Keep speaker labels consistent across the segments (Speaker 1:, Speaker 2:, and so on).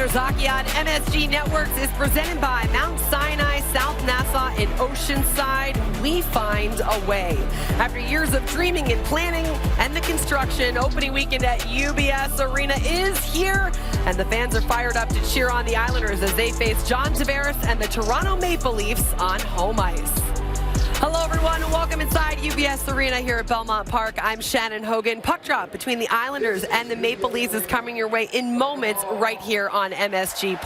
Speaker 1: Islanders hockey on MSG Networks is presented by Mount Sinai, South Nassau, and Oceanside. We find a way. After years of dreaming and planning and the construction, opening weekend at UBS Arena is here, and the fans are fired up to cheer on the Islanders as they face John Tavares and the Toronto Maple Leafs on home ice. Hello, everyone, and welcome inside UBS Arena here at Belmont Park. I'm Shannon Hogan. Puck drop between the Islanders and the Maple Leafs is coming your way in moments right here on MSG+.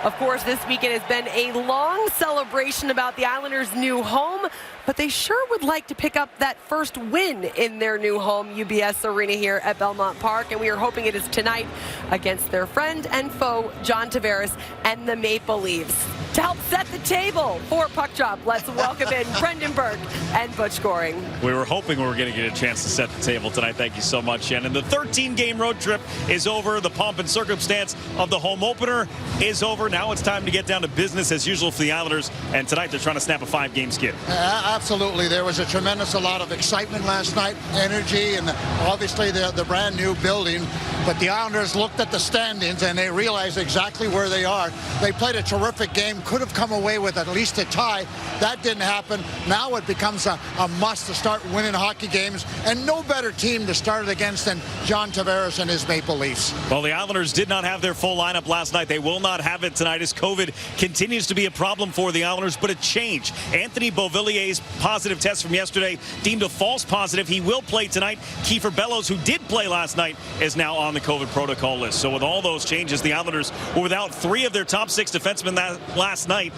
Speaker 1: Of course, this weekend has been a long celebration about the Islanders' new home, but they sure would like to pick up that first win in their new home, UBS Arena here at Belmont Park, and we are hoping it is tonight against their friend and foe, John Tavares and the Maple Leafs. To help set the table for Puck Drop, let's welcome in Brendan Burke and Butch Goring.
Speaker 2: We were hoping we were going to get a chance to set the table tonight. Thank you so much, Shannon. The 13-game road trip is over. The pomp and circumstance of the home opener is over. Now it's time to get down to business as usual for the Islanders, and tonight they're trying to snap a 5-game skid.
Speaker 3: Absolutely. There was a tremendous amount of excitement last night, energy, and obviously the brand new building. But the Islanders looked at the standings and they realized exactly where they are. They played a terrific game, could have come away with at least a tie. That didn't happen. Now it becomes a must to start winning hockey games, and no better team to start it against than John Tavares and his Maple Leafs.
Speaker 2: Well, the Islanders did not have their full lineup last night. They will not have it tonight as COVID continues to be a problem for the Islanders, but a change. Anthony Beauvillier's positive test from yesterday deemed a false positive. He will play tonight. Kiefer Bellows, who did play last night, is now on the COVID protocol list. So with all those changes, the Islanders were without 3 of their top 6 defensemen last night.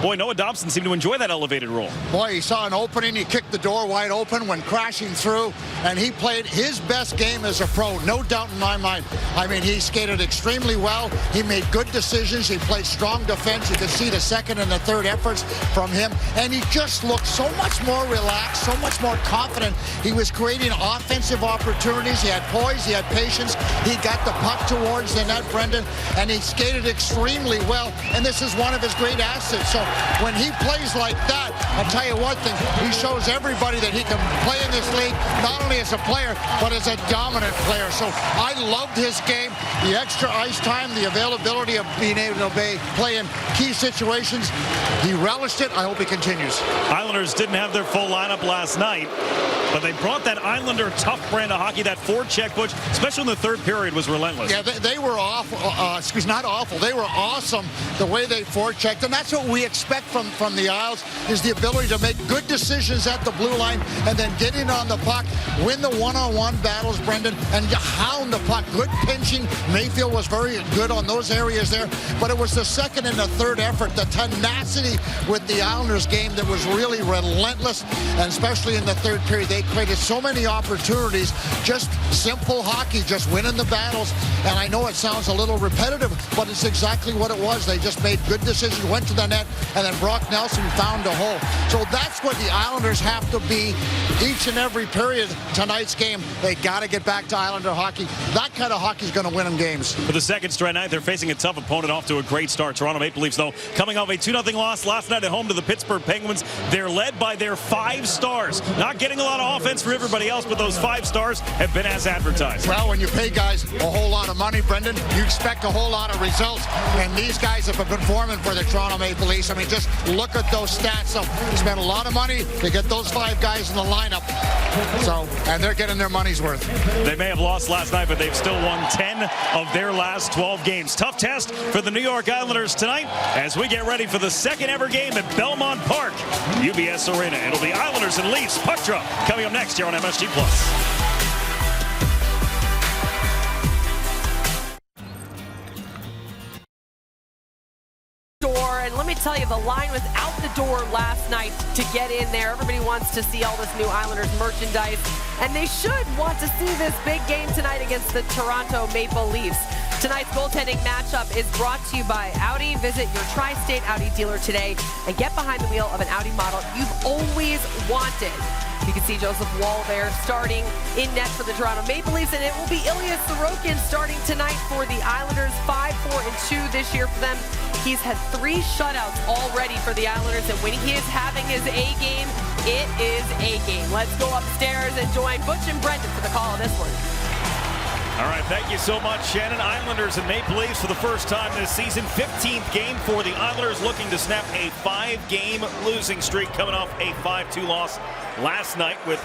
Speaker 2: Boy, Noah Dobson seemed to enjoy that elevated role.
Speaker 3: Boy, he saw an opening. He kicked the door wide open, went crashing through, and he played his best game as a pro, no doubt in my mind. I mean, he skated extremely well. He made good decisions. He played strong defense. You could see the second and the third efforts from him, and he just looked so much more relaxed, so much more confident. He was creating offensive opportunities. He had poise. He had patience. He got the puck towards the net, Brendan, and he skated extremely well, and this is one of his great assets. So when he plays like that, I'll tell you one thing, he shows everybody that he can play in this league, not only as a player, but as a dominant player. So I loved his game, the extra ice time, the availability of being able to play in key situations. He relished it. I hope he continues.
Speaker 2: Islanders didn't have their full lineup last night, but they brought that Islander tough brand of hockey, that forecheck, Butch, especially in the third period, was relentless.
Speaker 3: Yeah, they were awful. Not awful. They were awesome the way they forechecked, and that's what we expect from the Isles, is the ability to make good decisions at the blue line and then get in on the puck, win the one-on-one battles, Brendan, and hound the puck. Good pinching. Mayfield was very good on those areas there, but it was the second and the third effort, the tenacity with the Islanders game that was really relentless, and especially in the third period, they created so many opportunities, just simple hockey, just winning the battles, and I know it sounds a little repetitive, but it's exactly what it was. They just made good decisions, went to the net, and then Brock Nelson found a hole. So that's what the Islanders have to be each and every period tonight's game. They got to get back to Islander hockey. That kind of hockey is going to win them games.
Speaker 2: For the second straight night, they're facing a tough opponent, off to a great start. Toronto Maple Leafs, though, coming off a 2-0 loss last night at home to the Pittsburgh Penguins. They're led by their 5 stars. Not getting a lot of offense for everybody else, but those 5 stars have been as advertised.
Speaker 3: Well, when you pay guys a whole lot of money, Brendan, you expect a whole lot of results, and these guys have been performing for the Toronto Maple Leafs. I mean, just look at those stats. So you spent a lot of money to get those 5 guys in the lineup. So, and they're getting their money's worth.
Speaker 2: They may have lost last night, but they've still won 10 of their last 12 games. Tough test for the New York Islanders tonight as we get ready for the second ever game at Belmont Park, UBS Arena. It'll be Islanders and Leafs puck drop coming up next here on MSG+.
Speaker 1: And let me tell you, the line was out the door last night to get in there. Everybody wants to see all this new Islanders merchandise, and they should want to see this big game tonight against the Toronto Maple Leafs. Tonight's goaltending matchup is brought to you by Audi. Visit your tri-state Audi dealer today and get behind the wheel of an Audi model you've always wanted. You can see Joseph Woll there starting in net for the Toronto Maple Leafs, and it will be Ilya Sorokin starting tonight for the Islanders. 5-4-2 this year for them. He's had 3 shutouts already for the Islanders, and when he is having his A game, it is A game. Let's go upstairs and join Butch and Brendan for the call of this one.
Speaker 2: All right, thank you so much, Shannon. Islanders and Maple Leafs for the first time this season. 15th game for the Islanders, looking to snap a 5-game losing streak, coming off a 5-2 loss last night with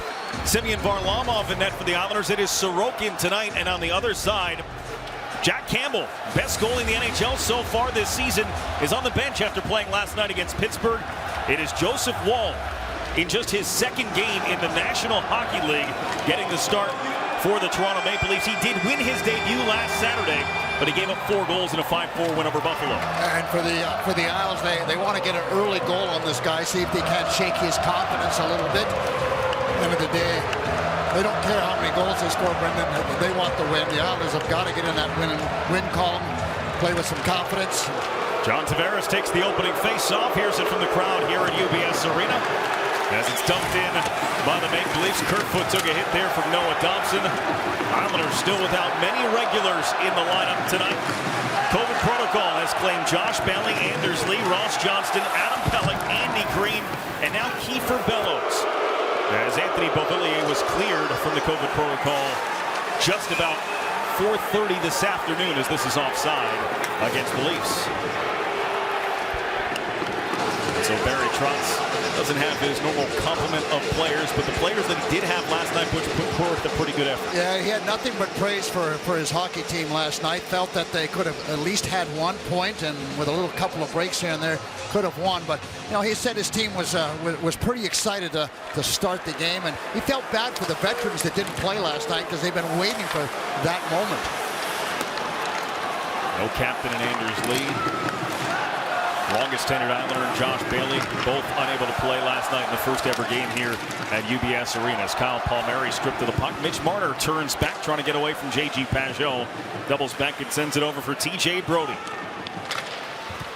Speaker 2: Semyon Varlamov in net for the Islanders. It is Sorokin tonight, and on the other side, Jack Campbell, best goalie in the NHL so far this season, is on the bench after playing last night against Pittsburgh. It is Joseph Woll in just his second game in the National Hockey League, getting the start for the Toronto Maple Leafs. He did win his debut last Saturday, but he gave up 4 goals in a 5-4 win over Buffalo.
Speaker 3: And for the Isles, they want to get an early goal on this guy, see if they can't shake his confidence a little bit. End of the day, they don't care how many goals they score, Brendan. They want the win. The Islanders have got to get in that win column, play with some confidence.
Speaker 2: John Tavares takes the opening face-off. Here's it from the crowd here at UBS Arena. As it's dumped in by the Maple Leafs. Kerfoot took a hit there from Noah Dobson. Islanders still without many regulars in the lineup tonight. COVID protocol has claimed Josh Bailey, Anders Lee, Ross Johnston, Adam Pelech, Andy Green, and now Kiefer Bellows. As Anthony Beauvillier was cleared from the COVID protocol just about 4:30 this afternoon, as this is offside against the Leafs. So Barry Trotz doesn't have his normal complement of players, but the players that he did have last night put forth a pretty good effort.
Speaker 3: Yeah, he had nothing but praise for his hockey team last night. Felt that they could have at least had 1 point, and with a little couple of breaks here and there, could have won. But he said his team was pretty excited to start the game, and he felt bad for the veterans that didn't play last night because they've been waiting for that moment.
Speaker 2: No captain in Anders Lee. Longest tenured Islander and Josh Bailey, both unable to play last night in the first ever game here at UBS Arena. As Kyle Palmieri stripped to the puck. Mitch Marner turns back, trying to get away from J.G. Pajot. Doubles back and sends it over for T.J. Brody.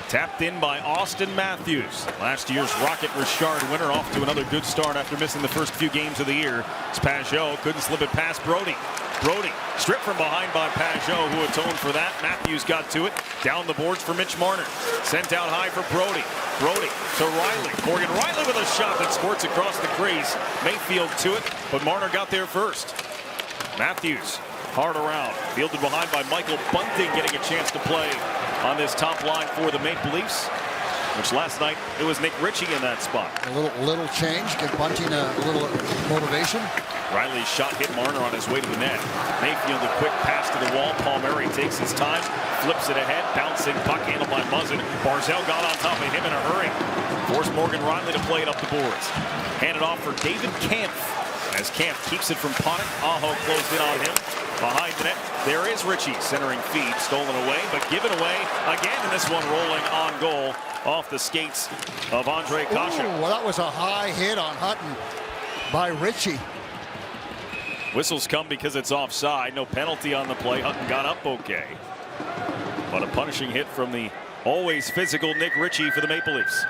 Speaker 2: Tapped in by Austin Matthews. Last year's Rocket Richard winner, off to another good start after missing the first few games of the year. As Pajot couldn't slip it past Brody. Brody stripped from behind by Pajot, who atoned for that. Matthews got to it. Down the boards for Mitch Marner. Sent out high for Brody. Brody to Riley. Morgan Riley with a shot that squirts across the crease. Mayfield to it, but Marner got there first. Matthews hard around. Fielded behind by Michael Bunting, getting a chance to play on this top line for the Maple Leafs, which last night it was Nick Ritchie in that spot.
Speaker 3: A little change, give Bunting a little motivation.
Speaker 2: Riley's shot hit Marner on his way to the net. Mayfield a quick pass to the wall. Palmieri takes his time, flips it ahead, bouncing puck handled by Muzzin. Barzell got on top of him in a hurry. Forced Morgan Riley to play it up the boards. Handed off for David Kampf. As Kampf keeps it from Pontic. Aho closed in on him. Behind the net, there is Ritchie, centering feed, stolen away, but given away again, and this one rolling on goal off the skates of Andre Kasha.
Speaker 3: Well, that was a high hit on Hutton by Ritchie.
Speaker 2: Whistles come because it's offside. No penalty on the play. Hutton got up okay. But a punishing hit from the always physical Nick Ritchie for the Maple Leafs.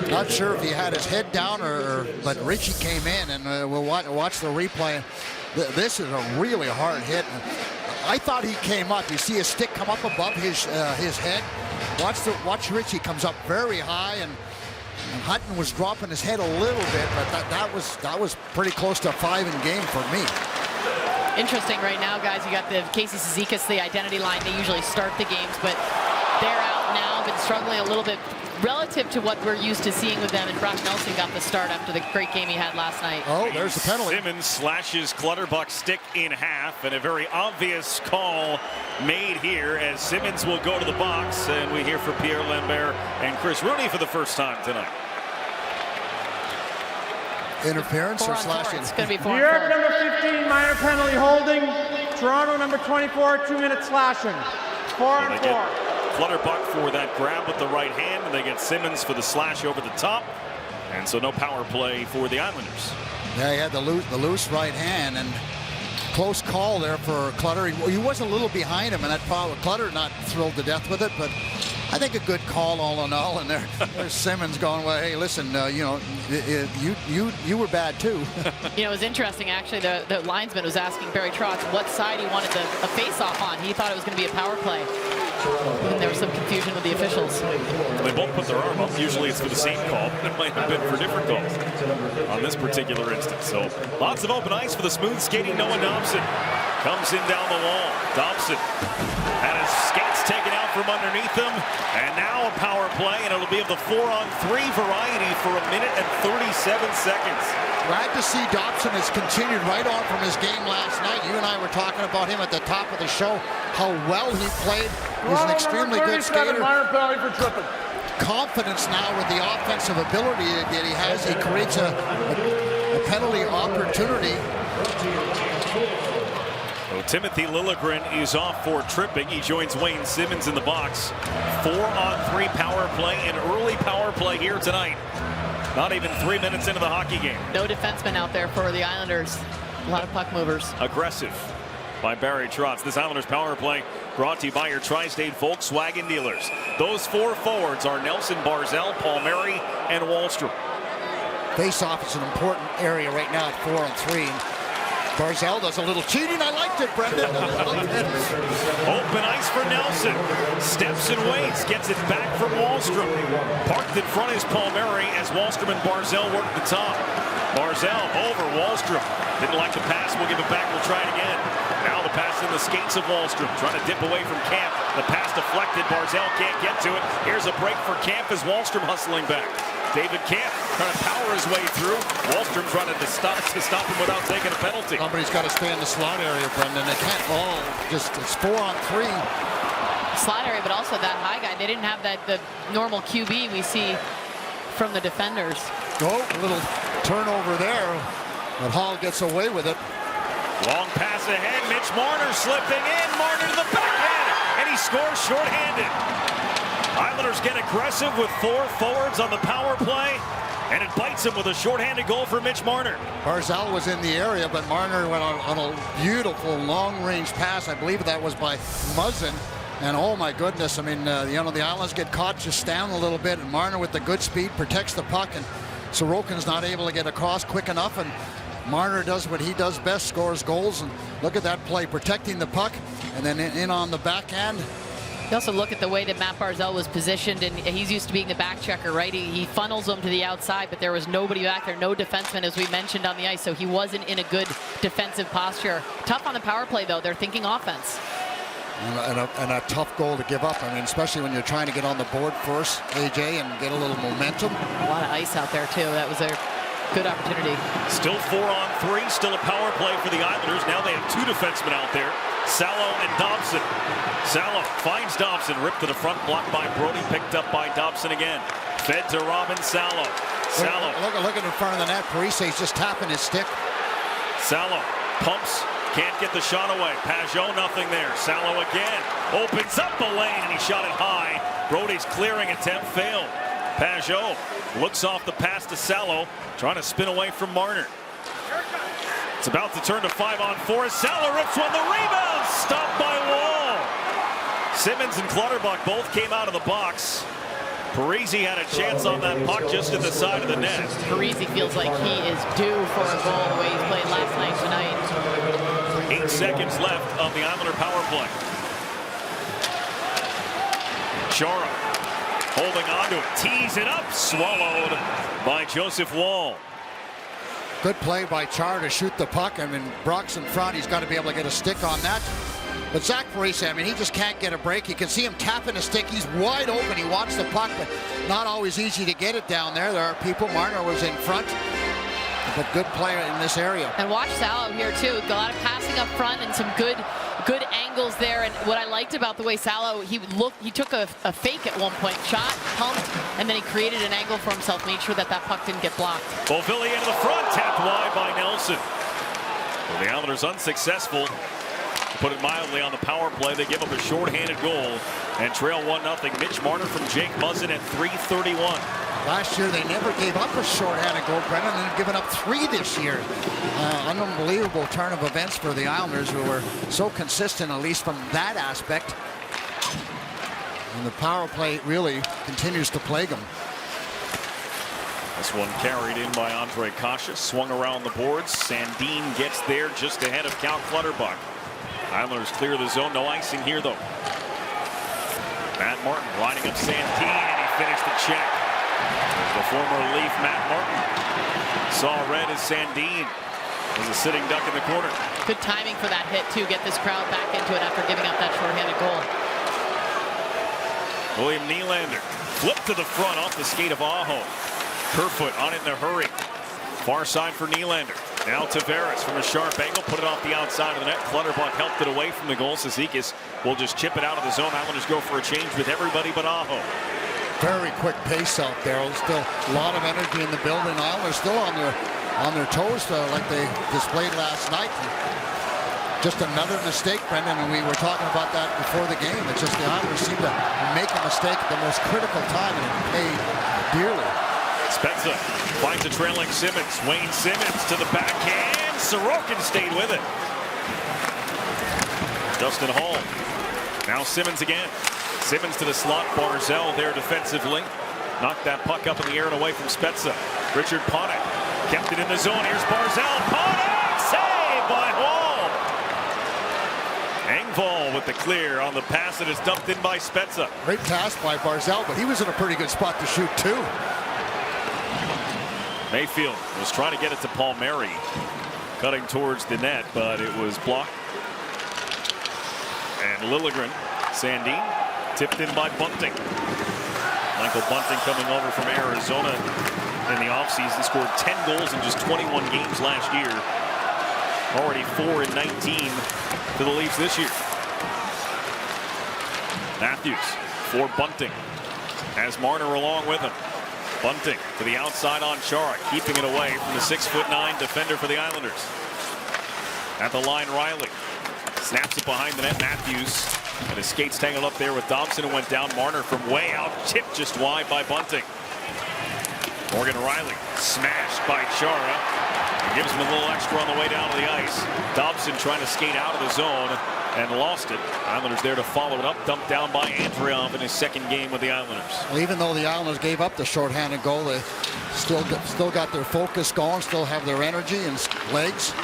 Speaker 3: Not sure if he had his head down but Ritchie came in, and we'll watch the replay. This is a really hard hit. I thought he came up. You see his stick come up above his head. Watch Ritchie comes up very high, and Hutton was dropping his head a little bit, but that was pretty close to a 5 in game for me.
Speaker 4: Interesting right now, guys. You got the Casey Cizikas, the identity line. They usually start the games, but they're out now. Been struggling a little bit relative to what we're used to seeing with them. And Brock Nelson got the start after the great game he had last night.
Speaker 3: Oh, there's the penalty.
Speaker 2: Simmons slashes Clutterbuck's stick in half, and a very obvious call made here as Simmons will go to the box, and we hear from Pierre Lambert and Chris Rooney for the first time tonight.
Speaker 3: Interference or slashing?
Speaker 4: It's going to be 4
Speaker 5: New York number 15, minor penalty holding. Toronto number 24, 2-minute slashing. 4-4.
Speaker 2: Clutterbuck for that grab with the right hand, and they get Simmons for the slash over the top. And so no power play for the Islanders.
Speaker 3: Yeah, he had the loose right hand, and close call there for Clutter. He was a little behind him, and that probably Clutter not thrilled to death with it, but I think a good call all in all. And there's Simmons going, well, hey, listen, you were bad too.
Speaker 4: It was interesting actually. The linesman was asking Barry Trotz what side he wanted a face-off on. He thought it was going to be a power play. And there was some confusion with the officials.
Speaker 2: They both put their arm up. Usually it's for the same call. It might have been for different calls on this particular instance. So lots of open ice for the smooth skating Noah Dobson. Comes in down the wall. Dobson had his skates taken out from underneath him. And now a power play, and it'll be of the 4-on-3 variety for 1 minute and 37 seconds.
Speaker 3: Glad to see Dobson has continued right on from his game last night. You and I were talking about him at the top of the show, how well he played. He's an extremely good skater.
Speaker 5: Minor penalty for tripping.
Speaker 3: Confidence now with the offensive ability that he has. He creates a penalty opportunity.
Speaker 2: So Timothy Liljegren is off for tripping. He joins Wayne Simmons in the box. 4-on-3 power play, an early power play here tonight. Not even 3 minutes into the hockey game.
Speaker 4: No defenseman out there for the Islanders. A lot of puck movers.
Speaker 2: Aggressive by Barry Trotz. This Islanders power play brought to you by your Tri-State Volkswagen dealers. Those 4 forwards are Nelson, Barzal, Palmieri, and Wahlstrom.
Speaker 3: Face-off is an important area right now at 4-on-3. Barzal does a little cheating. I liked it, Brendan.
Speaker 2: Open ice for Nelson. Steps and waits. Gets it back from Wahlstrom. Parked in front is Palmieri as Wahlstrom and Barzal work the top. Barzal over Wahlstrom. Didn't like the pass. We'll give it back. We'll try it again. Now the pass in the skates of Wahlstrom. Trying to dip away from Camp. The pass deflected. Barzal can't get to it. Here's a break for Camp as Wahlstrom hustling back. David Camp trying to power his way through. Wahlstrom trying to stop him without taking a penalty.
Speaker 3: Somebody's got to stay in the slot area, Brendan. They can't all just, it's 4-on-3.
Speaker 4: Slot area, but also that high guy. They didn't have the normal QB we see from the defenders.
Speaker 3: Oh, a little turnover there, but Hall gets away with it.
Speaker 2: Long pass ahead. Mitch Marner slipping in. Marner to the backhand, and he scores shorthanded. Islanders get aggressive with 4 forwards on the power play, and it bites him with a shorthanded goal for Mitch Marner.
Speaker 3: Barzal was in the area, but Marner went on a beautiful long-range pass. I believe that was by Muzzin. And oh my goodness, I mean, the Islanders get caught just down a little bit, and Marner with the good speed protects the puck, and Sorokin's not able to get across quick enough, and Marner does what he does best, scores goals. And look at that play, protecting the puck, and then in on the backhand.
Speaker 4: You also look at the way that Matt Barzal was positioned, and he's used to being the back checker, right? He funnels them to the outside, but there was nobody back there, no defenseman, as we mentioned, on the ice, so he wasn't in a good defensive posture. Tough on the power play, though. They're thinking offense.
Speaker 3: And a tough goal to give up. I mean, especially when you're trying to get on the board first, AJ, and get a little momentum.
Speaker 4: A lot of ice out there, too. That was a good opportunity.
Speaker 2: Still 4-on-3, still a power play for the Islanders. Now they have 2 defensemen out there, Salo and Dobson. Salo finds Dobson, ripped to the front, blocked by Brody, picked up by Dobson again. Fed to Robin Salo. Salo.
Speaker 3: Look at in front of the net. Parise's just tapping his stick.
Speaker 2: Salo pumps, can't get the shot away. Pajot, nothing there. Salo again, opens up the lane, and he shot it high. Brody's clearing attempt failed. Pajot looks off the pass to Salo, trying to spin away from Marner. It's about to turn to 5-on-4. Salo rips one, the rebound, stopped by Wall. Simmons and Clutterbuck both came out of the box. Parise had a chance on that puck just at the side of the net.
Speaker 4: Parise feels like he is due for a goal the way he's played last night tonight.
Speaker 2: 8 seconds left of the Islander power play. Chara holding on to it, tees it up, swallowed by Joseph Wall.
Speaker 3: Good play by Char to shoot the puck. I mean, Brock's in front. He's got to be able to get a stick on that. But Zach Parise, I mean, he just can't get a break. You can see him tapping a stick. He's wide open. He wants the puck, but not always easy to get it down there. There are people. Marner was in front. But good player in this area.
Speaker 4: And watch Salo here, too. A lot of passing up front and some good angles there. And what I liked about the way Salo, he took a fake at one point, shot, pumped, and then he created an angle for himself, made sure that puck didn't get blocked.
Speaker 2: Beauvillier into the front, tapped wide by Nelson. Well, the Islanders unsuccessful, to put it mildly, on the power play. They give up a shorthanded goal and trail 1-0. Mitch Marner from Jake Muzzin at 3:31.
Speaker 3: Last year, they never gave up a shorthanded goal, Brennan, and they've given up 3 this year. An unbelievable turn of events for the Islanders, who were so consistent, at least from that aspect. And the power play really continues to plague them.
Speaker 2: This one carried in by Andre Kasha, swung around the boards. Sandin gets there just ahead of Cal Clutterbuck. Islanders clear the zone, no icing here, though. Matt Martin lining up Sandin, and he finished the check. The former Leaf, Matt Martin, saw red as Sandin. There's a sitting duck in the corner.
Speaker 4: Good timing for that hit, too. Get this crowd back into it after giving up that shorthanded goal.
Speaker 2: William Nylander flipped to the front off the skate of Aho. Kerfoot on it in a hurry. Far side for Nylander. Now Tavares from a sharp angle, put it off the outside of the net. Clutterbuck helped it away from the goal. Cizikas will just chip it out of the zone. Islanders go for a change with everybody but Aho.
Speaker 3: Very quick pace out there. Still a lot of energy in the building. Islanders still on their toes like they displayed last night. Just another mistake, Brendan, and we were talking about that before the game. It's just the Islanders seem to make a mistake at the most critical time, and it paid dearly.
Speaker 2: Spezza finds a trailing Simmons. Wayne Simmons to the backhand. Sorokin stayed with it. Justin Hall. Now Simmons again. Simmons to the slot. Barzal there defensively. Knocked that puck up in the air and away from Spezza. Richard Panik kept it in the zone. Here's Barzal. Panik saved by Hall. Engvall with the clear on the pass that is dumped in by Spezza.
Speaker 3: Great pass by Barzal, but he was in a pretty good spot to shoot too.
Speaker 2: Mayfield was trying to get it to Palmieri, cutting towards the net, but it was blocked. And Liljegren, Sandin, tipped in by Bunting. Michael Bunting coming over from Arizona in the offseason, scored 10 goals in just 21 games last year. Already 4 in 19 to the Leafs this year. Matthews for Bunting, has Marner along with him. Bunting to the outside on Chara, keeping it away from the 6'9" defender for the Islanders. At the line, Riley snaps it behind the net. Matthews and his skates tangled up there with Dobson, and went down. Marner from way out, tipped just wide by Bunting. Morgan Riley smashed by Chara. Gives him a little extra on the way down to the ice. Dobson trying to skate out of the zone and lost it. Islanders there to follow it up. Dumped down by Andreoff in his second game with the Islanders.
Speaker 3: Well, even though the Islanders gave up the shorthanded goal, they still got their focus going, still have their energy and legs.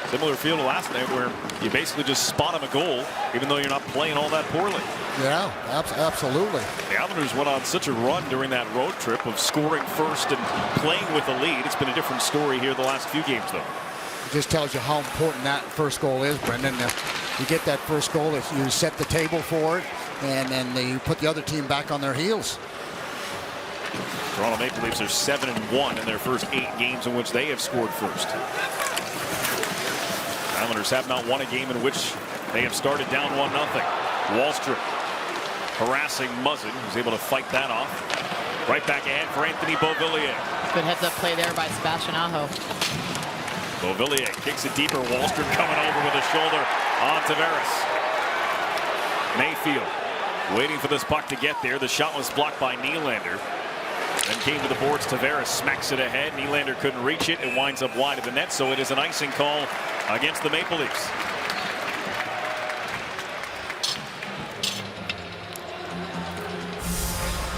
Speaker 2: Similar feel to last night, where you basically just spot him a goal, even though you're not playing all that poorly.
Speaker 3: Yeah, absolutely.
Speaker 2: The Islanders went on such a run during that road trip of scoring first and playing with a lead. It's been a different story here the last few games, though.
Speaker 3: It just tells you how important that first goal is, Brendan. You get that first goal, you set the table for it, and then you put the other team back on their heels.
Speaker 2: Toronto Maple Leafs are 7-1 in their first 8 games in which they have scored first. Islanders have not won a game in which they have started down 1-0. Wallstrom harassing Muzzin, who's able to fight that off. Right back ahead for Anthony Beauvillier.
Speaker 4: Good heads-up play there by Sebastian Aho.
Speaker 2: Beauvillier kicks it deeper. Wallstrom coming over with a shoulder on Tavares. Mayfield waiting for this puck to get there. The shot was blocked by Nylander. Then came to the boards. Tavares smacks it ahead. Nylander couldn't reach it. It winds up wide of the net, so it is an icing call against the Maple Leafs.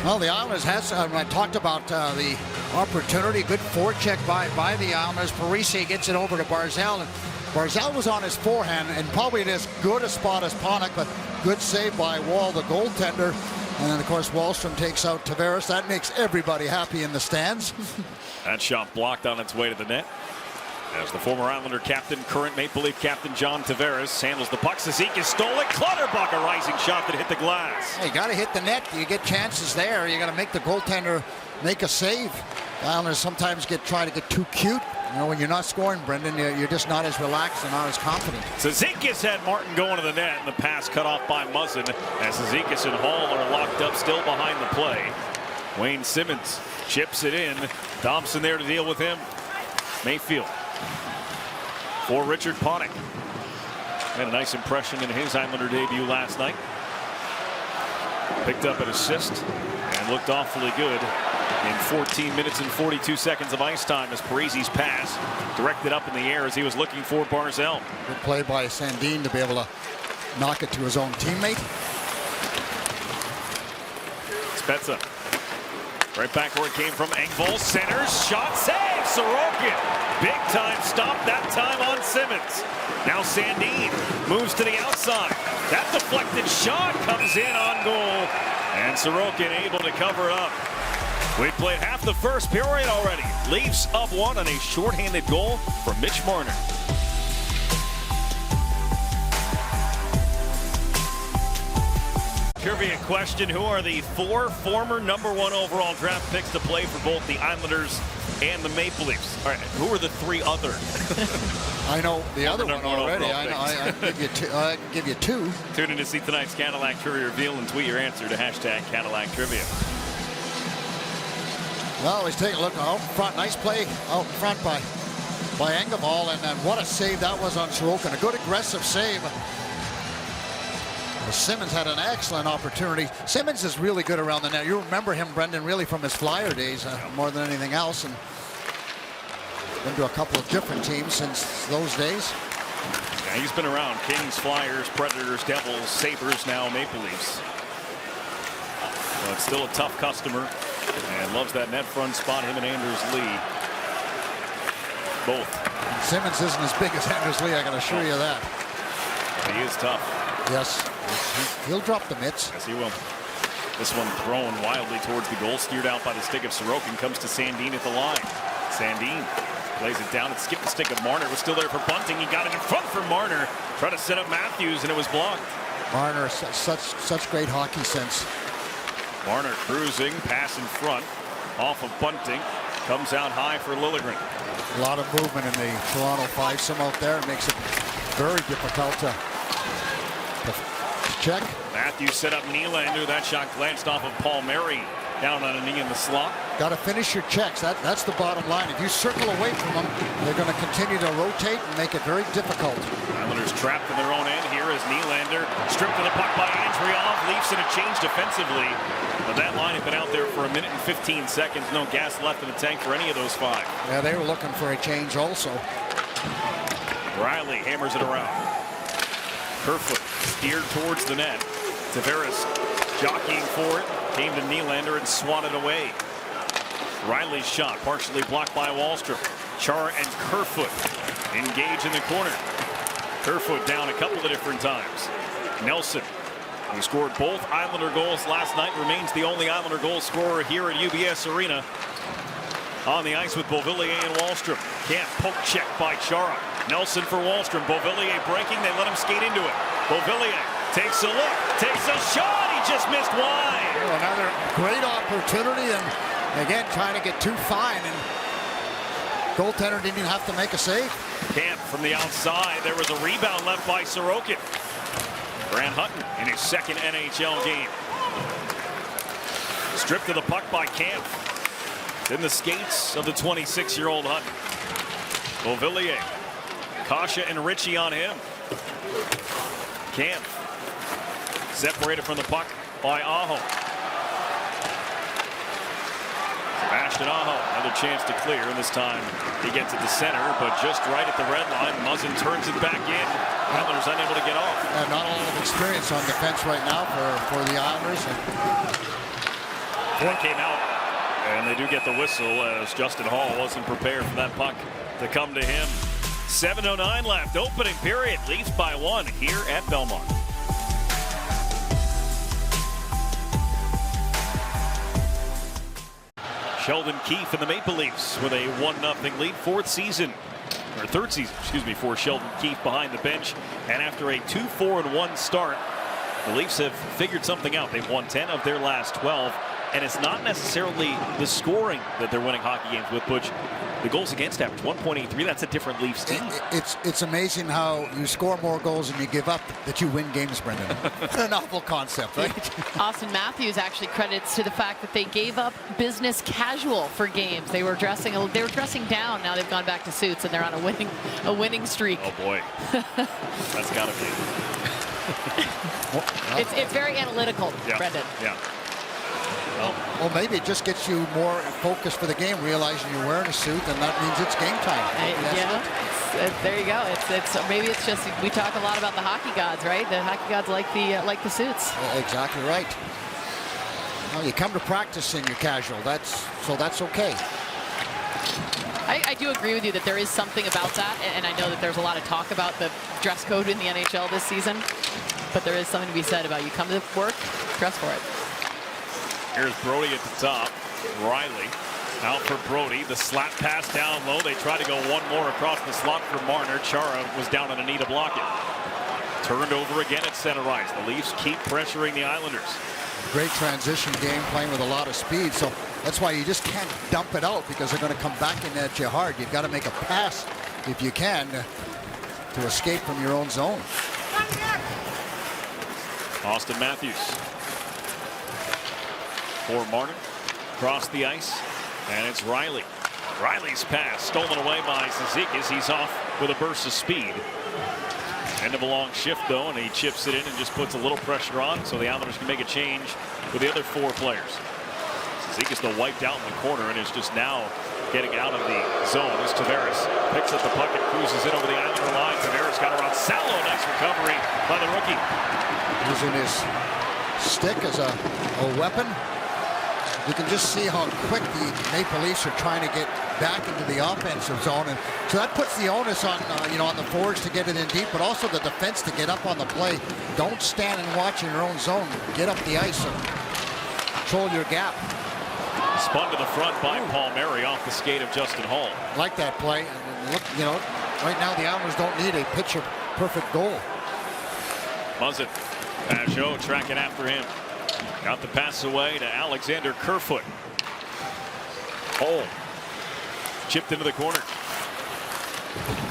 Speaker 3: Well, the Islanders has, I talked about the opportunity, good forecheck by the Islanders. Parise gets it over to Barzal, and Barzal was on his forehand, and probably in as good a spot as Panik, but good save by Wall, the goaltender. And then, of course, Wallstrom takes out Tavares. That makes everybody happy in the stands.
Speaker 2: That shot blocked on its way to the net. As the former Islander captain, current Maple Leaf captain John Tavares handles the puck. Cizikas stole it. Clutterbuck, a rising shot that hit the glass.
Speaker 3: You got to hit the net. You get chances there. You got to make the goaltender make a save. The Islanders sometimes try to get too cute. You know, when you're not scoring, Brendan, you're just not as relaxed and not as confident.
Speaker 2: Cizikas had Martin going to the net, and the pass cut off by Muzzin, as Cizikas and Hall are locked up still behind the play. Wayne Simmons chips it in. Thompson there to deal with him. Mayfield for Richard Panik. Had a nice impression in his Islander debut last night. Picked up an assist and looked awfully good in 14 minutes and 42 seconds of ice time as Parise's pass directed up in the air as he was looking for Barzal.
Speaker 3: Good play by Sandin to be able to knock it to his own teammate.
Speaker 2: Spezza right back where it came from. Engvall centers, shot, save. Sorokin, big time stop that time on Simmons. Now Sandin moves to the outside. That deflected shot comes in on goal, and Sorokin able to cover it up. We played half the first period already. Leafs up 1 on a shorthanded goal from Mitch Marner. Trivia question: who are the 4 former #1 overall draft picks to play for both the Islanders and the Maple Leafs? All right, who are the 3 other?
Speaker 3: I know the other one already. I know. I can give you 2.
Speaker 2: Tune in to see tonight's Cadillac Trivia reveal and tweet your answer to #Cadillac Trivia.
Speaker 3: Well, let's take a look out front. Nice play out front by Engvall, and then what a save that was on Sorokin. A good aggressive save. Simmons had an excellent opportunity. Simmons is really good around the net. You remember him, Brendan, really from his Flyer days more than anything else, and been to a couple of different teams since those days.
Speaker 2: Yeah, he's been around Kings, Flyers, Predators, Devils, Sabres, now Maple Leafs. So it's still a tough customer, and loves that net front spot. Him and Anders Lee, both.
Speaker 3: And Simmons isn't as big as Anders Lee, I can assure you that.
Speaker 2: He is tough.
Speaker 3: Yes, he'll drop the mitts.
Speaker 2: Yes, he will. This one thrown wildly towards the goal, steered out by the stick of Sorokin, comes to Sandin at the line. Sandin plays it down. It skipped the stick of Marner. It was still there for Bunting. He got it in front for Marner. Tried to set up Matthews, and it was blocked.
Speaker 3: Marner, such great hockey sense.
Speaker 2: Marner cruising, pass in front, off of Bunting. Comes out high for Liljegren.
Speaker 3: A lot of movement in the Toronto 5-some out there. It makes it very difficult to check.
Speaker 2: Matthews set up Nylander. That shot glanced off of Paul Mary. Down on a knee in the slot.
Speaker 3: Got to finish your checks. That's the bottom line. If you circle away from them, they're going to continue to rotate and make it very difficult.
Speaker 2: Islanders trapped in their own end here as Nylander stripped of the puck by Andriov. Leafs in a change defensively. But that line had been out there for 1 minute and 15 seconds. No gas left in the tank for any of those 5.
Speaker 3: Yeah, they were looking for a change also.
Speaker 2: Riley hammers it around. Kerfoot steered towards the net. Tavares jockeying for it. Came to Nylander and swatted away. Riley's shot partially blocked by Wallstrom. Chara and Kerfoot engage in the corner. Kerfoot down a couple of different times. Nelson, who scored both Islander goals last night, remains the only Islander goal scorer here at UBS Arena. On the ice with Beauvillier and Wallstrom. Can't poke check by Chara. Nelson for Wallstrom. Beauvillier breaking. They let him skate into it. Beauvillier takes a look. Takes a shot. He just missed wide.
Speaker 3: Oh, another great opportunity. And again, trying to get too fine. And goaltender didn't even have to make a save.
Speaker 2: Camp from the outside. There was a rebound left by Sorokin. Grant Hutton in his 2nd NHL game. Stripped of the puck by Camp. In the skates of the 26-year-old Hutton. Beauvillier. Kasha and Ritchie on him. Camp. Separated from the puck by Aho. Sebastian Aho, another chance to clear, and this time he gets it to center, but just right at the red line. Muzzin turns it back in. Islanders unable to get off.
Speaker 3: Not a lot of experience on defense right now for the Islanders.
Speaker 2: That came out, and they do get the whistle as Justin Hall wasn't prepared for that puck to come to him. 7:09 left, opening period. Leafs by 1 here at Belmont. Sheldon Keefe and the Maple Leafs with a 1-0 lead, 4th season, or 3rd season, excuse me, for Sheldon Keefe behind the bench. And after a 2-4-1 start, the Leafs have figured something out. They've won 10 of their last 12, and it's not necessarily the scoring that they're winning hockey games with, Butch. The goals against average, 1.83. That's a different Leafs team.
Speaker 3: It's amazing how you score more goals than you give up that you win games, Brendan. A novel concept, right?
Speaker 4: Austin Matthews actually credits to the fact that they gave up business casual for games. They were dressing down. Now they've gone back to suits and they're on a winning streak.
Speaker 2: Oh boy, that's got to be.
Speaker 4: It's very analytical,
Speaker 2: yeah.
Speaker 4: Brendan.
Speaker 2: Yeah.
Speaker 3: Well, maybe it just gets you more focused for the game, realizing you're wearing a suit, and that means it's game time.
Speaker 4: Yeah, there you go. Maybe it's just we talk a lot about the hockey gods, right? The hockey gods like the suits.
Speaker 3: Exactly right. Well, you come to practice and you're casual. That's okay.
Speaker 4: I do agree with you that there is something about that, and I know that there's a lot of talk about the dress code in the NHL this season, but there is something to be said about you come to work, dress for it.
Speaker 2: Here's Brody at the top.
Speaker 6: Riley out for Brody. The slap pass down low. They try to go one more across the slot for Marner. Chara was down on a knee to block it. Turned over again at center ice. The Leafs keep pressuring the Islanders.
Speaker 3: Great transition game, playing with a lot of speed. So that's why you just can't dump it out, because they're going to come back in at you hard. You've got to make a pass if you can to escape from your own zone.
Speaker 6: Austin Matthews for Martin. Across the ice, and it's Riley. Riley's pass stolen away by Zizekas. He's off with a burst of speed. End of a long shift, though, and he chips it in and just puts a little pressure on, so the Islanders can make a change with the other 4 players. Zizekas, though, wiped out in the corner and is just now getting out of the zone. As Tavares picks up the puck and cruises in over the Islander line. Tavares got around Salo. Nice recovery by the rookie.
Speaker 3: Using his stick as a weapon. You can just see how quick the Maple Leafs are trying to get back into the offensive zone, and so that puts the onus on on the forwards to get it in deep, but also the defense to get up on the play. Don't stand and watch in your own zone. Get up the ice and control your gap.
Speaker 6: Spun to the front by Palmieri off the skate of Justin Hall.
Speaker 3: Like that play. And look, right now the Islanders don't need a picture-perfect goal.
Speaker 6: Muzzin. Pajot tracking after him. Got the pass away to Alexander Kerfoot. Hole. Chipped into the corner.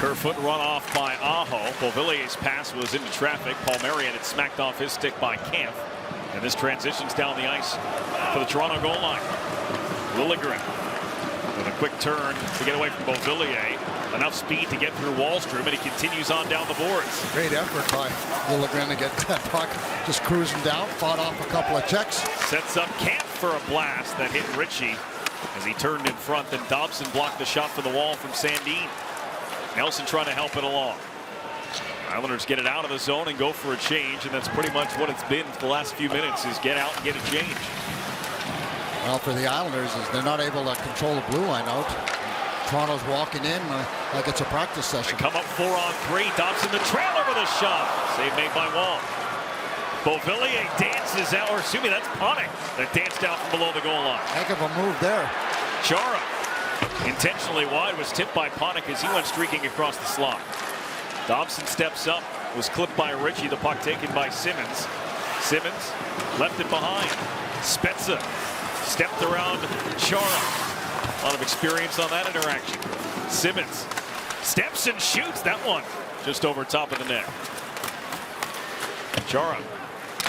Speaker 6: Kerfoot run off by Aho. Beauvillier's pass was into traffic. Palmieri had it smacked off his stick by Kampf. And this transitions down the ice for the Toronto goal line. Liljegren with a quick turn to get away from Beauvillier. Enough speed to get through Wallstrom, and he continues on down the boards.
Speaker 3: Great effort by Liljegren to get that puck just cruising down. Fought off a couple of checks.
Speaker 6: Sets up Kampf for a blast that hit Ritchie as he turned in front. Then Dobson blocked the shot for the wall from Sandin. Nelson trying to help it along. Islanders get it out of the zone and go for a change, and that's pretty much what it's been for the last few minutes, is get out and get a change.
Speaker 3: Well, for the Islanders, is they're not able to control the blue line out. Toronto's walking in like it's a practice session.
Speaker 6: They come up 4-on-3. Dobson the trailer with a shot. Save made by Wall. Beauvillier dances out, or excuse me, that's Panik that danced out from below the goal line.
Speaker 3: Heck of a move there.
Speaker 6: Chara, intentionally wide, was tipped by Panik as he went streaking across the slot. Dobson steps up, was clipped by Ritchie. The puck taken by Simmons. Simmons left it behind. Spezza stepped around Chara. A lot of experience on that interaction. Simmons steps and shoots that one just over top of the net. Chara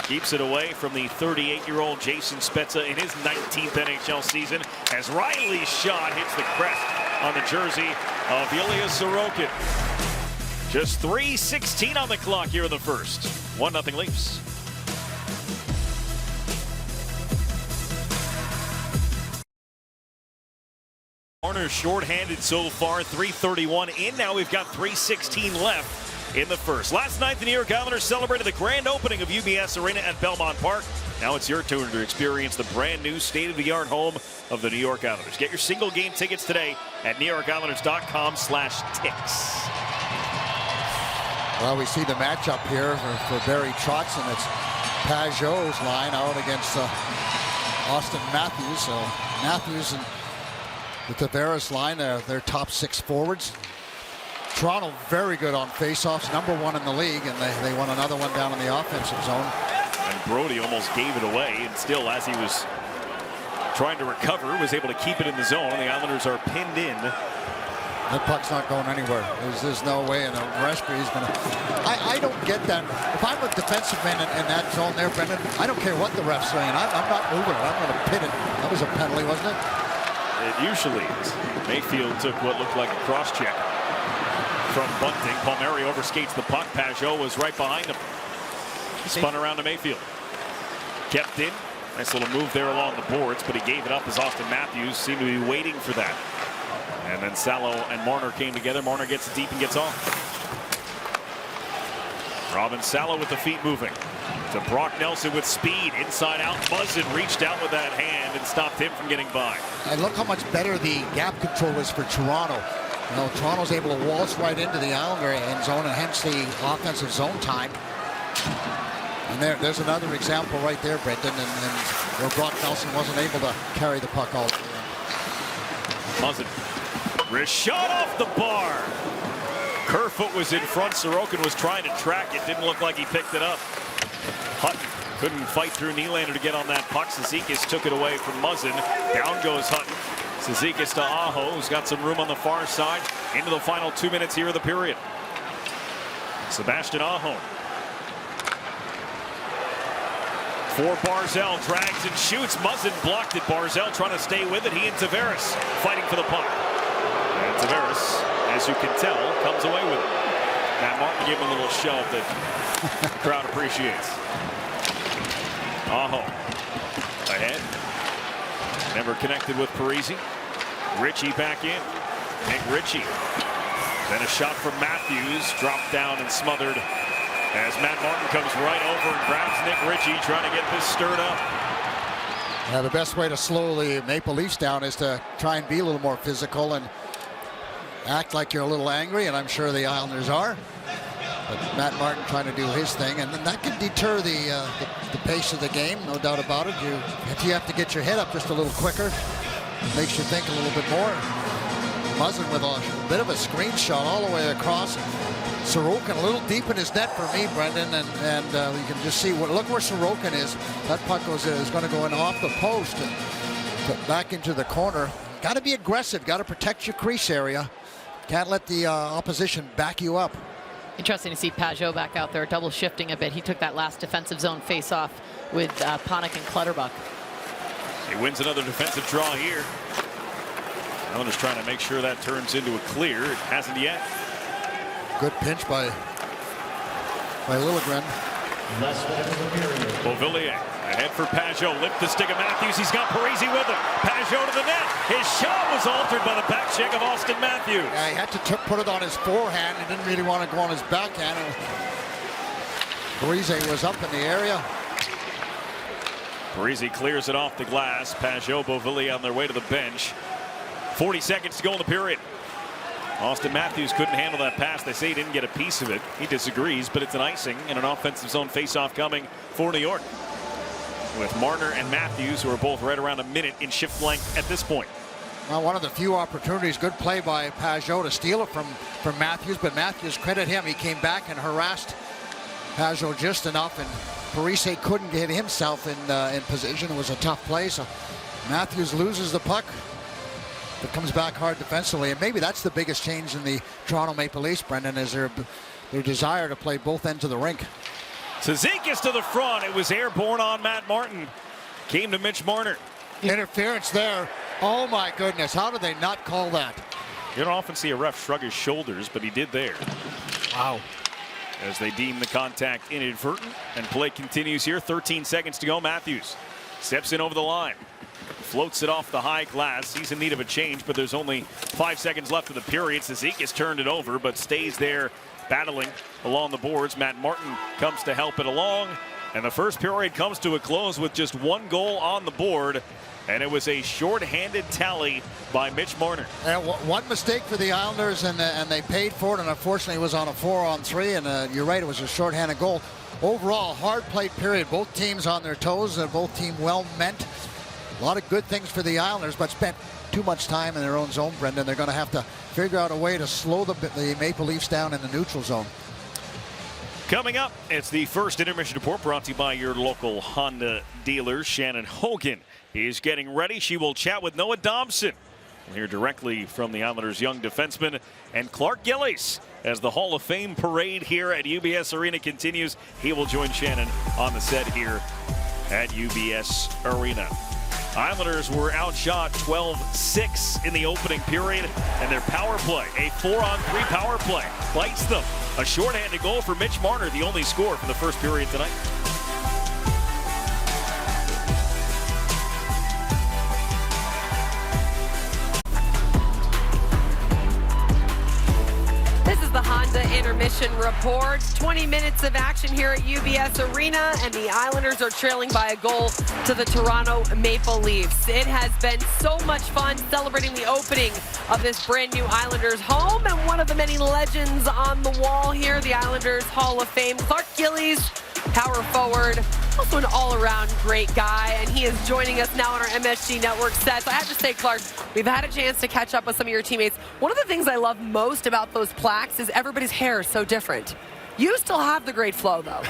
Speaker 6: keeps it away from the 38-year-old Jason Spezza in his 19th NHL season as Riley's shot hits the crest on the jersey of Ilya Sorokin. Just 3:16 on the clock here in the first. 1-0 Leafs. Marner shorthanded so far, 3:31 in. Now we've got 3:16 left in the first. Last night, the New York Islanders celebrated the grand opening of UBS Arena at Belmont Park. Now it's your turn to experience the brand new state-of-the-art home of the New York Islanders. Get your single game tickets today at NewYorkIslanders.com/tickets.
Speaker 3: Well, we see the matchup here for Barry Trotz, and it's Pajot's line out against Austin Matthews. So Matthews and the Tavares line, their top 6 forwards. Toronto very good on faceoffs, #1 in the league, and they won another one down in the offensive zone.
Speaker 6: And Brody almost gave it away, and still, as he was trying to recover, was able to keep it in the zone, and the Islanders are pinned in.
Speaker 3: That puck's not going anywhere. There's no way, and Rescry's going to... I don't get that. If I'm a defensive man in that zone there, Brendan, I don't care what the ref's saying. I'm not moving it. I'm going to pin it. That was a penalty, wasn't it?
Speaker 6: It usually is. Mayfield took what looked like a cross-check from Bunting. Palmieri overskates the puck. Pajot was right behind him. Spun around to Mayfield. Kept in. Nice little move there along the boards, but he gave it up as Austin Matthews seemed to be waiting for that. And then Salo and Marner came together. Marner gets deep and gets off. Robin Salo with the feet moving. To Brock Nelson with speed. Inside out. Muzzin reached out with that hand and stopped him from getting by.
Speaker 3: And look how much better the gap control was for Toronto. You know, Toronto's able to waltz right into the Islander end zone, and hence the offensive zone time. And there's another example right there, Brendan, and where Brock Nelson wasn't able to carry the puck all.
Speaker 6: Muzzin. Wrist shot off the bar. Kerfoot was in front. Sorokin was trying to track it. Didn't look like he picked it up. Hutton couldn't fight through Nylander to get on that puck. Cizikas took it away from Muzzin. Down goes Hutton. Cizikas to Aho, who's got some room on the far side. Into the final 2 minutes here of the period. Sebastian Aho. For Barzal, drags and shoots. Muzzin blocked it. Barzal trying to stay with it. He and Tavares fighting for the puck. And Tavares, as you can tell, comes away with it. Matt Martin gave him a little shove that the crowd appreciates. Aho ahead. Never connected with Parise. Ritchie back in. Nick Ritchie. Then a shot from Matthews. Dropped down and smothered as Matt Martin comes right over and grabs Nick Ritchie, trying to get this stirred up.
Speaker 3: Yeah, the best way to slow the Maple Leafs down is to try and be a little more physical and act like you're a little angry, and I'm sure the Islanders are. But Matt Martin trying to do his thing, and then that can deter the pace of the game, no doubt about it. If you have to get your head up just a little quicker, it makes you think a little bit more. Muzzin with a bit of a screen shot all the way across. Sorokin a little deep in his net for me, Brendan, and you can just see look where Sorokin is. That puck is going to go in off the post and back into the corner. Got to be aggressive. Got to protect your crease area. Can't let the opposition back you up.
Speaker 4: Interesting to see Pajot back out there, double shifting a bit. He took that last defensive zone face-off with Panik and Clutterbuck.
Speaker 6: He wins another defensive draw here. Islanders trying to make sure that turns into a clear. It hasn't yet.
Speaker 3: Good pinch by Liljegren.
Speaker 6: Beauvillier ahead for Pajot. Lift the stick of Matthews. He's got Parise with him. Pajot to the net. His shot was altered by the back check of Austin Matthews.
Speaker 3: Yeah, he had to put it on his forehand. He didn't really want to go on his backhand. Parise was up in the area.
Speaker 6: Parise clears it off the glass. Pajot, Beauvillier on their way to the bench. 40 seconds to go in the period. Austin Matthews couldn't handle that pass. They say he didn't get a piece of it. He disagrees, but it's an icing and an offensive zone faceoff coming for New York. With Marner and Matthews, who are both right around a minute in shift length at this point.
Speaker 3: Well, one of the few opportunities, good play by Pajot to steal it from Matthews, but Matthews, credit him. He came back and harassed Pajot just enough, and Parise couldn't get himself in position. It was a tough play, so Matthews loses the puck. But comes back hard defensively, and maybe that's the biggest change in the Toronto Maple Leafs, Brendan, is their desire to play both ends of the rink.
Speaker 6: Cizikas to the front. It was airborne on Matt Martin. Came to Mitch Marner.
Speaker 3: Interference there. Oh my goodness, how did they not call that?
Speaker 6: You don't often see a ref shrug his shoulders, but he did there.
Speaker 3: Wow.
Speaker 6: As they deem the contact inadvertent, and play continues here. 13 seconds to go. Matthews steps in over the line. Floats it off the high glass. He's in need of a change, but there's only 5 seconds left of the period. Cizikas turned it over, but stays there battling along the boards. Matt Martin comes to help it along, and the first period comes to a close with just one goal on the board, and it was a shorthanded tally by Mitch Marner.
Speaker 3: And one mistake for the Islanders, and they paid for it, and unfortunately it was on a 4-on-3, and you're right, it was a shorthanded goal. Overall, hard played period. Both teams on their toes, and both teams well meant. A lot of good things for the Islanders, but spent too much time in their own zone, Brendan. They're going to have to figure out a way to slow the Maple Leafs down in the neutral zone.
Speaker 6: Coming up, it's the first intermission report brought to you by your local Honda dealers. Shannon Hogan is getting ready. She will chat with Noah Dobson. We'll hear directly from the Islanders' young defenseman and Clark Gillies as the Hall of Fame parade here at UBS Arena continues. He will join Shannon on the set here at UBS Arena. Islanders were outshot 12-6 in the opening period, and their power play, a 4-on-3 power play, bites them. A shorthanded goal for Mitch Marner, the only score for the first period tonight.
Speaker 1: This is the Honda Intermission Report. 20 minutes of action here at UBS Arena, and the Islanders are trailing by a goal to the Toronto Maple Leafs. It has been so much fun celebrating the opening of this brand new Islanders home, and one of the many legends on the wall here, the Islanders Hall of Fame, Clark Gillies, power forward, also an all-around great guy, and he is joining us now on our MSG Network set. So I have to say, Clark, we've had a chance to catch up with some of your teammates. One of the things I love most about those plaques is everybody's hair is so different. You still have the great flow, though.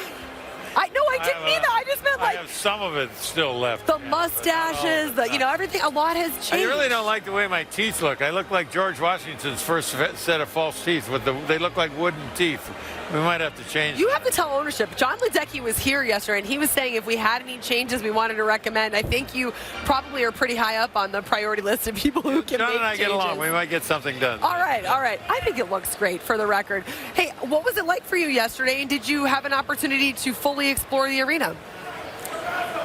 Speaker 1: I didn't mean that. I just meant
Speaker 7: I have some of it still left.
Speaker 1: the mustaches, everything. A lot has changed.
Speaker 7: I really don't like the way my teeth look. I look like George Washington's first set of false teeth. They look like wooden teeth. We might have to change.
Speaker 1: You have to tell ownership. John Ledecky was here yesterday, and he was saying if we had any changes we wanted to recommend. I think you probably are pretty high up on the priority list of people who can
Speaker 7: John
Speaker 1: make
Speaker 7: and I
Speaker 1: changes.
Speaker 7: get along. We might get something done.
Speaker 1: All right. I think it looks great for the record. Hey, what was it like for you yesterday, and did you have an opportunity to fully explore the arena?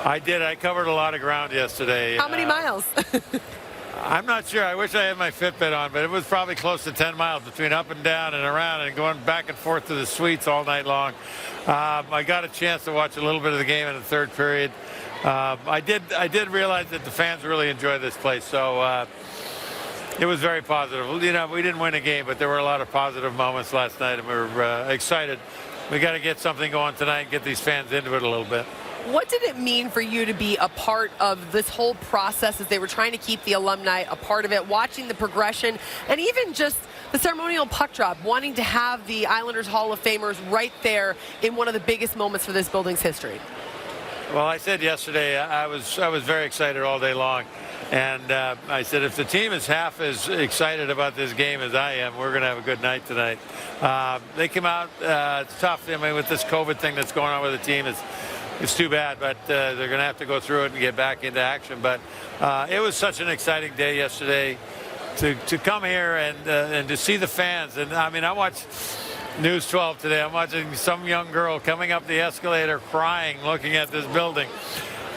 Speaker 7: I did. I covered a lot of ground yesterday.
Speaker 1: How many miles?
Speaker 7: I'm not sure. I wish I had my Fitbit on, but it was probably close to 10 miles between up and down and around and going back and forth to the suites all night long. I got a chance to watch a little bit of the game in the third period. I did realize that the fans really enjoy this place, so it was very positive. You know, we didn't win a game, but there were a lot of positive moments last night, and we were excited. We got to get something going tonight and get these fans into it a little bit.
Speaker 1: What did it mean for you to be a part of this whole process as they were trying to keep the alumni a part of it, watching the progression, and even just the ceremonial puck drop, wanting to have the Islanders Hall of Famers right there in one of the biggest moments for this building's history?
Speaker 7: Well, I said yesterday I was very excited all day long, and I said if the team is half as excited about this game as I am, we're going to have a good night tonight. They came out it's tough. I mean, with this COVID thing that's going on with the team, it's too bad, but they're going to have to go through it and get back into action. But it was such an exciting day yesterday to come here and to see the fans. And I mean, I watched News 12 today. I'm watching some young girl coming up the escalator crying, looking at this building.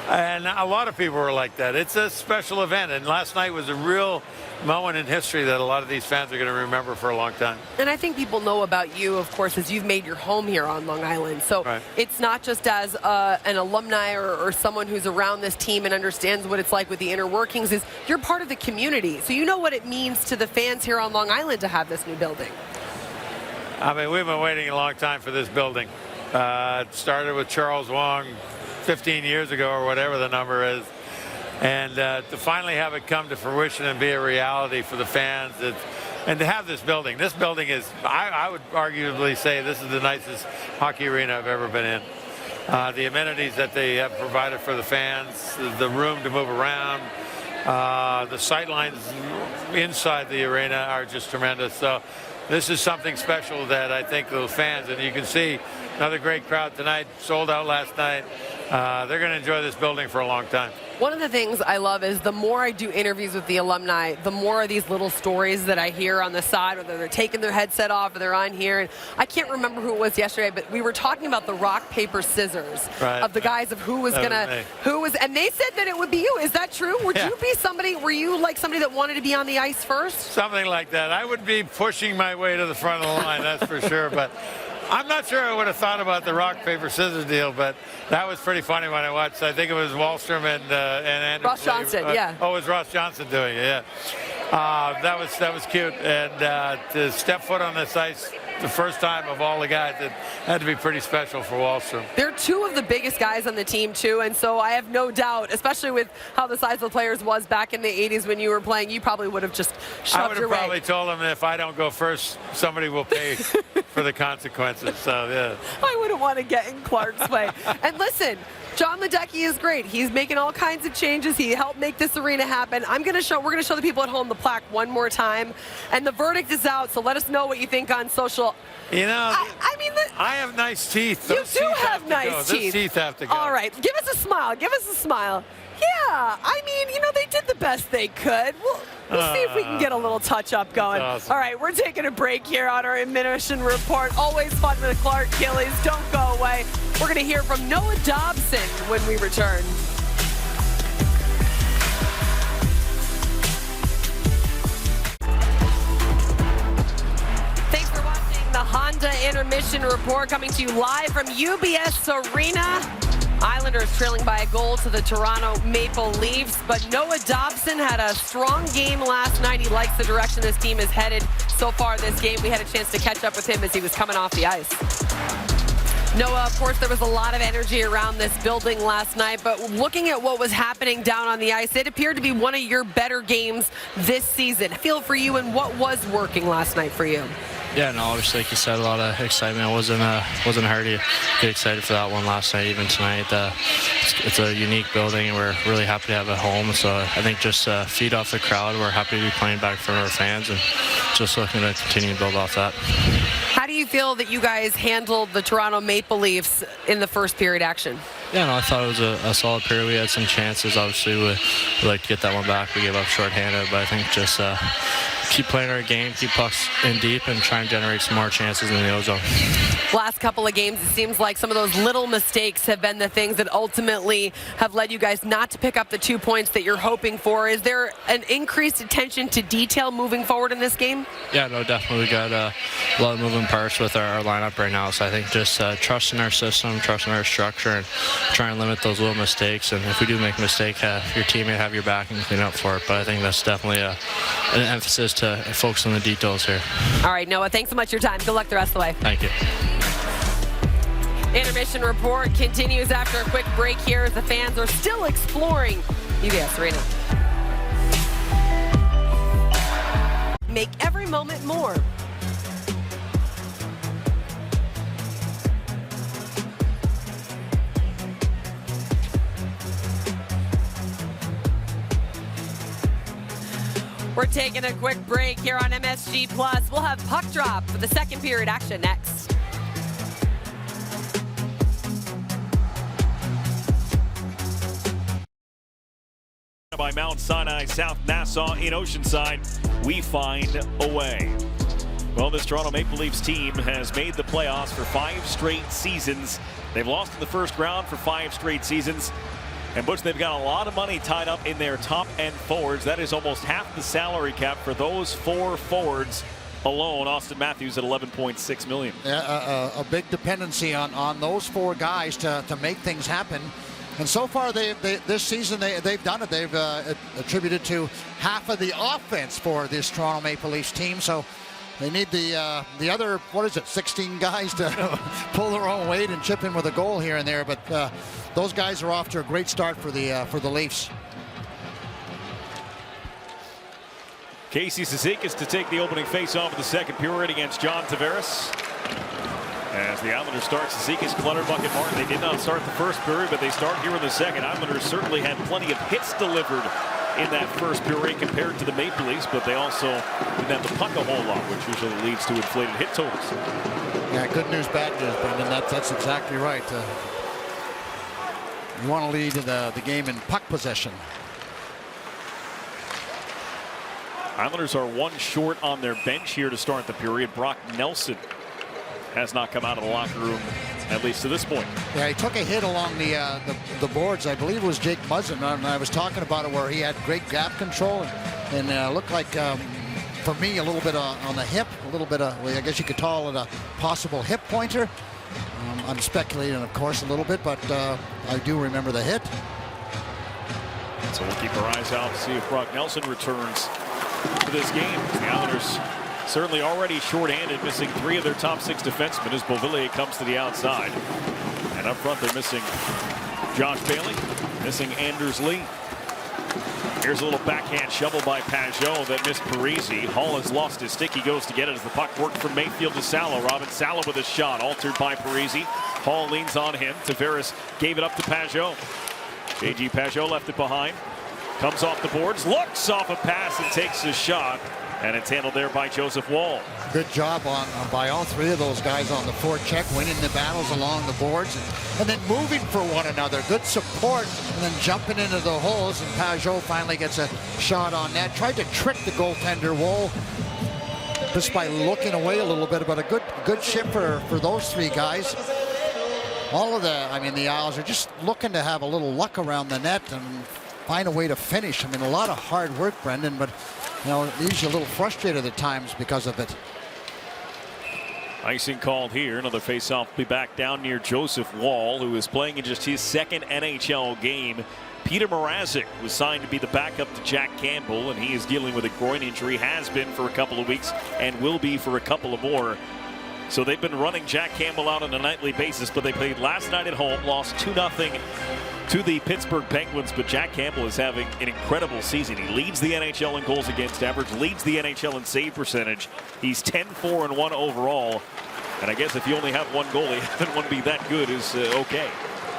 Speaker 7: And a lot of people were like that. It's a special event. And last night was a real moment in history that a lot of these fans are going to remember for a long time.
Speaker 1: And I think people know about you, of course, as you've made your home here on Long Island. So
Speaker 7: right.
Speaker 1: It's not just as an alumni or someone who's around this team and understands what it's like with the inner workings, is you're part of the community. So you know what it means to the fans here on Long Island to have this new building.
Speaker 7: I mean, we've been waiting a long time for this building. It started with Charles Wong 15 years ago or whatever the number is. And to finally have it come to fruition and be a reality for the fans, and to have this building is, I would arguably say this is the nicest hockey arena I've ever been in. The amenities that they have provided for the fans, the room to move around, the sight lines inside the arena are just tremendous. So this is something special that I think the fans, and you can see another great crowd tonight, sold out last night. They're going to enjoy this building for a long time.
Speaker 1: One of the things I love is the more I do interviews with the alumni, the more of these little stories that I hear on the side, whether they're taking their headset off or they're on here. And I can't remember who it was yesterday, but we were talking about the rock, paper, scissors of the guys of who was and they said that it would be you. Is that true? Were you like somebody that wanted to be on the ice first?
Speaker 7: Something like that. I would be pushing my way to the front of the line, that's for sure. But I'm not sure I would have thought about the rock, paper, scissors deal, but that was pretty funny when I watched. I think it was Wallstrom and Anderson.
Speaker 1: Ross Johnson, yeah.
Speaker 7: Oh, it was Ross Johnson doing it, yeah. That was cute. And to step foot on this ice the first time of all the guys, it had to be pretty special for Wallstrom.
Speaker 1: They're two of the biggest guys on the team, too, and so I have no doubt, especially with how the size of the players was back in the 80s when you were playing, you probably would have just shoved your way.
Speaker 7: I would have probably told them if I don't go first, somebody will pay for the consequences. So, yeah.
Speaker 1: I wouldn't want to get in Clark's way. And listen, John Ledecky is great. He's making all kinds of changes. He helped make this arena happen. We're going to show the people at home the plaque one more time. And the verdict is out, so let us know what you think on social.
Speaker 7: You know,
Speaker 1: I
Speaker 7: have nice teeth.
Speaker 1: You do have nice teeth.
Speaker 7: Those teeth have to go.
Speaker 1: All right, give us a smile. Give us a smile. Yeah, they did the best they could. We'll see if we can get a little touch-up going.
Speaker 7: Awesome.
Speaker 1: All right, we're taking a break here on our Intermission Report. Always fun with Clark Gillies. Don't go away. We're going to hear from Noah Dobson when we return. Thanks for watching the Honda Intermission Report, coming to you live from UBS Arena. Islanders trailing by a goal to the Toronto Maple Leafs, but Noah Dobson had a strong game last night. He likes the direction this team is headed so far this game. We had a chance to catch up with him as he was coming off the ice. Noah, of course, there was a lot of energy around this building last night, but looking at what was happening down on the ice, it appeared to be one of your better games this season. Feel for you and what was working last night for you?
Speaker 8: Yeah, no, obviously, like you said, a lot of excitement. It wasn't hard to get excited for that one last night, even tonight. It's a unique building, and we're really happy to have it home. So I think just feed off the crowd. We're happy to be playing back in front of our fans, and just looking to continue to build off that.
Speaker 1: How do you feel that you guys handled the Toronto Maple Leafs in the first period action?
Speaker 8: Yeah, no, I thought it was a solid period. We had some chances. Obviously, we like to get that one back. We gave up shorthanded, but I think just keep playing our game, keep pucks in deep, and try and generate some more chances in the O-zone.
Speaker 1: Last couple of games, it seems like some of those little mistakes have been the things that ultimately have led you guys not to pick up the 2 points that you're hoping for. Is there an increased attention to detail moving forward in this game?
Speaker 8: Yeah, no, definitely. We got a lot of moving parts with our lineup right now, so I think just trusting our system, trusting our structure, and try and limit those little mistakes. And if we do make a mistake, your teammate have your back and clean up for it. But I think that's definitely an emphasis to focus on the details here.
Speaker 1: All right, Noah, thanks so much for your time. Good luck the rest of the way.
Speaker 8: Thank you.
Speaker 1: Intermission report continues after a quick break here as the fans are still exploring UBS Arena. Make every moment more. We're taking a quick break here on MSG Plus. We'll have puck drop for the second period action next.
Speaker 6: By Mount Sinai, South Nassau in Oceanside, we find a way. Well, this Toronto Maple Leafs team has made the playoffs for 5 straight seasons. They've lost in the first round for 5 straight seasons. And Butch, they've got a lot of money tied up in their top end forwards. That is almost half the salary cap for those 4 forwards alone. Austin Matthews at $11.6 million.
Speaker 3: Yeah, a big dependency on those 4 guys to make things happen. And so far, this season, they've done it. They've attributed to half of the offense for this Toronto Maple Leafs team. So they need the other, 16 guys to pull their own weight and chip in with a goal here and there. But those guys are off to a great start for the Leafs.
Speaker 6: Casey Cizikas to take the opening face-off of the second period against John Tavares. As the Islanders start, Cizikas, Clutterbuck, Martin. They did not start the first period, but they start here in the second. Islanders certainly had plenty of hits delivered in that first period compared to the Maple Leafs, but they also didn't have the puck a whole lot, which usually leads to inflated hit totals.
Speaker 3: Yeah, good news, bad news, Brendan. That's exactly right. You want to lead the game in puck possession.
Speaker 6: Islanders are 1 short on their bench here to start the period. Brock Nelson has not come out of the locker room, at least to this point.
Speaker 3: Yeah, he took a hit along the boards. I believe it was Jake Muzzin, and I was talking about it, where he had great gap control and looked like, for me, a little bit on the hip, a little bit of, well, I guess you could call it a possible hip pointer. I'm speculating, of course, a little bit, but I do remember the hit.
Speaker 6: So we'll keep our eyes out to see if Brock Nelson returns to this game. The Islanders certainly already short-handed, missing 3 of their top 6 defensemen as Beauvillier comes to the outside. And up front, they're missing Josh Bailey, missing Anders Lee. Here's a little backhand shovel by Pajot that missed Parisi. Hall has lost his stick. He goes to get it as the puck worked from Mayfield to Salo. Robin Salo with a shot, altered by Parisi. Hall leans on him. Tavares gave it up to Pajot. J.G. Pajot left it behind. Comes off the boards, looks off a pass and takes his shot. And it's handled there by Joseph Woll.
Speaker 3: Good job by all 3 of those guys on the forecheck, winning the battles along the boards and then moving for one another. Good support and then jumping into the holes, and Pajot finally gets a shot on net. Tried to trick the goaltender, Woll, just by looking away a little bit, but a good shift for those 3 guys. All of the Isles are just looking to have a little luck around the net and find a way to finish. A lot of hard work, Brendan, but leaves you a little frustrated at times because of it.
Speaker 6: Icing called here. Another faceoff will be back down near Joseph Woll, who is playing in just his 2nd NHL game. Peter Mrazek was signed to be the backup to Jack Campbell, and he is dealing with a groin injury, has been for a couple of weeks and will be for a couple of more. So they've been running Jack Campbell out on a nightly basis, but they played last night at home, lost 2-0 to the Pittsburgh Penguins. But Jack Campbell is having an incredible season. He leads the NHL in goals against average, leads the NHL in save percentage. He's 10-4-1 overall. And I guess if you only have one goalie, having one be that good is okay.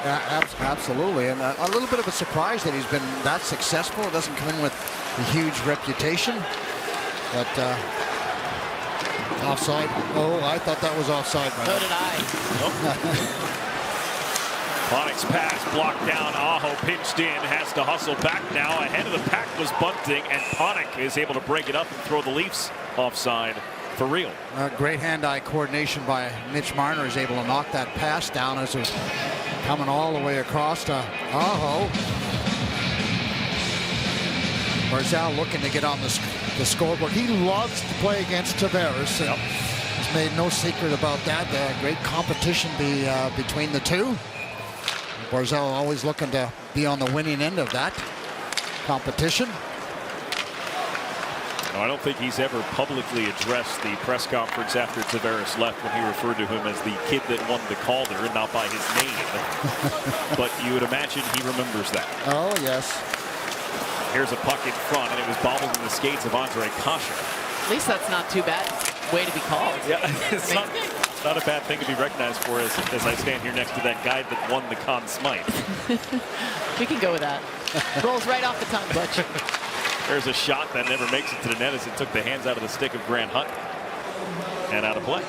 Speaker 3: Absolutely, and a little bit of a surprise that he's been that successful. It doesn't come in with a huge reputation, but offside. Oh, I thought that was offside.
Speaker 4: So did I.
Speaker 6: Panik's pass blocked down. Aho pinched in, has to hustle back now. Ahead of the pack was Bunting, and Panik is able to break it up and throw the Leafs offside for real.
Speaker 3: Great hand-eye coordination by Mitch Marner, is able to knock that pass down as it was coming all the way across to Aho. Barzal looking to get on the scoreboard. He loves to play against Tavares.
Speaker 6: Yep.
Speaker 3: He's made no secret about that. Great competition between the two. Barzal always looking to be on the winning end of that competition.
Speaker 6: No, I don't think he's ever publicly addressed the press conference after Tavares left when he referred to him as the kid that won the Calder and not by his name. But you would imagine he remembers that.
Speaker 3: Oh, yes.
Speaker 6: Here's a puck in front, and it was bobbled in the skates of Andre Kasha.
Speaker 4: At least that's not too bad way to be called.
Speaker 6: Yeah, it's not a bad thing to be recognized for as I stand here next to that guy that won the Conn Smythe.
Speaker 4: We can go with that. Rolls right off the tongue, Butch.
Speaker 6: There's a shot that never makes it to the net as it took the hands out of the stick of Grant Hunt and out of play.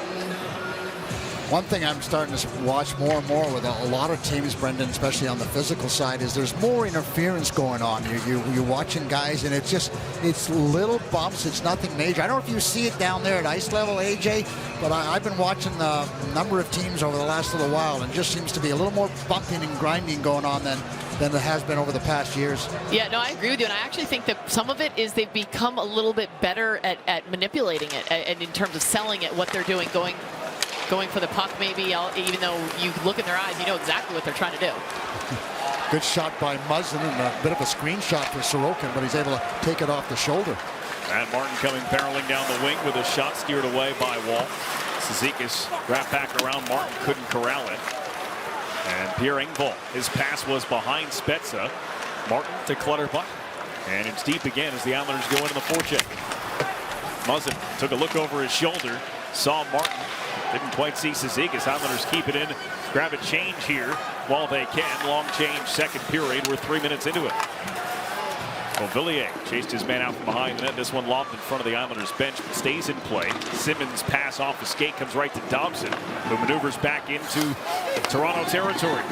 Speaker 3: One thing I'm starting to watch more and more with a lot of teams, Brendan, especially on the physical side, is there's more interference going on. You're watching guys, and it's little bumps. It's nothing major. I don't know if you see it down there at ice level, AJ, but I've been watching a number of teams over the last little while, and just seems to be a little more bumping and grinding going on than there has been over the past years.
Speaker 4: Yeah, no, I agree with you, and I actually think that some of it is they've become a little bit better at manipulating it, and in terms of selling it, what they're doing, going for the puck maybe, even though you look in their eyes, you know exactly what they're trying to do.
Speaker 3: Good shot by Muzzin, and a bit of a screen shot for Sorokin, but he's able to take it off the shoulder.
Speaker 6: And Martin coming barreling down the wing with a shot steered away by Wall. Cizikas wrapped back around. Martin couldn't corral it. And Pierre Engvall, his pass was behind Spezza. Martin to Clutterbuck. And it's deep again as the Islanders go into the forecheck. Muzzin took a look over his shoulder, saw Martin. Didn't quite see Cizikas. Islanders keep it in. Grab a change here while they can. Long change, second period. We're 3 minutes into it. Villiers chased his man out from behind the net. This one lobbed in front of the Islanders bench, but stays in play. Simmons' pass off the skate comes right to Dobson, who maneuvers back into Toronto territory.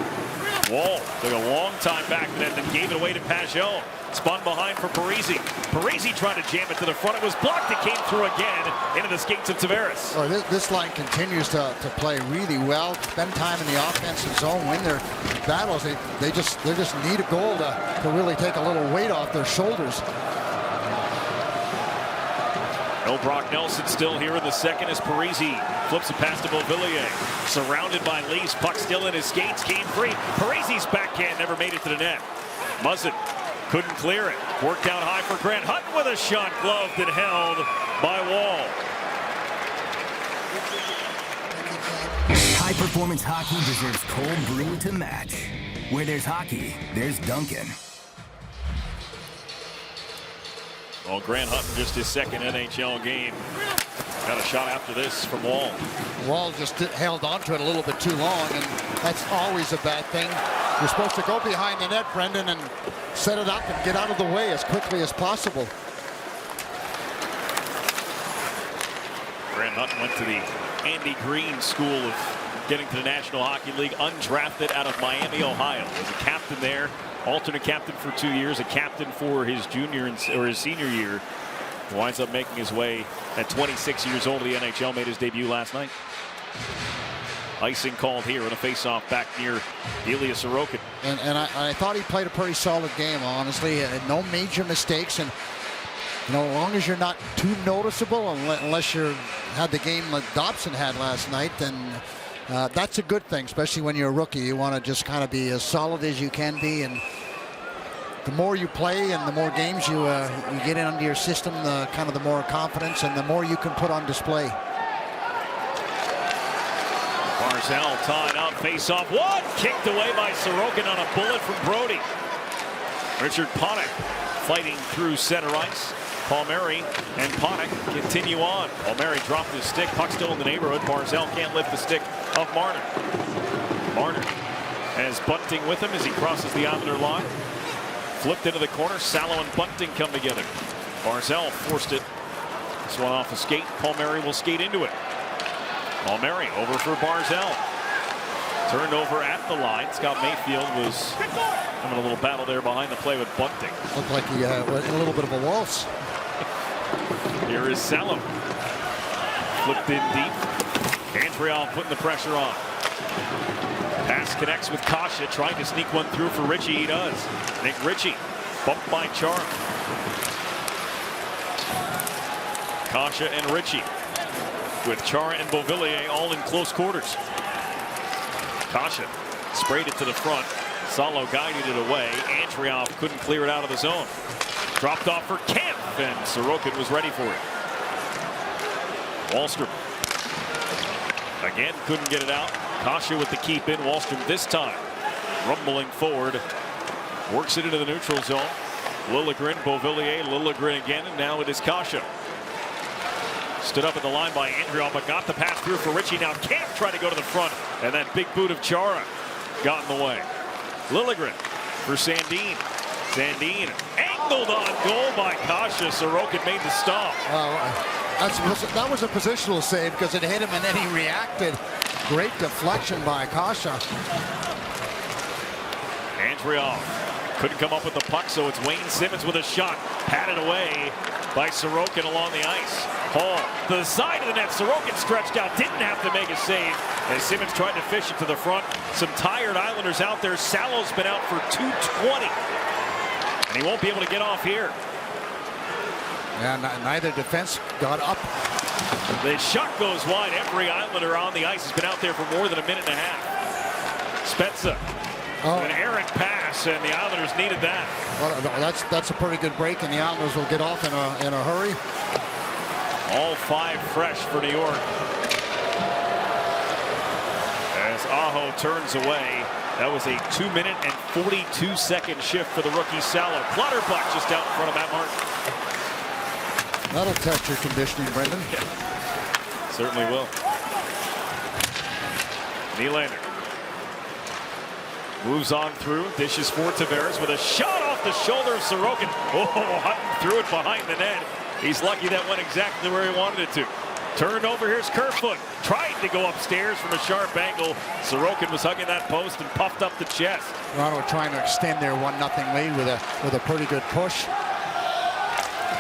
Speaker 6: Wall took a long time back to net, then gave it away to Pajot. Spun behind for Parisi. Parisi tried to jam it to the front. It was blocked. It came through again into the skates of Tavares.
Speaker 3: Oh, this line continues to play really well. Spend time in the offensive zone, win their battles. They just need a goal to really take a little weight off their shoulders.
Speaker 6: Brock Nelson still here in the second as Parisi flips it past to Beauvillier. Surrounded by Leafs. Puck still in his skates. Game free. Parisi's backhand never made it to the net. Muzzin couldn't clear it. Worked down high for Grant Hunt with a shot gloved and held by Wall.
Speaker 9: High-performance hockey deserves cold brew to match. Where there's hockey, there's Dunkin'.
Speaker 6: Well, Grant Hunt, just his second NHL game. Got a shot after this from Wall.
Speaker 3: Wall just held on to it a little bit too long, and that's always a bad thing. You're supposed to go behind the net, Brendan, and set it up and get out of the way as quickly as possible.
Speaker 6: Grant Hunt went to the Andy Green School of getting to the National Hockey League, undrafted out of Miami, Ohio. Was a captain there, alternate captain for 2 years, a captain for his senior year. Winds up making his way at 26 years old to the NHL, made his debut last night. Icing called here in a face-off back near Ilya Sorokin.
Speaker 3: And I thought he played a pretty solid game, honestly. No major mistakes, and as long as you're not too noticeable, unless you had the game that Dobson had last night, then that's a good thing, especially when you're a rookie. You want to just kind of be as solid as you can be, and the more you play and the more games you get in under your system, the more confidence and the more you can put on display.
Speaker 6: Barzal tied up, face off one, kicked away by Sorokin on a bullet from Brody. Richard Panik fighting through center ice. Palmieri and Panik continue on. Palmieri dropped his stick, puck still in the neighborhood. Barzal can't lift the stick of Marner. Marner has Bunting with him as he crosses the Islander line. Flipped into the corner, Salo and Bunting come together. Barzal forced it. This one off a skate. Palmieri will skate into it. Palmieri over for Barzal. Turned over at the line. Scott Mayfield was having a little battle there behind the play with Bunting.
Speaker 3: Looked like he went in a little bit of a waltz.
Speaker 6: Here is Salem. Flipped in deep. Andriol putting the pressure on. Pass connects with Kasha, trying to sneak one through for Ritchie. He does. Nick Ritchie bumped by Chara. Kasha and Ritchie with Chara and Beauvillier all in close quarters. Kasha sprayed it to the front. Salo guided it away. Andriol couldn't clear it out of the zone. Dropped off for Kemp, and Sorokin was ready for it. Wahlstrom again couldn't get it out. Kasha with the keep in. Wahlstrom this time rumbling forward, works it into the neutral zone. Liljegren, Beauvillier, Liljegren again, and now it is Kasha. Stood up at the line by Andriol, but got the pass through for Ritchie. Now Kemp trying to go to the front, and that big boot of Chara got in the way. Liljegren for Sandin. Sandin angled on goal by Kasha. Sorokin made the stop.
Speaker 3: That was a positional save because it hit him and then he reacted. Great deflection by Kasha.
Speaker 6: Andriol couldn't come up with the puck, so it's Wayne Simmons with a shot. Patted away by Sorokin along the ice. Hall to the side of the net. Sorokin stretched out, didn't have to make a save as Simmons tried to fish it to the front. Some tired Islanders out there. Salo's been out for 2:20, and he won't be able to get off here.
Speaker 3: Yeah, neither defense got up.
Speaker 6: The shot goes wide. Every Islander on the ice has been out there for more than a minute and a half. Spezza. An errant pass, and the Islanders needed that.
Speaker 3: Well, that's a pretty good break, and the Islanders will get off in a hurry.
Speaker 6: All five fresh for New York. As Aho turns away, that was a 2-minute and 42-second shift for the rookie Salo. Clutterbuck just out in front of Matt Martin.
Speaker 3: That'll test your conditioning, Brendan.
Speaker 6: Yeah. Certainly will. Nylander moves on through, dishes for Tavares with a shot off the shoulder of Sorokin. Oh, Hutton threw it behind the net. He's lucky that went exactly where he wanted it to. Turned over, here's Kerfoot. Tried to go upstairs from a sharp angle. Sorokin was hugging that post and puffed up the chest.
Speaker 3: Toronto trying to extend their 1-0 lead with a pretty good push.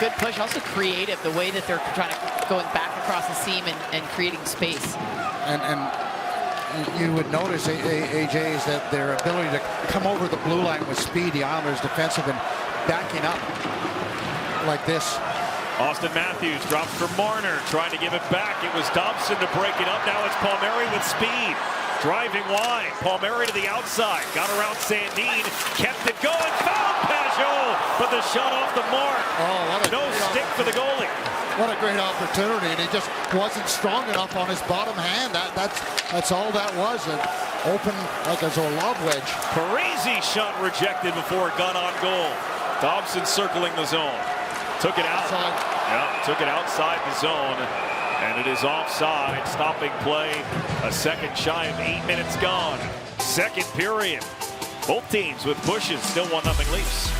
Speaker 4: Good push, also creative, the way that they're trying to going back across the seam and creating space.
Speaker 3: And you would notice, AJ, is that their ability to come over the blue line with speed. The Islanders defensive and backing up like this.
Speaker 6: Austin Matthews drops for Marner, trying to give it back. It was Dobson to break it up. Now it's Palmieri with speed. Driving wide. Palmieri to the outside. Got around Sandin. Kept it going. Found Pajot, but the shot off the mark. No stick for the goalie.
Speaker 3: What a great opportunity, and he just wasn't strong enough on his bottom hand. That's all that was. An open like a love wedge.
Speaker 6: Parisi shot rejected before it got on goal. Dobson circling the zone. Took it outside. Yeah, took it outside the zone, and it is offside. Stopping play. A second shy of 8 minutes gone. Second period. Both teams with pushes. Still 1-0 Leafs.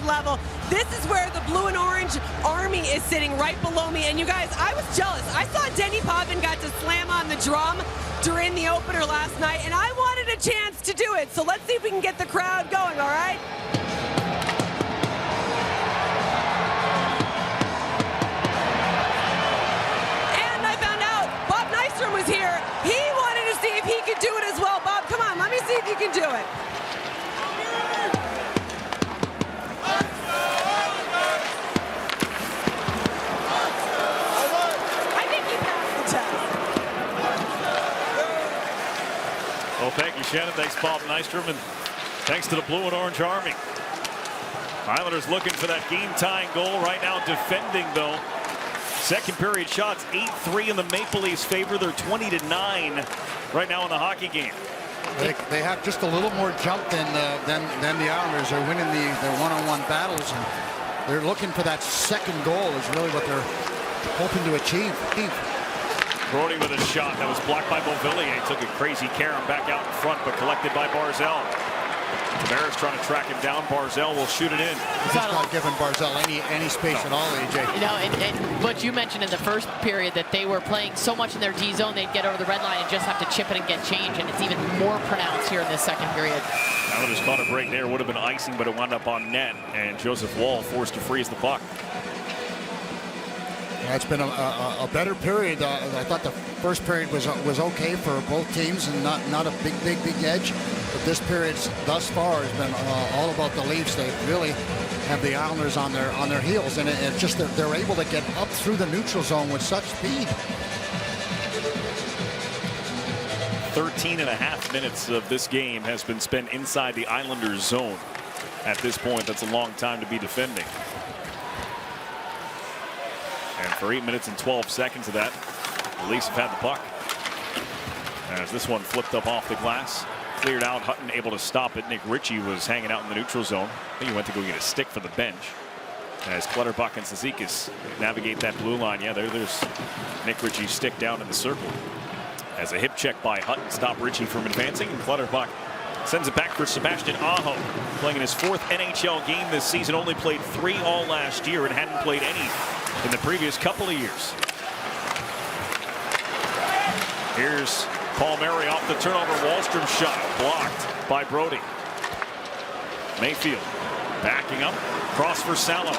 Speaker 1: Level. This is where the blue and orange army is sitting right below me. And you guys, I was jealous. I saw Denny Potvin got to slam on the drum during the opener last night, and I wanted a chance to do it. So let's see if we can get the crowd going, all right? And I found out Bob Nystrom was here. He wanted to see if he could do it as well. Bob, come on, let me see if you can do it.
Speaker 6: Well, thank you, Shannon. Thanks, Bob Nystrom, and thanks to the Blue and Orange Army. Islanders looking for that game-tying goal right now, defending though. Second period shots, 8-3 in the Maple Leafs' favor. They're 20-9 right now in the hockey game.
Speaker 3: They have just a little more jump than the Islanders. They're winning the one-on-one battles, and they're looking for that second goal is really what they're hoping to achieve.
Speaker 6: Brody with a shot that was blocked by Beauvillier. Took a crazy carom back out in front, but collected by Barzal. Tavares trying to track him down. Barzal will shoot it in.
Speaker 3: He's not giving Barzal any space at all, AJ.
Speaker 4: You know, and what you mentioned in the first period, that they were playing so much in their D zone, they'd get over the red line and just have to chip it and get change, and it's even more pronounced here in this second period.
Speaker 6: Islanders caught a break there. Would have been icing, but it wound up on net, and Joseph Woll forced to freeze the puck.
Speaker 3: Yeah, it's been a better period. I thought the first period was okay for both teams and not a big edge. But this period thus far has been all about the Leafs. They really have the Islanders on their heels, and it's just that they're able to get up through the neutral zone with such speed.
Speaker 6: 13.5 minutes of this game has been spent inside the Islanders zone. At this point, that's a long time to be defending. And for 8 minutes and 12 seconds of that, the Leafs have had the puck. As this one flipped up off the glass, cleared out, Hutton able to stop it. Nick Ritchie was hanging out in the neutral zone. I think he went to go get a stick for the bench. As Clutterbuck and Cizikas navigate that blue line. Yeah, there's Nick Ritchie's stick down in the circle. As a hip check by Hutton stopped Ritchie from advancing, and Clutterbuck sends it back for Sebastian Aho, playing in his 4th NHL game this season. Only played 3 all last year and hadn't played any in the previous couple of years. Here's Palmieri off the turnover. Wahlstrom shot blocked by Brody. Mayfield backing up, cross for Salo.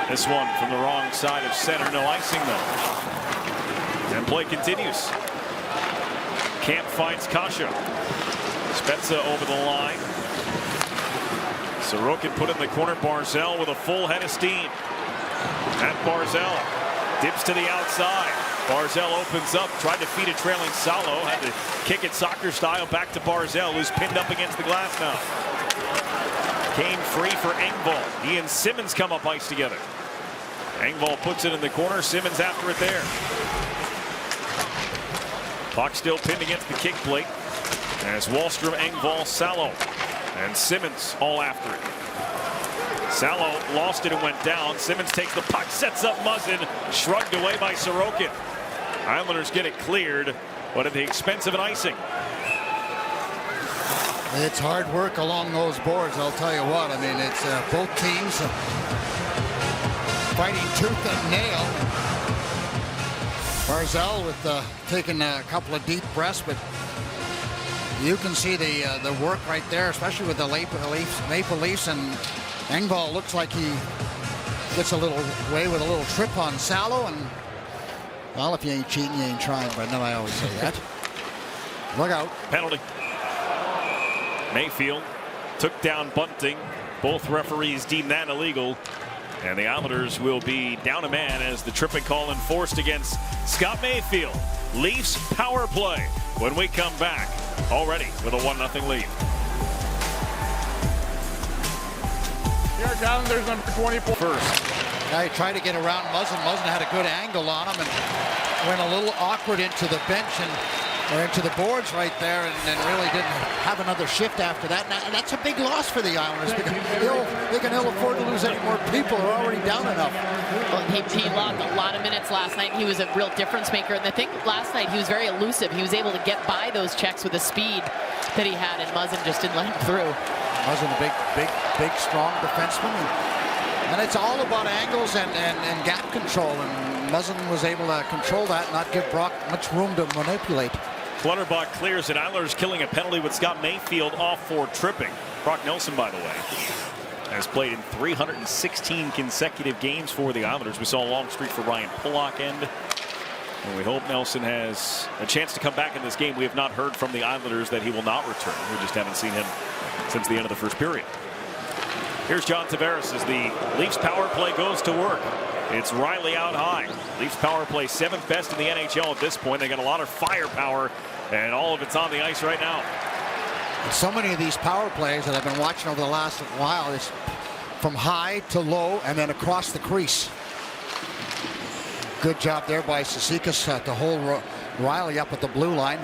Speaker 6: This one from the wrong side of center. No icing though. And play continues. Camp finds Kasha. Spezza over the line. Sorokin put in the corner. Barzal with a full head of steam. At Barzal dips to the outside. Barzal opens up, tried to feed a trailing Salo, had to kick it soccer style back to Barzal, who's pinned up against the glass now. Came free for Engvall. He and Simmons come up ice together. Engvall puts it in the corner. Simmons after it there. Puck still pinned against the kick plate. As Wahlstrom, Engvall, Salo, and Simmons all after it. Salo lost it and went down. Simmons takes the puck, sets up Muzzin, shrugged away by Sorokin. Islanders get it cleared, but at the expense of an icing.
Speaker 3: It's hard work along those boards, I'll tell you what. I mean, it's both teams fighting tooth and nail. Barzal with taking a couple of deep breaths, but you can see the work right there, especially with the Maple Leafs, and Engvall looks like he gets a little away with a little trip on Salo, and well, if you ain't cheating, you ain't trying, but no, I always say that. Look out.
Speaker 6: Penalty. Mayfield took down Bunting. Both referees deemed that illegal, and the Islanders will be down a man as the tripping call enforced against Scott Mayfield. Leafs power play when we come back, already with a 1-0 lead.
Speaker 5: Here's Islanders number 24.
Speaker 6: First.
Speaker 3: He tried to get around Muzzin. Muzzin had a good angle on him and went a little awkward into the bench or into the boards right there, and really didn't have another shift after that. And that's a big loss for the Islanders because they can ill afford to lose any more people. They're already down enough.
Speaker 4: Well, he logged a lot of minutes last night. He was a real difference maker. And I think last night he was very elusive. He was able to get by those checks with the speed that he had, and Muzzin just didn't let him through.
Speaker 3: Muzzin, a big, strong defenseman. And it's all about angles and gap control. And Muzzin was able to control that and not give Brock much room to manipulate.
Speaker 6: Clutterbuck clears it. Islanders killing a penalty with Scott Mayfield off for tripping. Brock Nelson, by the way, has played in 316 consecutive games for the Islanders. We saw a long streak for Ryan Pulock end. And we hope Nelson has a chance to come back in this game. We have not heard from the Islanders that he will not return. We just haven't seen him since the end of the first period. Here's John Tavares as the Leafs power play goes to work. It's Riley out high. Leafs power play 7th best in the NHL at this point. They got a lot of firepower, and all of it's on the ice right now.
Speaker 3: So many of these power plays that I've been watching over the last while is from high to low and then across the crease. Good job there by Cizikas to hold Riley up at the blue line.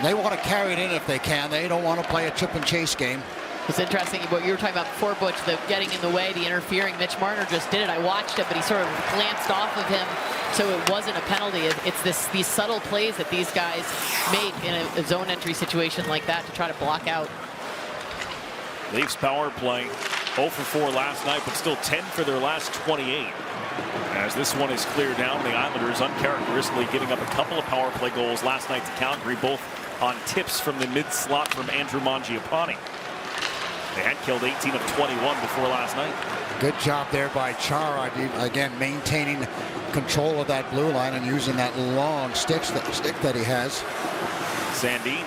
Speaker 3: They want to carry it in if they can. They don't want to play a chip and chase game.
Speaker 4: It's interesting what you were talking about before, Butch, the getting in the way, the interfering. Mitch Marner just did it. I watched it, but he sort of glanced off of him, so it wasn't a penalty. It's these subtle plays that these guys make in a zone entry situation like that to try to block out.
Speaker 6: Leafs power play 0 for 4 last night, but still 10 for their last 28. As this one is cleared down, the Islanders uncharacteristically giving up a couple of power play goals last night to Calgary, both on tips from the mid-slot from Andrew Mangiapane. They had killed 18 of 21 before last night.
Speaker 3: Good job there by Chara, again maintaining control of that blue line and using that long stick that he has.
Speaker 6: Sandin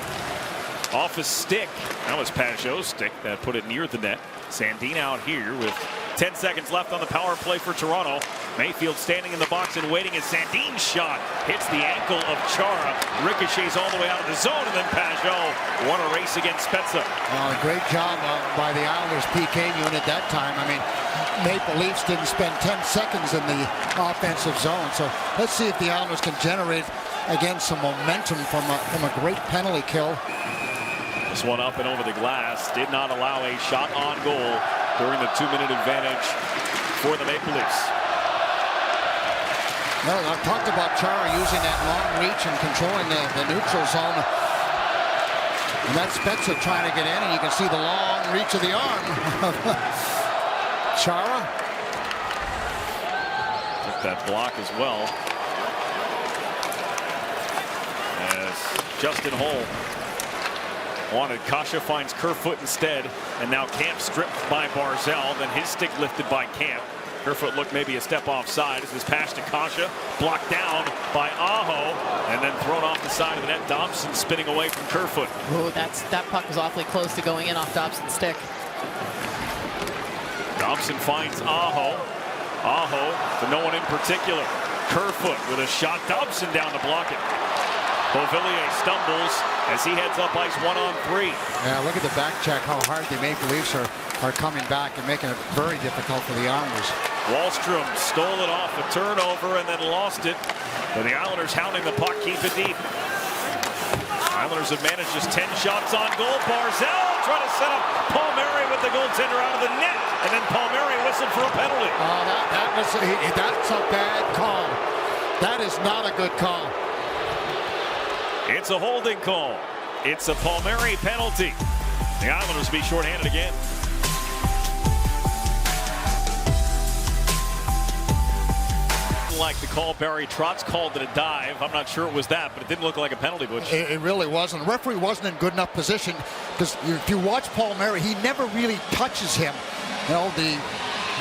Speaker 6: off his stick. That was Pajot's stick that put it near the net. Sandin out here with 10 seconds left on the power play for Toronto. Mayfield standing in the box and waiting as Sandin's shot hits the ankle of Chara. Ricochets all the way out of the zone, and then Pajot won a race against Spezza.
Speaker 3: Great job by the Islanders PK unit that time. I mean, Maple Leafs didn't spend 10 seconds in the offensive zone. So let's see if the Islanders can generate, again, some momentum from a great penalty kill.
Speaker 6: This one up and over the glass. Did not allow a shot on goal during the 2-minute advantage for the Maple Leafs.
Speaker 3: Well, I've talked about Chara using that long reach and controlling the neutral zone. And that's Spezza trying to get in, and you can see the long reach of the arm of Chara.
Speaker 6: Took that block as well. As Justin Holl wanted, Kasha finds Kerfoot instead, and now Camp stripped by Barzal, then his stick lifted by Camp. Kerfoot looked maybe a step offside as this pass to Kasha, blocked down by Aho, and then thrown off the side of the net. Dobson spinning away from Kerfoot.
Speaker 4: Oh, that puck was awfully close to going in off Dobson's stick.
Speaker 6: Dobson finds Aho. Aho to no one in particular. Kerfoot with a shot. Dobson down to block it. Beauvillier stumbles as he heads up ice 1-on-3.
Speaker 3: Yeah, look at the back check, how hard the Maple Leafs are coming back and making it very difficult for the Islanders.
Speaker 6: Wallstrom stole it off a turnover and then lost it. But the Islanders hounding the puck, keep it deep. Islanders have managed just 10 shots on goal. Barzal trying to set up Palmieri with the goaltender out of the net. And then Palmieri whistled for a penalty.
Speaker 3: Oh, that's a bad call. That is not a good call.
Speaker 6: It's a holding call. It's a Palmieri penalty. The Islanders will be shorthanded again. Like the call, Barry Trotz called it a dive. I'm not sure it was that, but it didn't look like a penalty, Butch.
Speaker 3: It really wasn't. The referee wasn't in good enough position because if you watch Palmieri, he never really touches him. You know, the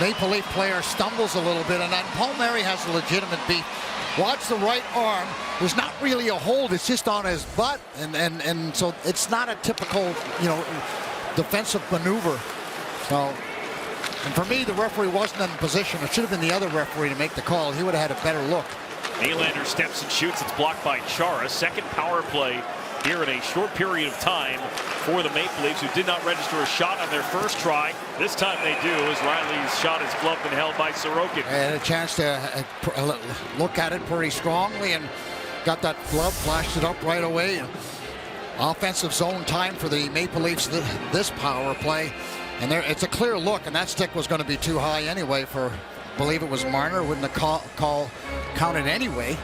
Speaker 3: Maple Leaf player stumbles a little bit, and then Palmieri has a legitimate beat. Watch the right arm. There's not really a hold. It's just on his butt, and so it's not a typical, defensive maneuver. So. And for me, the referee wasn't in position. It should have been the other referee to make the call. He would have had a better look.
Speaker 6: Nylander steps and shoots. It's blocked by Chara. Second power play here in a short period of time for the Maple Leafs, who did not register a shot on their first try. This time they do, as Riley's shot is gloved and held by Sorokin.
Speaker 3: Had a chance to look at it pretty strongly and got that glove, flashed it up right away. Offensive zone time for the Maple Leafs this power play. And it's a clear look, and that stick was going to be too high anyway for, I believe it was Marner, wouldn't have call counted anyway.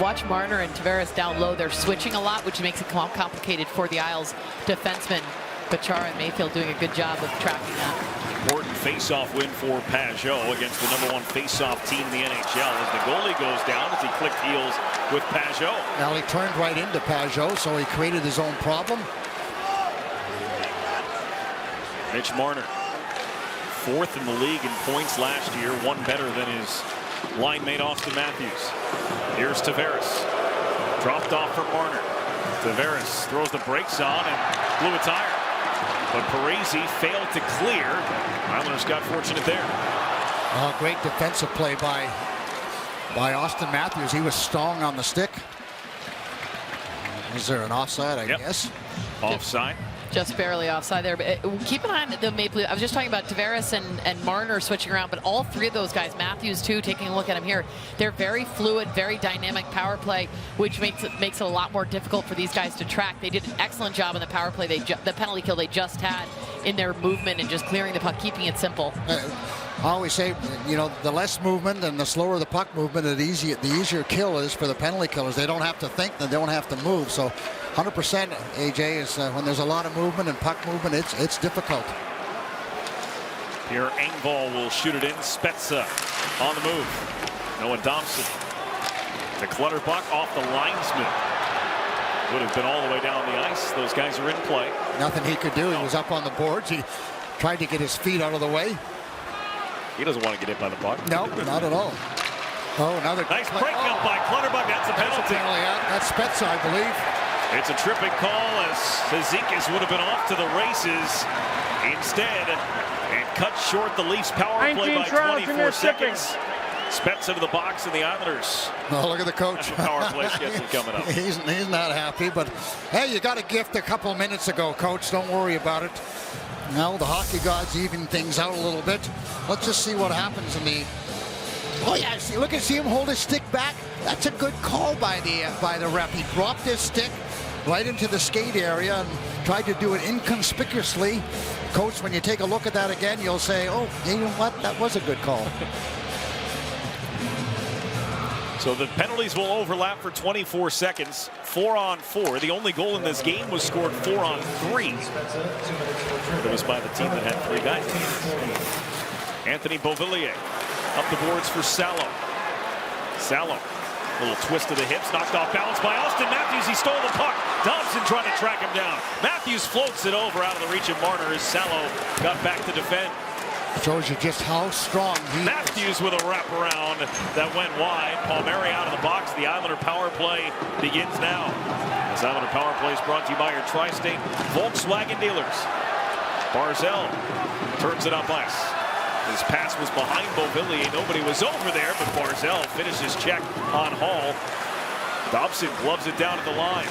Speaker 4: Watch Marner and Tavares down low. They're switching a lot, which makes it complicated for the Isles defensemen. But Chara and Mayfield doing a good job of tracking that.
Speaker 6: Important face-off win for Pajot against the #1 face-off team in the NHL as the goalie goes down as he clicked heels with Pajot.
Speaker 3: Now he turned right into Pajot, so he created his own problem.
Speaker 6: Mitch Marner, 4th in the league in points last year, one better than his line mate Austin Matthews. Here's Tavares, dropped off from Marner. Tavares throws the brakes on and blew a tire. But Parisi failed to clear. Islanders got fortunate there.
Speaker 3: Great defensive play by Austin Matthews. He was strong on the stick. Is there an offside, I guess?
Speaker 6: Offside.
Speaker 4: Just barely offside there. But keep an eye on the Maple Leaf. I was just talking about Tavares and Marner switching around, but all three of those guys, Matthews too, taking a look at him here, they're very fluid, very dynamic power play, which makes it a lot more difficult for these guys to track. They did an excellent job in the power play, the penalty kill they just had, in their movement and just clearing the puck, keeping it simple.
Speaker 3: I always say, you know, the less movement and the slower the puck movement, the easier kill is for the penalty killers. They don't have to think, they don't have to move. So 100% AJ is when there's a lot of movement and puck movement, it's difficult.
Speaker 6: Here Engvall will shoot it in. Spezza on the move. Noah Dobson. The Clutterbuck off the linesman. Would have been all the way down the ice. Those guys are in play.
Speaker 3: Nothing he could do. He was up on the boards. He tried to get his feet out of the way.
Speaker 6: He doesn't want to get hit by the puck.
Speaker 3: No, not at all. Oh, another
Speaker 6: nice break up by Clutterbuck. That's a penalty.
Speaker 3: That's Spezza, I believe.
Speaker 6: It's a tripping call as Zizekas would have been off to the races. Instead, and cut short the Leafs power play by 24 seconds. Spezza to the box, and the Islanders.
Speaker 3: Oh, look at the coach.
Speaker 6: Power play schedule coming up.
Speaker 3: He's not happy, but hey, you got a gift a couple of minutes ago, coach. Don't worry about it. Now the hockey gods even things out a little bit. Let's just see what happens in the. Oh yeah, see him hold his stick back. That's a good call by the ref. He dropped his stick right into the skate area and tried to do it inconspicuously. Coach, when you take a look at that again, you'll say, oh, you know what? That was a good call.
Speaker 6: So the penalties will overlap for 24 seconds. 4-on-4. The only goal in this game was scored 4-on-3. It was by the team that had 3 guys. Anthony Beauvillier up the boards for Salo. Salo, a little twist of the hips, knocked off balance by Austin Matthews. He stole the puck. Dobson trying to track him down. Matthews floats it over out of the reach of Marner as Salo got back to defend.
Speaker 3: Shows you just how strong he
Speaker 6: Matthews with a wraparound that went wide. Palmieri out of the box. The Islander power play begins now. This Islander power play is brought to you by your Tri-State Volkswagen dealers. Barzal turns it up ice. His pass was behind Beauvillier. Nobody was over there, but Barzal finishes check on Hall. Dobson gloves it down at the line.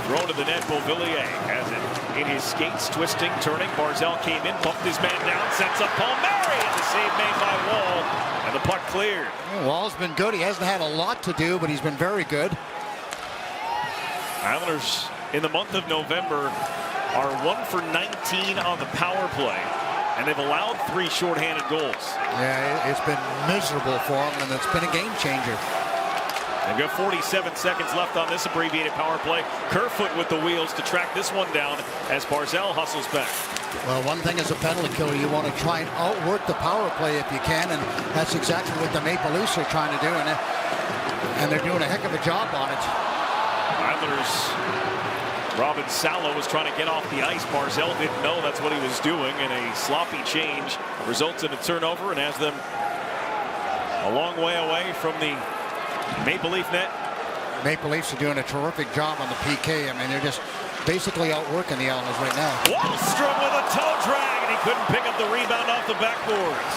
Speaker 6: Thrown to the net, Beauvillier has it in his skates, twisting, turning. Barzal came in, bumped his man down, sets up Palmieri, and the save made by Wall, and the puck cleared.
Speaker 3: Wall's been good. He hasn't had a lot to do, but he's been very good.
Speaker 6: Islanders in the month of November are 1 for 19 on the power play, and they've allowed 3 shorthanded goals.
Speaker 3: Yeah, it's been miserable for them, and it's been a game changer.
Speaker 6: They've got 47 seconds left on this abbreviated power play. Kerfoot with the wheels to track this one down as Barzal hustles back.
Speaker 3: Well, one thing as a penalty killer, you want to try and outwork the power play if you can, and that's exactly what the Maple Leafs are trying to do, and they're doing a heck of a job on it.
Speaker 6: Islanders, Robin Salo was trying to get off the ice. Barzal didn't know that's what he was doing, and a sloppy change results in a turnover and has them a long way away from the Maple Leaf net.
Speaker 3: Maple Leafs are doing a terrific job on the PK. I mean, they're just basically outworking the Islanders right now.
Speaker 6: Wallstrom with a toe drag, and he couldn't pick up the rebound off the backboards.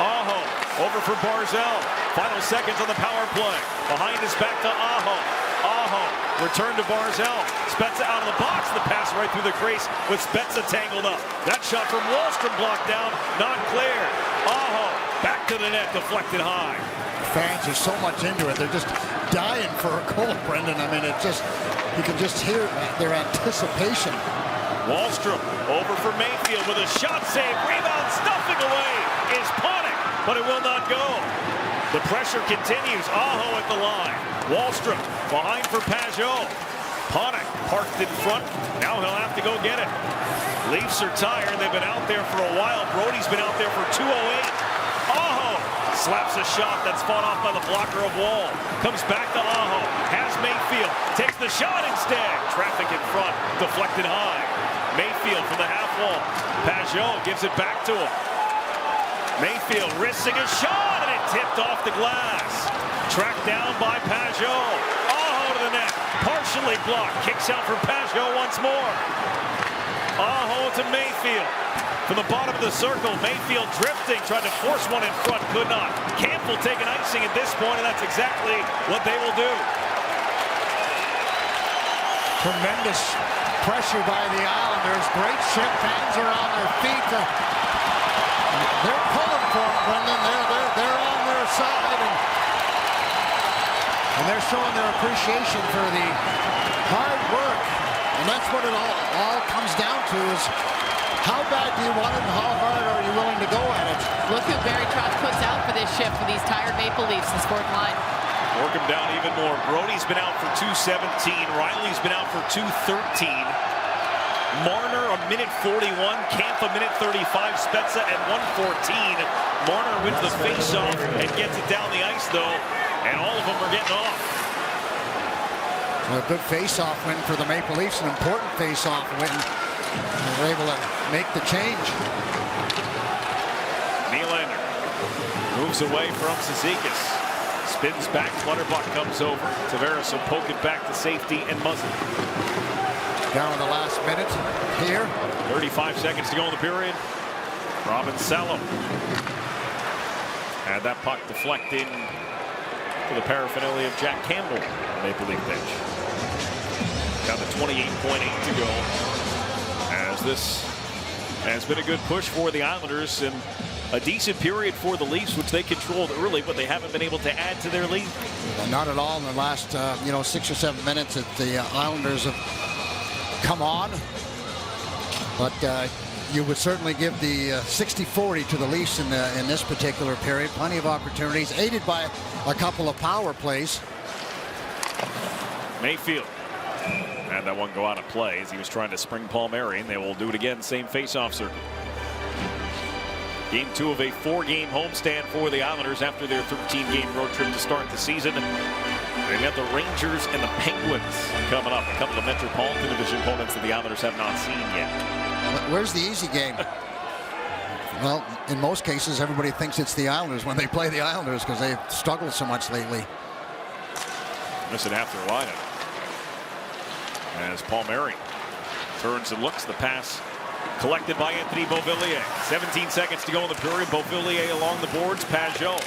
Speaker 6: Aho over for Barzal. Final seconds on the power play. Behind his back to Aho. Aho return to Barzal. Spezza out of the box. The pass right through the crease with Spezza tangled up. That shot from Wallstrom blocked down. Not clear. Aho back to the net, deflected high.
Speaker 3: Fans are so much into it. They're just dying for a goal, Brendan. I mean, it's just, you can just hear their anticipation.
Speaker 6: Wallstrom over for Mayfield with a shot save. Rebound stuffing away is Panik, but it will not go. The pressure continues. Aho at the line. Wallstrom behind for Pajot. Panik parked in front. Now he'll have to go get it. Leafs are tired. They've been out there for a while. Brody's been out there for 2:08. Aho slaps a shot that's fought off by the blocker of Wall. Comes back to Aho. Has Mayfield. Takes the shot instead. Traffic in front. Deflected high. Mayfield from the half wall. Pajot gives it back to him. Mayfield risking a shot, and it tipped off the glass. Tracked down by Pajot. Aho to the net. Partially blocked. Kicks out for Pajot once more. Aho to Mayfield. From the bottom of the circle, Mayfield drifting, tried to force one in front, could not. Camp will take an icing at this point, and that's exactly what they will do.
Speaker 3: Tremendous pressure by the Islanders. Great shift, fans are on their feet. They're pulling for them, Brendan. They're on their side, and they're showing their appreciation for the hard work. And that's what it all comes down to, is how bad do you want it and how hard are you willing to go at it?
Speaker 4: Look who Barry Trotz puts out for this shift for these tired Maple Leafs, this fourth line.
Speaker 6: Work him down even more. Brody's been out for 2:17. Riley's been out for 2:13. Marner a minute 41. Kampf a minute 35. Spezza at 1:14. Marner wins the faceoff and gets it down the ice, though, and all of them are getting off.
Speaker 3: A good face-off win for the Maple Leafs, an important face-off win. They're able to make the change.
Speaker 6: Nylander moves away from Cizikas. Spins back, Clutterbuck comes over. Tavares will poke it back to safety and muzzle.
Speaker 3: Down in the last minute here.
Speaker 6: 35 seconds to go in the period. Robin Salo had that puck deflected to the paraphernalia of Jack Campbell on the Maple Leaf bench. Down to 28.8 to go, as this has been a good push for the Islanders and a decent period for the Leafs, which they controlled early, but they haven't been able to add to their lead.
Speaker 3: Not at all in the last 6 or 7 minutes that the Islanders have come on, but you would certainly give the 60-40 to the Leafs in this particular period. Plenty of opportunities, aided by a couple of power plays.
Speaker 6: Mayfield had that one go out of play as he was trying to spring Palmieri, and they will do it again, same face-off circuit. Game 2 of a 4-game homestand for the Islanders after their 13-game road trip to start the season. They've got the Rangers and the Penguins coming up, a couple of Metropolitan Division opponents that the Islanders have not seen yet.
Speaker 3: Where's the easy game? Well, in most cases, everybody thinks it's the Islanders when they play the Islanders because they've struggled so much lately.
Speaker 6: Missing half their lineup. As Palmieri turns and looks, the pass collected by Anthony Beauvillier. 17 seconds to go in the period. Beauvillier along the boards. Pajot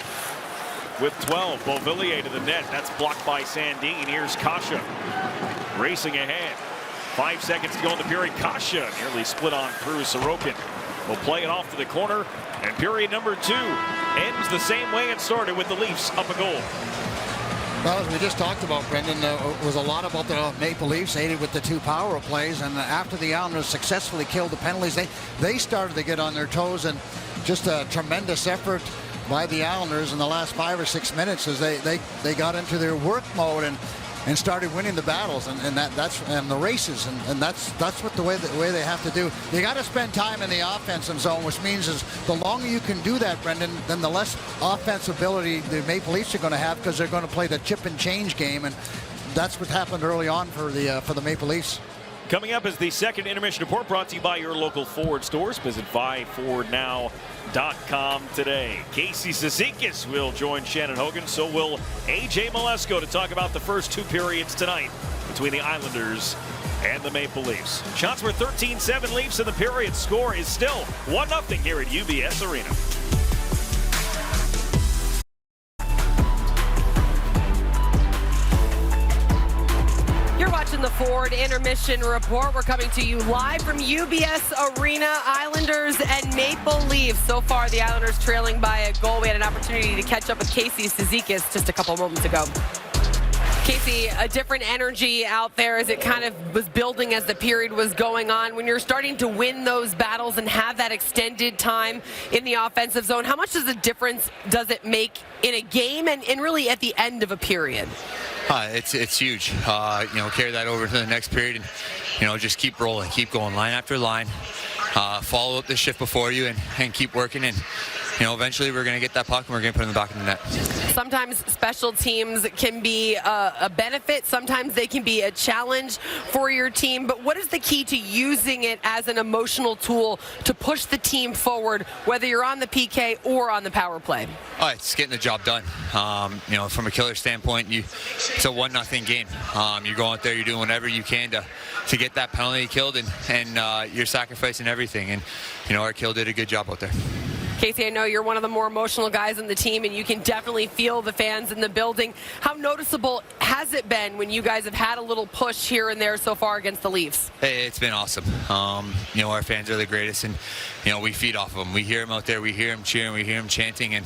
Speaker 6: with 12. Beauvillier to the net. That's blocked by Sandin. Here's Kasha racing ahead. 5 seconds to go in the period. Kasha nearly split on through Sorokin. Will play it off to the corner. And period number 2 ends the same way it started, with the Leafs up a goal.
Speaker 3: Well, as we just talked about, Brendan, was a lot about the Maple Leafs, aided with the 2 power plays. And after the Islanders successfully killed the penalties, they started to get on their toes, and just a tremendous effort by the Islanders in the last 5 or 6 minutes as they got into their work mode and started winning the battles and the races, and that's what the way they have to do. You got to spend time in the offensive zone, which means is the longer you can do that, Brendan, then the less offensive ability the Maple Leafs are going to have, because they're going to play the chip and change game, and that's what happened early on for the Maple Leafs.
Speaker 6: Coming up is the second intermission report, brought to you by your local Ford stores. Visit buyfordnow.com today. Casey Cizikas will join Shannon Hogan. So will A.J. Malesko to talk about the first 2 periods tonight between the Islanders and the Maple Leafs. Shots were 13-7 Leafs in the period. Score is still 1-0 here at UBS Arena.
Speaker 1: The Ford Intermission Report. We're coming to you live from UBS Arena. Islanders and Maple Leafs. So far, the Islanders trailing by a goal. We had an opportunity to catch up with Casey Cizikas just a couple moments ago. Casey, a different energy out there as it kind of was building as the period was going on. When you're starting to win those battles and have that extended time in the offensive zone, how much does the difference does it make in a game and really at the end of a period?
Speaker 10: It's huge. Carry that over to the next period and, just keep rolling, keep going line after line. Follow up the shift before you and keep working, and eventually we're going to get that puck and we're going to put it in the back of the net.
Speaker 1: Sometimes special teams can be a benefit. Sometimes they can be a challenge for your team. But what is the key to using it as an emotional tool to push the team forward, whether you're on the PK or on the power play?
Speaker 10: It's getting the job done. From a killer standpoint, it's a 1-0 game. You go out there, you're doing whatever you can to get that penalty killed, and you're sacrificing everything. And our kill did a good job out there.
Speaker 1: Casey, I know you're one of the more emotional guys on the team, and you can definitely feel the fans in the building. How noticeable has it been when you guys have had a little push here and there so far against the Leafs?
Speaker 10: Hey, it's been awesome. Our fans are the greatest, and we feed off of them. We hear them out there, we hear them cheering, we hear them chanting, and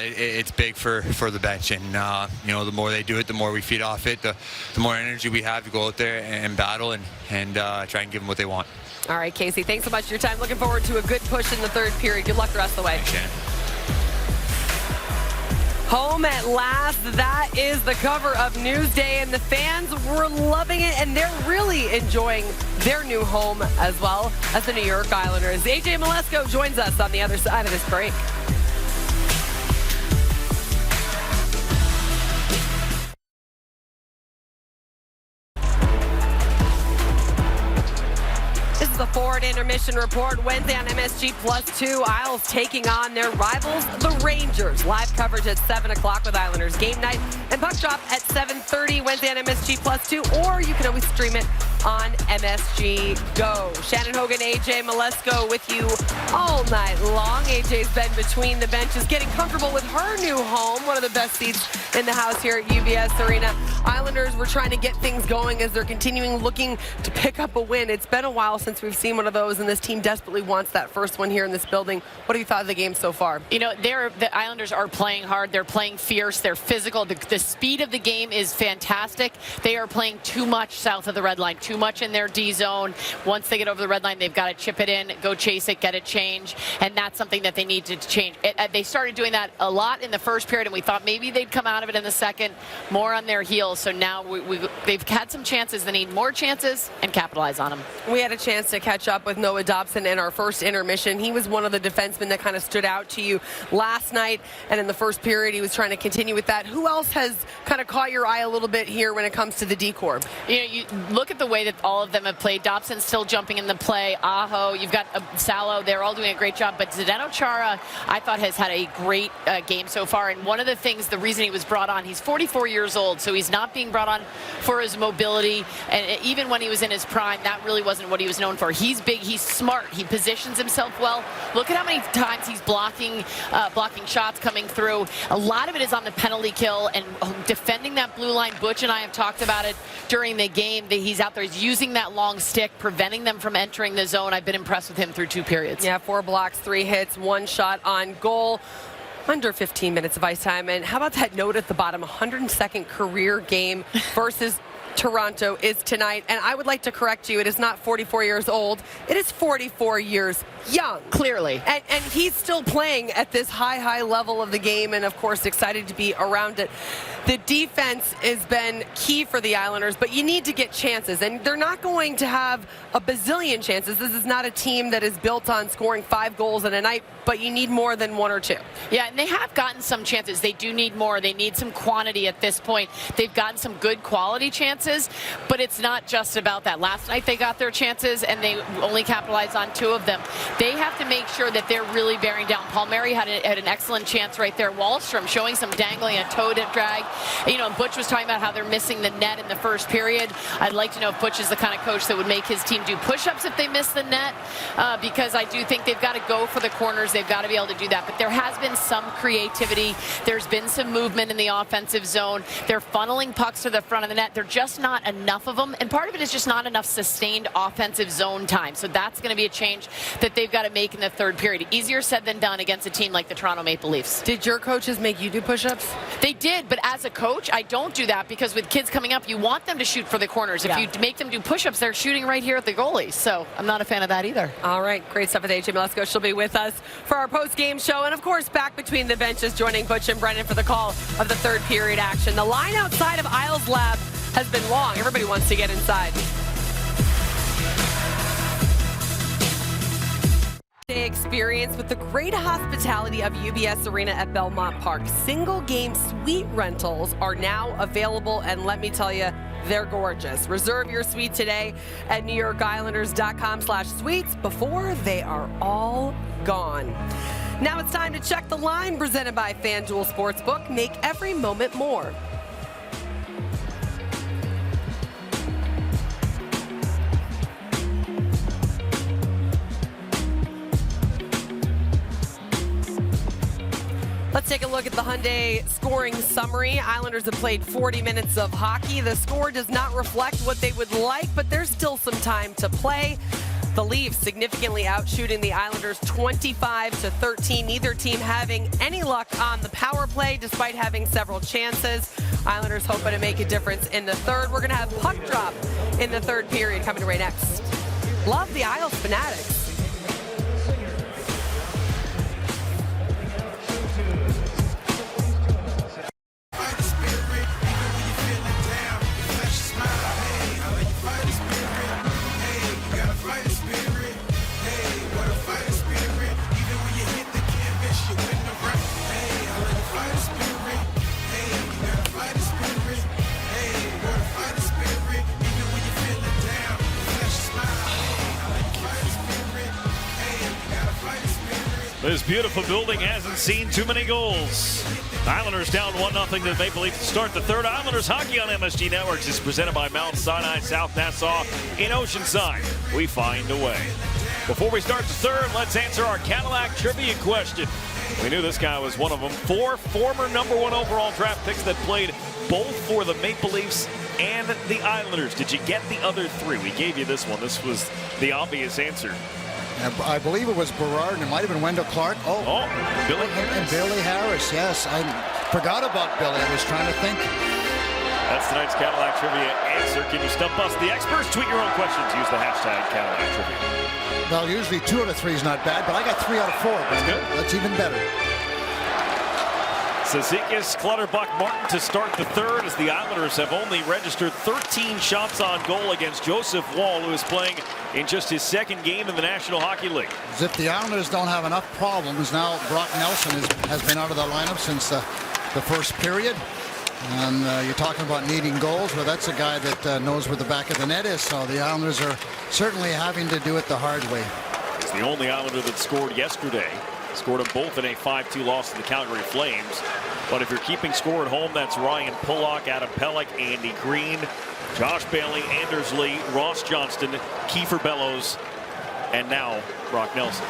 Speaker 10: it's big for the bench. And the more they do it, the more we feed off it, the more energy we have to go out there and battle and try and give them what they want.
Speaker 1: All right, Casey, thanks so much for your time. Looking forward to a good push in the third period. Good luck the rest of the way.
Speaker 10: Thanks, Shannon.
Speaker 1: Home at last. That is the cover of Newsday, and the fans were loving it, and they're really enjoying their new home as well as the New York Islanders. AJ Malesko joins us on the other side of this break. This is the Forward Intermission Report. Wednesday on MSG +2. Isles taking on their rivals, the Rangers. Live coverage at 7 o'clock with Islanders game night and puck drop at 7:30 Wednesday on MSG +2, or you can always stream it on MSG Go. Shannon Hogan, AJ Malesko with you all night long. AJ's been between the benches, getting comfortable with her new home, one of the best seats in the house here at UBS Arena. Islanders were trying to get things going as they're continuing looking to pick up a win. It's been a while since we've seen one of those, and this team desperately wants that first one here in this building. What have you thought of the game so far?
Speaker 4: The Islanders are playing hard. They're playing fierce. They're physical. The speed of the game is fantastic. They are playing too much south of the red line, too much in their D zone. Once they get over the red line, they've got to chip it in, go chase it, get a change, and that's something that they need to change. They started doing that a lot in the first period, and we thought maybe they'd come out of it in the second, more on their heels. So now they've had some chances. They need more chances and capitalize on them.
Speaker 1: We had a chance to catch up with Noah Dobson in our first intermission. He was one of the defensemen that kind of stood out to you last night, and in the first period he was trying to continue with that. Who else has kind of caught your eye a little bit here when it comes to the D-Corps?
Speaker 4: You look at the way that all of them have played. Dobson's still jumping in the play. Aho, you've got Salo. They're all doing a great job. But Zdeno Chara, I thought, has had a great game so far. And one of the things, the reason he was brought on, he's 44 years old, so he's not being brought on for his mobility. And even when he was in his prime, that really wasn't what he was known for. He's big. He's smart. He positions himself well. Look at how many times he's blocking shots coming through. A lot of it is on the penalty kill and defending that blue line. Butch and I have talked about it during the game. He's out there. He's using that long stick, preventing them from entering the zone. I've been impressed with him through 2 periods.
Speaker 1: Yeah, 4 blocks, 3 hits, 1 shot on goal. Under 15 minutes of ice time. And how about that note at the bottom? 102nd career game versus Toronto is tonight. And I would like to correct you. It is not 44 years old. It is 44 years young.
Speaker 4: Clearly.
Speaker 1: And he's still playing at this high level of the game, and of course excited to be around it. The defense has been key for the Islanders, but you need to get chances, and they're not going to have a bazillion chances. This is not a team that is built on scoring 5 goals in a night, but you need more than 1 or 2.
Speaker 4: Yeah, and they have gotten some chances. They do need more. They need some quantity at this point. They've gotten some good quality chances, but it's not just about that. Last night they got their chances, and they only capitalized on 2 of them. They have to make sure that they're really bearing down. Palmieri had an excellent chance right there. Wallstrom showing some dangling, a toe drag. Butch was talking about how they're missing the net in the first period. I'd like to know if Butch is the kind of coach that would make his team do push-ups if they miss the net, because I do think they've got to go for the corners. They've got to be able to do that. But there has been some creativity. There's been some movement in the offensive zone. They're funneling pucks to the front of the net. They're just not enough of them. And part of it is just not enough sustained offensive zone time. So that's going to be a change that they've got to make in the third period. Easier said than done against a team like the Toronto Maple Leafs.
Speaker 1: Did your coaches make you do push-ups?
Speaker 4: They did, but as a coach, I don't do that, because with kids coming up, you want them to shoot for the corners. If you make them do push-ups, they're shooting right here at the goalie. So I'm not a fan of that either.
Speaker 1: All right, great stuff with AJ Malesko. She'll be with us for our post-game show. And, of course, back between the benches, joining Butch and Brennan for the call of the third period action. The line outside of Isles Lab has been long. Everybody wants to get inside. Experience with the great hospitality of UBS Arena at Belmont Park. Single game suite rentals are now available, and let me tell you, they're gorgeous. Reserve your suite today at NewYorkIslanders.com/suites before they are all gone. Now it's time to check the line, presented by FanDuel Sportsbook. Make every moment more. Let's take a look at the Hyundai scoring summary. Islanders have played 40 minutes of hockey. The score does not reflect what they would like, but there's still some time to play. The Leafs significantly outshooting the Islanders 25-13. Neither team having any luck on the power play despite having several chances. Islanders hoping to make a difference in the third. We're going to have puck drop in the third period coming right next. Love the Isles Fanatics.
Speaker 6: This beautiful building hasn't seen too many goals. Islanders down 1-0 to the Maple Leafs to start the third. Islanders hockey on MSG Networks is presented by Mount Sinai, South Nassau in Oceanside. We find a way. Before we start the third, let's answer our Cadillac trivia question. We knew this guy was one of them. 4 former #1 overall draft picks that played both for the Maple Leafs and the Islanders. Did you get the other 3? We gave you this one. This was the obvious answer.
Speaker 3: I believe it was Berard, and it might have been Wendell Clark.
Speaker 6: Billy Harris.
Speaker 3: And Billy Harris, yes. I forgot about Billy. I was trying to think.
Speaker 6: That's tonight's Cadillac Trivia answer. Can you stump us? The experts, tweet your own questions. Use the hashtag Cadillac Trivia.
Speaker 3: Well, usually 2 out of 3 is not bad, but I got 3 out of 4.
Speaker 6: That's good.
Speaker 3: That's even better.
Speaker 6: Cizikas, Clutterbuck, Martin to start the third as the Islanders have only registered 13 shots on goal against Joseph Woll, who is playing in just his second game in the National Hockey League.
Speaker 3: As if the Islanders don't have enough problems. Now Brock Nelson has been out of the lineup since the first period. And you're talking about needing goals. Well, that's a guy that knows where the back of the net is. So the Islanders are certainly having to do it the hard way.
Speaker 6: He's the only Islander that scored yesterday. Scored them both in a 5-2 loss to the Calgary Flames. But if you're keeping score at home, that's Ryan Pulock, Adam Pelech, Andy Green, Josh Bailey, Anders Lee, Ross Johnston, Kiefer Bellows, and now Brock Nelson.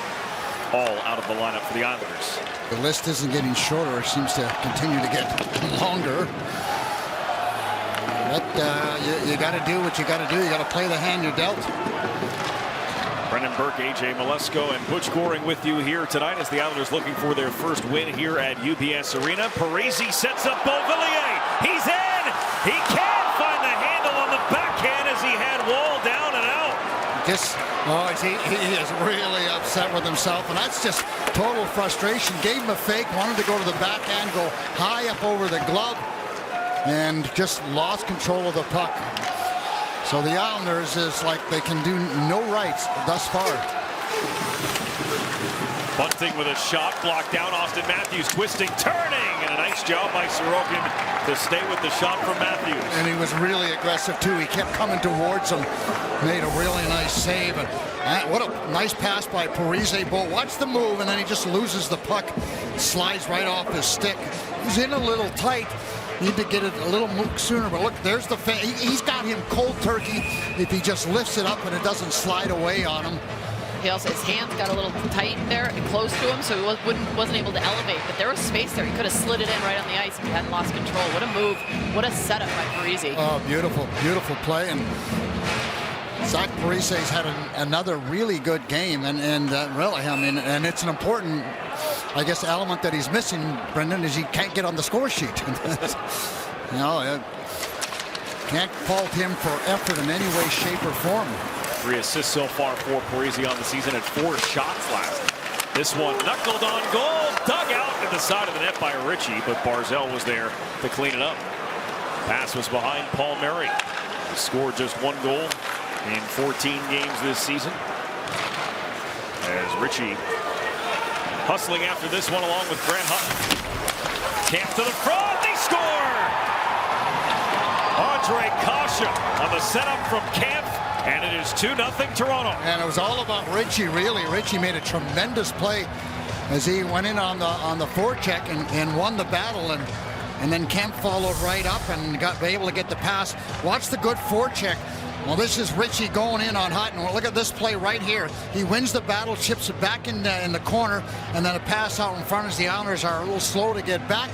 Speaker 6: All out of the lineup for the Islanders.
Speaker 3: The list isn't getting shorter. It seems to continue to get longer. But you got to do what you got to do. You got to play the hand you're dealt.
Speaker 6: Brendan Burke, AJ Malesko, and Butch Goring with you here tonight as the Islanders looking for their first win here at UBS Arena. Parisi sets up Beauvillier. He's in! He can't find the handle on the backhand as he had Woll down and out.
Speaker 3: He is really upset with himself, and that's just total frustration. Gave him a fake, wanted to go to the backhand, go high up over the glove, and just lost control of the puck. So the Islanders is like they can do no rights thus far.
Speaker 6: Bunting with a shot blocked down. Austin Matthews twisting, turning, and a nice job by Sorokin to stay with the shot from Matthews.
Speaker 3: And he was really aggressive too. He kept coming towards him, made a really nice save. And what a nice pass by Parise. But watch the move, and then he just loses the puck, slides right off his stick. He's in a little tight. Need to get it a little sooner, but look, there's the fan. He's got him cold turkey if he just lifts it up and it doesn't slide away on him.
Speaker 4: He also, his hands got a little tight there and close to him, so he wasn't able to elevate. But there was space there. He could have slid it in right on the ice if he hadn't lost control. What a move. What a setup by Parise.
Speaker 3: Oh, beautiful, beautiful play. And Zach Parise's had another really good game. And really, I mean, and it's an important, I guess, element that he's missing, Brendan, is he can't get on the score sheet. You know, can't fault him for effort in any way, shape, or form.
Speaker 6: 3 assists so far for Parise on the season at 4 shots last. This one knuckled on goal, dug out at the side of the net by Ritchie, but Barzell was there to clean it up. Pass was behind Paul Murray. He scored just 1 goal in 14 games this season. As Ritchie hustling after this one along with Grant Hutton. Camp to the front, they score! Andre Kasha on the setup from Camp. And it is 2-0 Toronto.
Speaker 3: And it was all about Ritchie, really. Ritchie made a tremendous play as he went in on the forecheck and won the battle. And then Kemp followed right up and got able to get the pass. Watch the good forecheck. Well, this is Ritchie going in on Hutton. Well, look at this play right here. He wins the battle, chips it back in the corner, and then a pass out in front as the Islanders are a little slow to get back.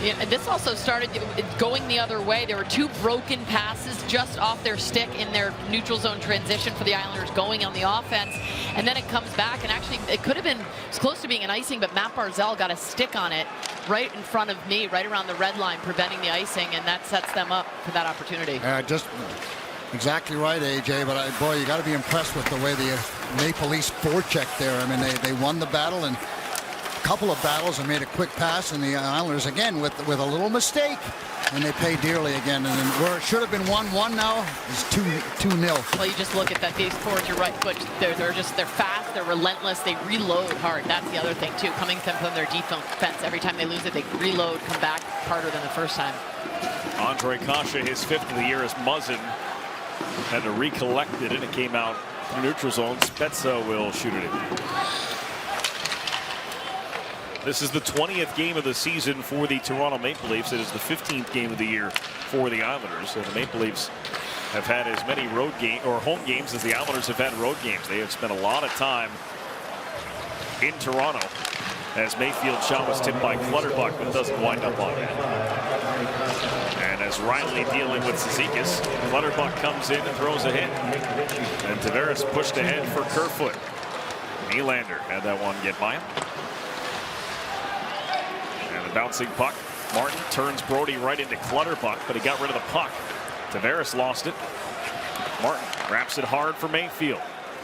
Speaker 4: Yeah, this also started going the other way. There were 2 broken passes just off their stick in their neutral zone transition for the Islanders going on the offense. And then it comes back, and actually it could have been close to being an icing, but Matt Barzal got a stick on it right in front of me, right around the red line, preventing the icing, and that sets them up for that opportunity.
Speaker 3: Just exactly right, AJ, but boy, you got to be impressed with the way the Maple Leafs forechecked there. I mean, they won the battle, and couple of battles and made a quick pass, and the Islanders again with a little mistake, and they pay dearly again. And then where it should have been 1-1 now is 2-0.
Speaker 4: Well, you just look at that. These forwards, your right foot, they're fast, they're relentless, they reload hard. That's the other thing too. Coming from their defense, every time they lose it, they reload, come back harder than the first time.
Speaker 6: Andre Kasha, his 5th of the year as Muzzin, had to recollect it, and it came out through neutral zone. Spezza will shoot it in. This is the 20th game of the season for the Toronto Maple Leafs. It is the 15th game of the year for the Islanders. So the Maple Leafs have had as many home games as the Islanders have had road games. They have spent a lot of time in Toronto, as Mayfield's shot was tipped by Clutterbuck, but doesn't wind up on it. And as Riley dealing with Cizikas, Clutterbuck comes in and throws a hit. And Tavares pushed ahead for Kerfoot. Nylander had that one get by him. The bouncing puck. Martin turns Brody right into Clutterbuck, but he got rid of the puck. Tavares lost it. Martin wraps it hard for Mayfield.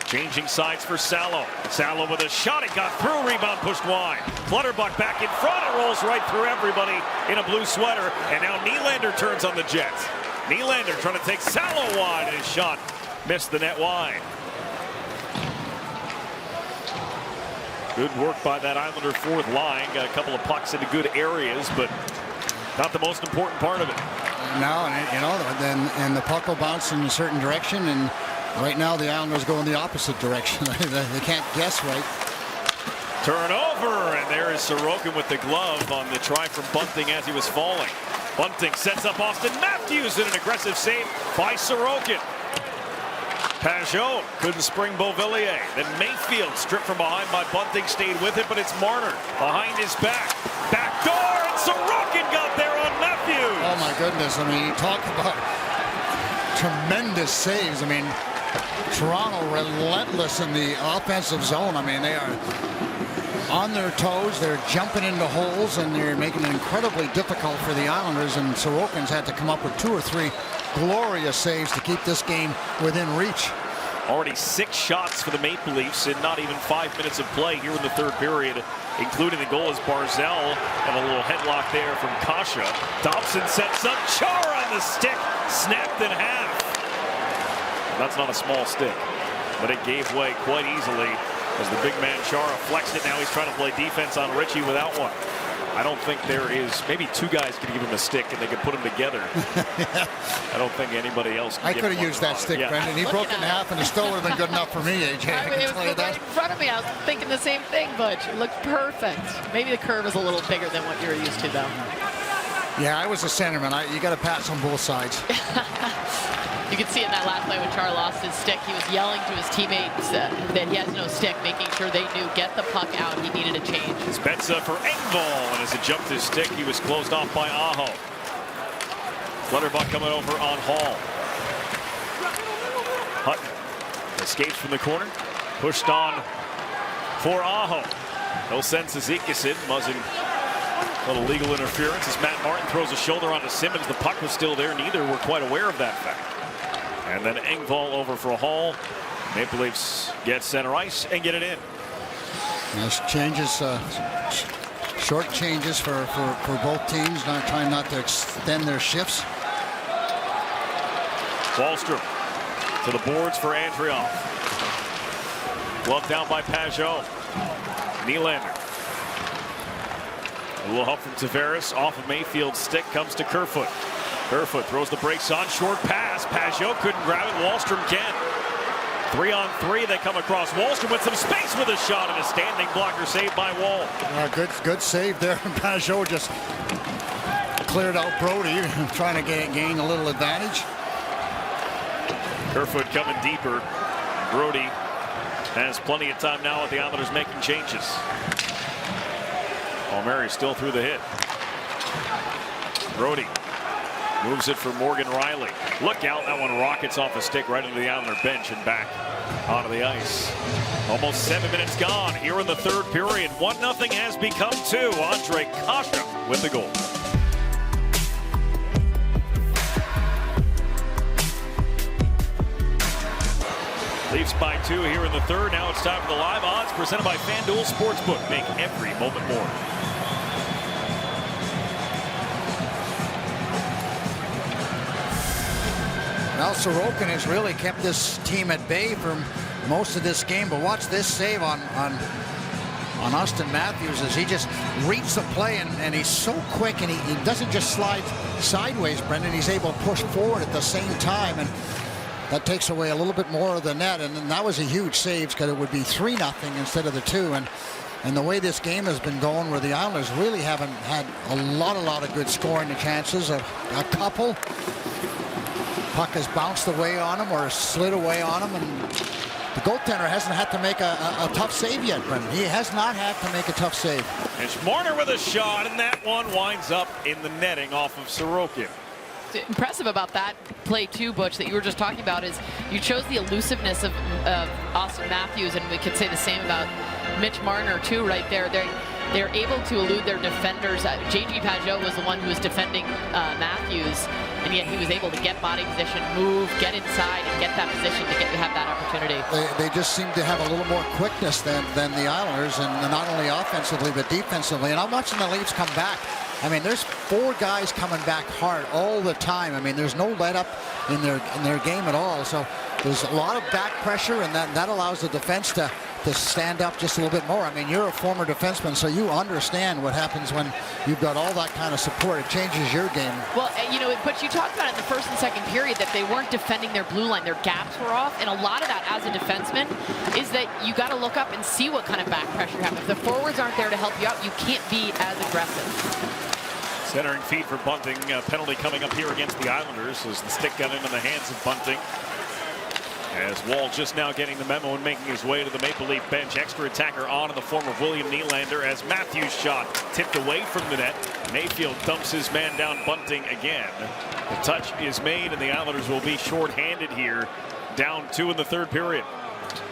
Speaker 6: Changing sides for Salo. Salo with a shot. It got through. Rebound pushed wide. Clutterbuck back in front. It rolls right through everybody in a blue sweater. And now Nylander turns on the Jets. Nylander trying to take Salo wide, and his shot missed the net wide. Good work by that Islander 4th line. Got a couple of pucks into good areas, but not the most important part of it.
Speaker 3: No, and then the puck will bounce in a certain direction, and right now the Islanders go in the opposite direction. They can't guess right.
Speaker 6: Turnover, and there is Sorokin with the glove on the try from Bunting as he was falling. Bunting sets up Austin Matthews in an aggressive save by Sorokin. Pajot couldn't spring Beauvillier. Then Mayfield stripped from behind by Bunting, stayed with it, but it's Marner behind his back. Back door, and Sorokin got there on Matthews.
Speaker 3: Oh my goodness, I mean, you talk about tremendous saves. I mean, Toronto relentless in the offensive zone. I mean, they are on their toes, they're jumping into holes, and they're making it incredibly difficult for the Islanders, and Sorokin's had to come up with 2 or 3 glorious saves to keep this game within reach.
Speaker 6: Already 6 shots for the Maple Leafs in not even 5 minutes of play here in the 3rd period, including the goal as Barzal, and a little headlock there from Kasha. Dobson sets up Chara on the stick, snapped in half. That's not a small stick, but it gave way quite easily as the big man Chara flexed it. Now he's trying to play defense on Ritchie without one. I don't think there is, maybe 2 guys can give him a stick and they can put them together. I don't think anybody else can.
Speaker 3: I could have used that stick, yeah. Brendan. He broke it in half, and it still would have been good enough for me, AJ.
Speaker 4: It was right in front of me. I was thinking the same thing, Butch. It looked perfect. Maybe the curve is a little bigger than what you're used to, though.
Speaker 3: Yeah, I was a centerman. You got to pass on both sides.
Speaker 4: You could see in that last play when Char lost his stick, he was yelling to his teammates that he has no stick, making sure they knew get the puck out. He needed a change.
Speaker 6: Spezza for Engvall, and as it jumped his stick, he was closed off by Aho. Clutterbuck coming over on Hall. Hutton escapes from the corner, pushed on for Aho. He'll send Cizikas in. Muzzin, a little legal interference as Matt Martin throws a shoulder onto Simmons. The puck was still there. Neither were quite aware of that fact. And then Engvall over for Hall. Maple Leafs get center ice and get it in.
Speaker 3: Nice changes, short changes for both teams, trying not to extend their shifts.
Speaker 6: Wahlstrom to the boards for Andriov. Glove down by Pajot. Nylander. A little help from Tavares. Off of Mayfield's stick comes to Kerfoot. Kerfoot throws the brakes on. Short pass. Pajot couldn't grab it. Wahlstrom can. 3-on-3. They come across. Wahlstrom with some space with a shot, and a standing blocker saved by Wall.
Speaker 3: Good save there. Pajot just cleared out Brody, trying to gain a little advantage.
Speaker 6: Kerfoot coming deeper. Brody has plenty of time now with the Islanders making changes. Palmieri still through the hit. Brody moves it for Morgan Riley. Look out, that one rockets off a stick right into the Islander bench and back onto the ice. Almost 7 minutes gone here in the third period. 1-0 has become 2. Andre Kasha with the goal. Leafs by 2 here in the third. Now it's time for the live odds presented by FanDuel Sportsbook. Make every moment more.
Speaker 3: Now Sorokin has really kept this team at bay for most of this game, but watch this save on Austin Matthews as he just reads the play, and he's so quick, and he doesn't just slide sideways, Brendan. He's able to push forward at the same time, and that takes away a little bit more of the net, and that was a huge save because it would be 3-0 instead of the 2. And the way this game has been going, where the Islanders really haven't had a lot of good scoring chances, a couple. Puck has bounced away on him or slid away on him, and the goaltender hasn't had to make a tough save yet, Brendan. He has not had to make a tough save.
Speaker 6: It's Marner with a shot, and that one winds up in the netting off of Sorokin.
Speaker 4: Impressive about that play too, Butch, that you were just talking about, is you chose the elusiveness of Austin Matthews, and we could say the same about Mitch Marner too right there. They're able to elude their defenders. J.G. Pajot was the one who was defending Matthews, and yet he was able to get body position, move, get inside, and get that position to have that opportunity.
Speaker 3: They just seem to have a little more quickness than the Islanders, and not only offensively but defensively. And I'm watching the Leafs come back. I mean, there's 4 guys coming back hard all the time. I mean, there's no let up in their game at all. So there's a lot of back pressure, and that allows the defense to stand up just a little bit more. I mean, you're a former defenseman, so you understand what happens when you've got all that kind of support. It changes your game.
Speaker 4: Well, you know, but you talked about it in the first and second period that they weren't defending their blue line. Their gaps were off, and a lot of that as a defenseman is that you got to look up and see what kind of back pressure you have. If the forwards aren't there to help you out, you can't be as aggressive.
Speaker 6: Centering feed for Bunting. Penalty coming up here against the Islanders as the stick got into the hands of Bunting. As Wall just now getting the memo and making his way to the Maple Leaf bench. Extra attacker on in the form of William Nylander as Matthews' shot tipped away from the net. Mayfield dumps his man down. Bunting again. The touch is made, and the Islanders will be shorthanded here. Down 2 in the third period.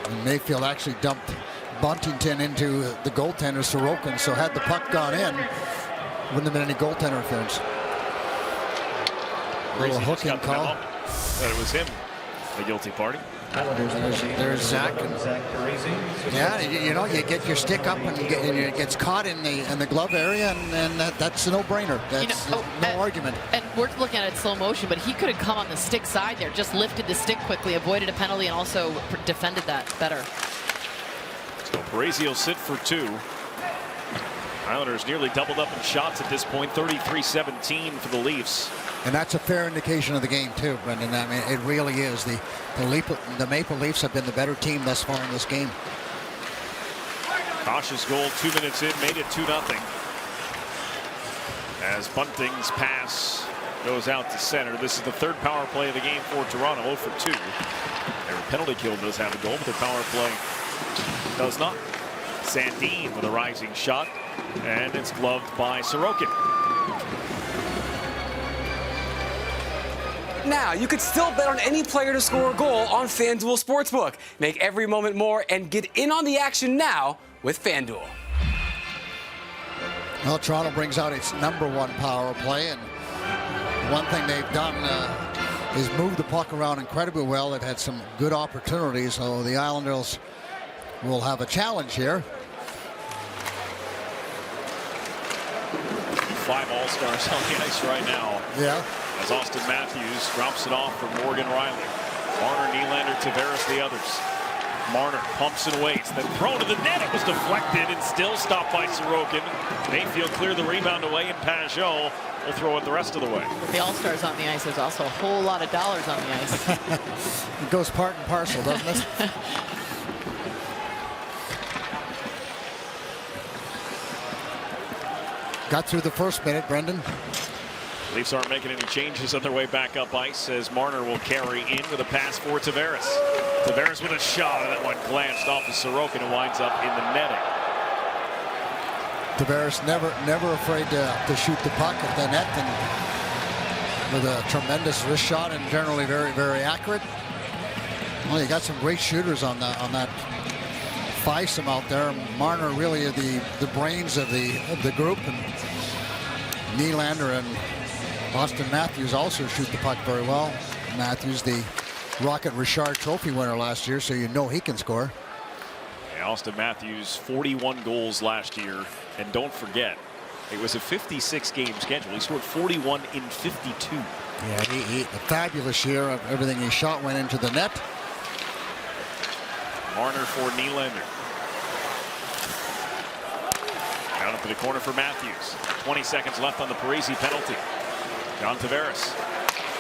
Speaker 3: And Mayfield actually dumped Buntington into the goaltender, Sorokin, so had the puck gone in, wouldn't have been any goaltender interference. A little hooking call.
Speaker 6: That it was him, the guilty party.
Speaker 3: There's Zach. Yeah, you know, you get your stick up and it gets caught in the glove area, and that's a no-brainer. That's no argument.
Speaker 4: And we're looking at it in slow motion, but he could have come on the stick side there, just lifted the stick quickly, avoided a penalty, and also defended that better.
Speaker 6: So Parisi will sit for 2. Islanders nearly doubled up in shots at this point, 33-17 for the Leafs.
Speaker 3: And that's a fair indication of the game too, Brendan. I mean, it really is. The Maple Leafs have been the better team thus far in this game.
Speaker 6: Cautious goal 2 minutes in, made it 2-0. As Bunting's pass goes out to center. This is the third power play of the game for Toronto, 0 for 2. Their penalty kill does have a goal, but their power play does not. Sandin with a rising shot, and it's gloved by Sorokin.
Speaker 11: Now, you could still bet on any player to score a goal on FanDuel Sportsbook. Make every moment more and get in on the action now with FanDuel.
Speaker 3: Well, Toronto brings out its #1 power play, and one thing they've done is move the puck around incredibly well. They've had some good opportunities, so the Islanders will have a challenge here.
Speaker 6: 5 All-Stars on the ice right now.
Speaker 3: Yeah.
Speaker 6: As Austin Matthews drops it off for Morgan Riley. Marner, Nylander, Tavares, the others. Marner pumps and waits, then thrown to the net. It was deflected and still stopped by Sorokin. Mayfield cleared the rebound away, and Pajot will throw it the rest of the way.
Speaker 4: With the All-Stars on the ice, there's also a whole lot of dollars on the ice.
Speaker 3: It goes part and parcel, doesn't it? Got through the first minute, Brendan.
Speaker 6: Leafs aren't making any changes on their way back up ice as Marner will carry in with a pass for Tavares. Tavares with a shot, and that one glanced off of Sorokin and winds up in the netting.
Speaker 3: Tavares never afraid to shoot the puck at the net, and with a tremendous wrist shot and generally very, very accurate. Well, you got some great shooters on that fivesome out there. Marner really the brains of the group, and Nylander and Austin Matthews also shoot the puck very well. Matthews, the Rocket Richard Trophy winner last year, so you know he can score.
Speaker 6: Yeah, Austin Matthews, 41 goals last year, and don't forget, it was a 56-game schedule. He scored 41 in 52.
Speaker 3: Yeah, he a fabulous year. Of everything he shot went into the net.
Speaker 6: Marner for Nylander. Down into the corner for Matthews. 20 seconds left on the Parise penalty. John Tavares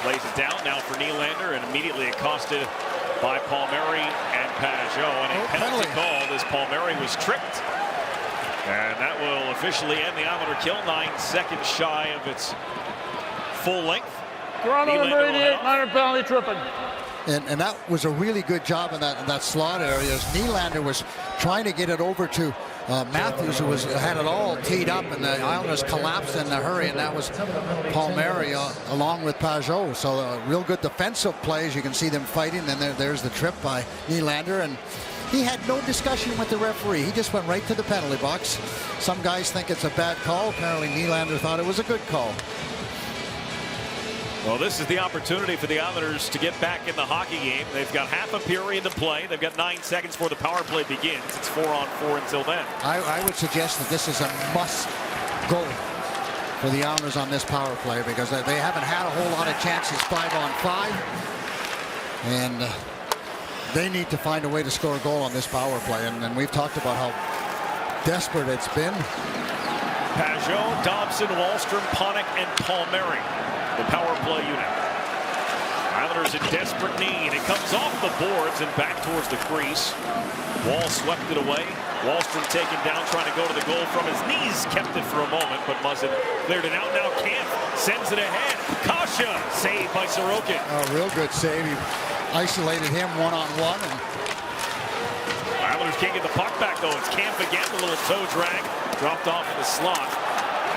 Speaker 6: plays it down now for Nylander, and immediately accosted by Palmieri and Pajot, and a penalty called as Palmieri was tripped. And that will officially end the Islander kill. 9 seconds shy of its full length.
Speaker 5: Toronto number 88, minor penalty tripping.
Speaker 3: And that was a really good job in that slot area as Nylander was trying to get it over to Matthews, who had it all teed up, and the Islanders collapsed in a hurry, and that was Palmieri along with Pajot. So real good defensive plays. You can see them fighting, and there's the trip by Nylander, and he had no discussion with the referee. He just went right to the penalty box. Some guys think it's a bad call. Apparently Nylander thought it was a good call.
Speaker 6: Well, this is the opportunity for the Islanders to get back in the hockey game. They've got half a period to play. They've got 9 seconds before the power play begins. It's 4-on-4 until then.
Speaker 3: I would suggest that this is a must go for the Islanders on this power play, because they haven't had a whole lot of chances 5-on-5. And they need to find a way to score a goal on this power play. And we've talked about how desperate it's been.
Speaker 6: Pajot, Dobson, Wahlstrom, Panik, and Palmieri. The power play unit. Islanders in desperate need. It comes off the boards and back towards the crease. Wall swept it away. Wahlstrom taken down, trying to go to the goal from his knees. Kept it for a moment, but Muzzin cleared it out. Now Camp sends it ahead. Kasha saved by Sorokin.
Speaker 3: A real good save. He isolated him one-on-one.
Speaker 6: Islanders can't get the puck back, though. It's Camp again. A little toe drag. Dropped off in the slot.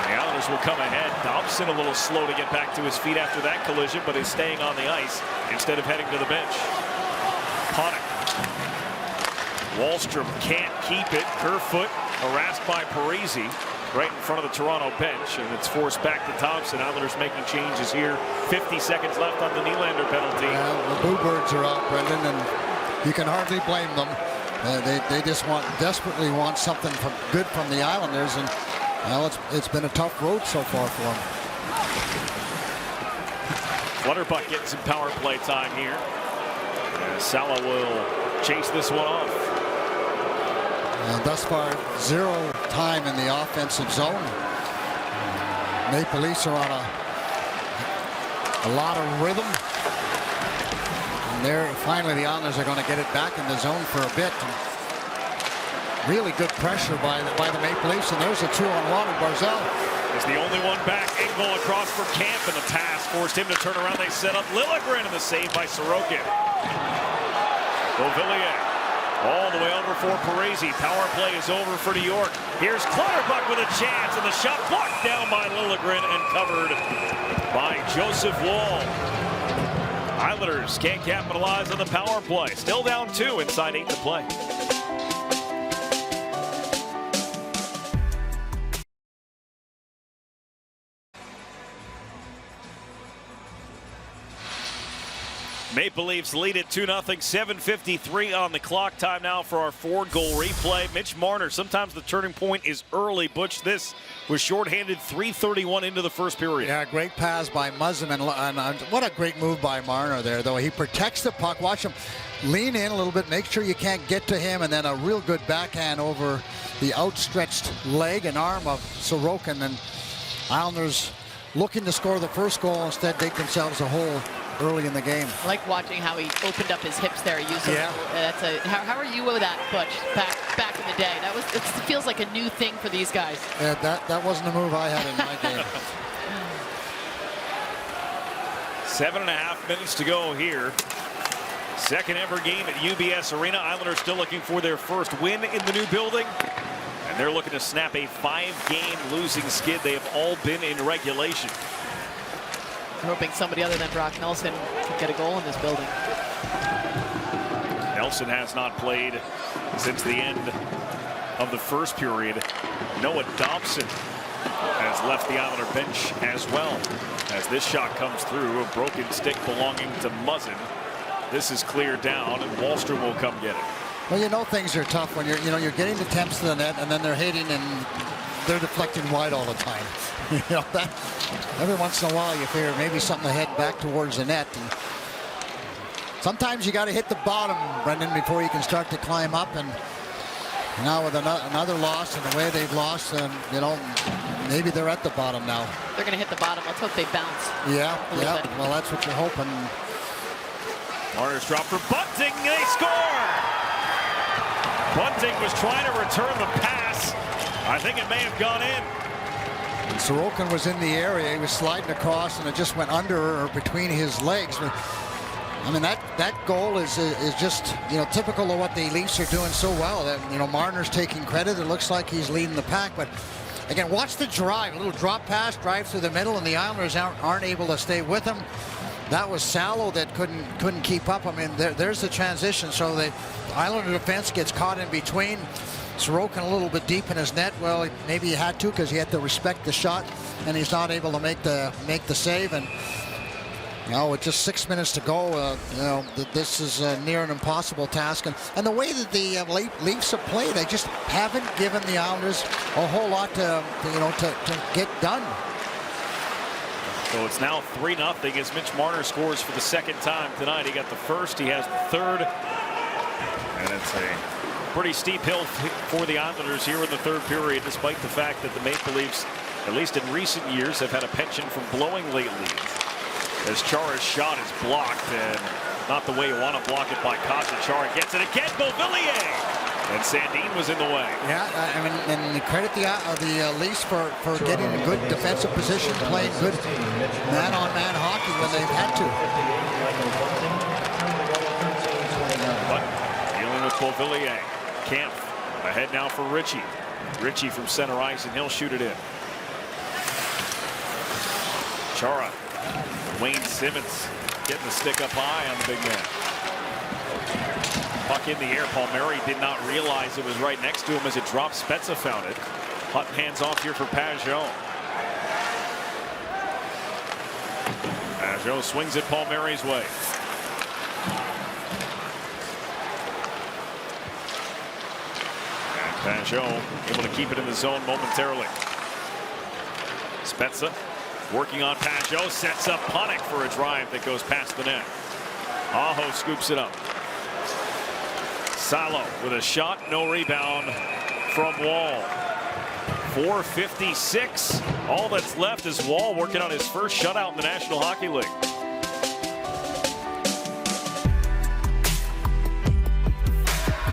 Speaker 6: The Islanders will come ahead. Dobson a little slow to get back to his feet after that collision, but is staying on the ice instead of heading to the bench. Panik. Wahlstrom can't keep it. Kerfoot harassed by Parise right in front of the Toronto bench, and it's forced back to Thompson. Islanders making changes here. 50 seconds left on the Nylander penalty.
Speaker 3: The Bluebirds are out, Brendan, and you can hardly blame them. They just desperately want something good from the Islanders, and well, it's been a tough road so far for them.
Speaker 6: Clutterbuck getting some power play time here. And Sala will chase this one off.
Speaker 3: Thus far, 0 time in the offensive zone. Maple Leafs are on a lot of rhythm. And finally the Islanders are going to get it back in the zone for a bit. Really good pressure by the Maple Leafs, and there's a 2-on-1 with Barzal.
Speaker 6: Is the only one back. Engvall across for Camp, and the pass forced him to turn around. They set up Liljegren, and the save by Sorokin. Beauvillier all the way over for Parise. Power play is over for New York. Here's Clutterbuck with a chance, and the shot blocked down by Liljegren and covered by Joseph Woll. Islanders can't capitalize on the power play. Still down 2 inside 8 to play. Maple Leafs lead it 2-0. 7:53 on the clock. Time now for our 4-goal replay. Mitch Marner. Sometimes the turning point is early. Butch, this was shorthanded 3:31 into the first period.
Speaker 3: Yeah, great pass by Muzzin, and what a great move by Marner there, though. He protects the puck. Watch him lean in a little bit, make sure you can't get to him, and then a real good backhand over the outstretched leg and arm of Sorokin. And Islanders looking to score the first goal, instead dig themselves a hole early in the game.
Speaker 4: I like watching how he opened up his hips there. How are you with that, Butch? Back in the day, it feels like a new thing for these guys.
Speaker 3: That wasn't a move I had in my game.
Speaker 6: 7.5 minutes to go here. Second ever game at UBS Arena. Islanders still looking for their first win in the new building. And they're looking to snap a 5-game losing skid. They have all been in regulation.
Speaker 4: Hoping somebody other than Brock Nelson can get a goal in this building.
Speaker 6: Nelson has not played since the end of the first period. Noah Dobson has left the Islander bench as well. As this shot comes through, a broken stick belonging to Muzzin. This is cleared down, and Wallstrom will come get it.
Speaker 3: Well, you know things are tough when you're getting the temps to the net, and then they're hitting and they're deflecting wide all the time. You know that every once in a while you figure maybe something will head back towards the net. And sometimes you got to hit the bottom, Brendan, before you can start to climb up. And now with another loss and the way they've lost, you know, maybe they're at the bottom now.
Speaker 4: They're going to hit the bottom. Let's hope they bounce.
Speaker 3: Yeah. Well, that's what you're hoping.
Speaker 6: Marner's drop for Bunting. They score! Bunting was trying to return the pass. I think it may have gone in.
Speaker 3: Sorokin was in the area. He was sliding across, and it just went under or between his legs. I mean, that goal is just, you know, typical of what the Leafs are doing so well. That, you know, Marner's taking credit. It looks like he's leading the pack, but again, watch the drive. A little drop pass, drive through the middle, and the Islanders aren't able to stay with him. That was Salo that couldn't keep up. I mean, there's the transition. So the Islander defense gets caught in between. Sorokin a little bit deep in his net. Well, maybe he had to because he had to respect the shot, and he's not able to make the save. And you know, with just 6 minutes to go, you know, this is near an impossible task. And the way that the Leafs have played, they just haven't given the Islanders a whole lot to get done.
Speaker 6: So it's now 3-0 as Mitch Marner scores for the second time tonight. He got the first, he has the third. And it's a pretty steep hill for the Islanders here in the third period, despite the fact that the Maple Leafs, at least in recent years, have had a penchant for blowing late leads. As Chara's shot is blocked, and not the way you want to block it by Costa. Chara gets it again, Beauvillier! And Sandin was in the way.
Speaker 3: Yeah, I mean, and credit the Leafs for getting a good defensive position, playing good man-on-man hockey when they've had to.
Speaker 6: But dealing with Beauvillier. Camp ahead now for Ritchie. Ritchie from center ice, and he'll shoot it in. Chara. Wayne Simmons getting the stick up high on the big man. Puck in the air. Palmieri did not realize it was right next to him as it dropped. Spezza found it. Hutton hands off here for Pajot. Pajot swings it Palmieri's way. And Pajot able to keep it in the zone momentarily. Spezza working on Pajot, sets up Ponick for a drive that goes past the net. Aho scoops it up. Salo with a shot, no rebound from Wall. 4:56. All that's left is Wall working on his first shutout in the National Hockey League.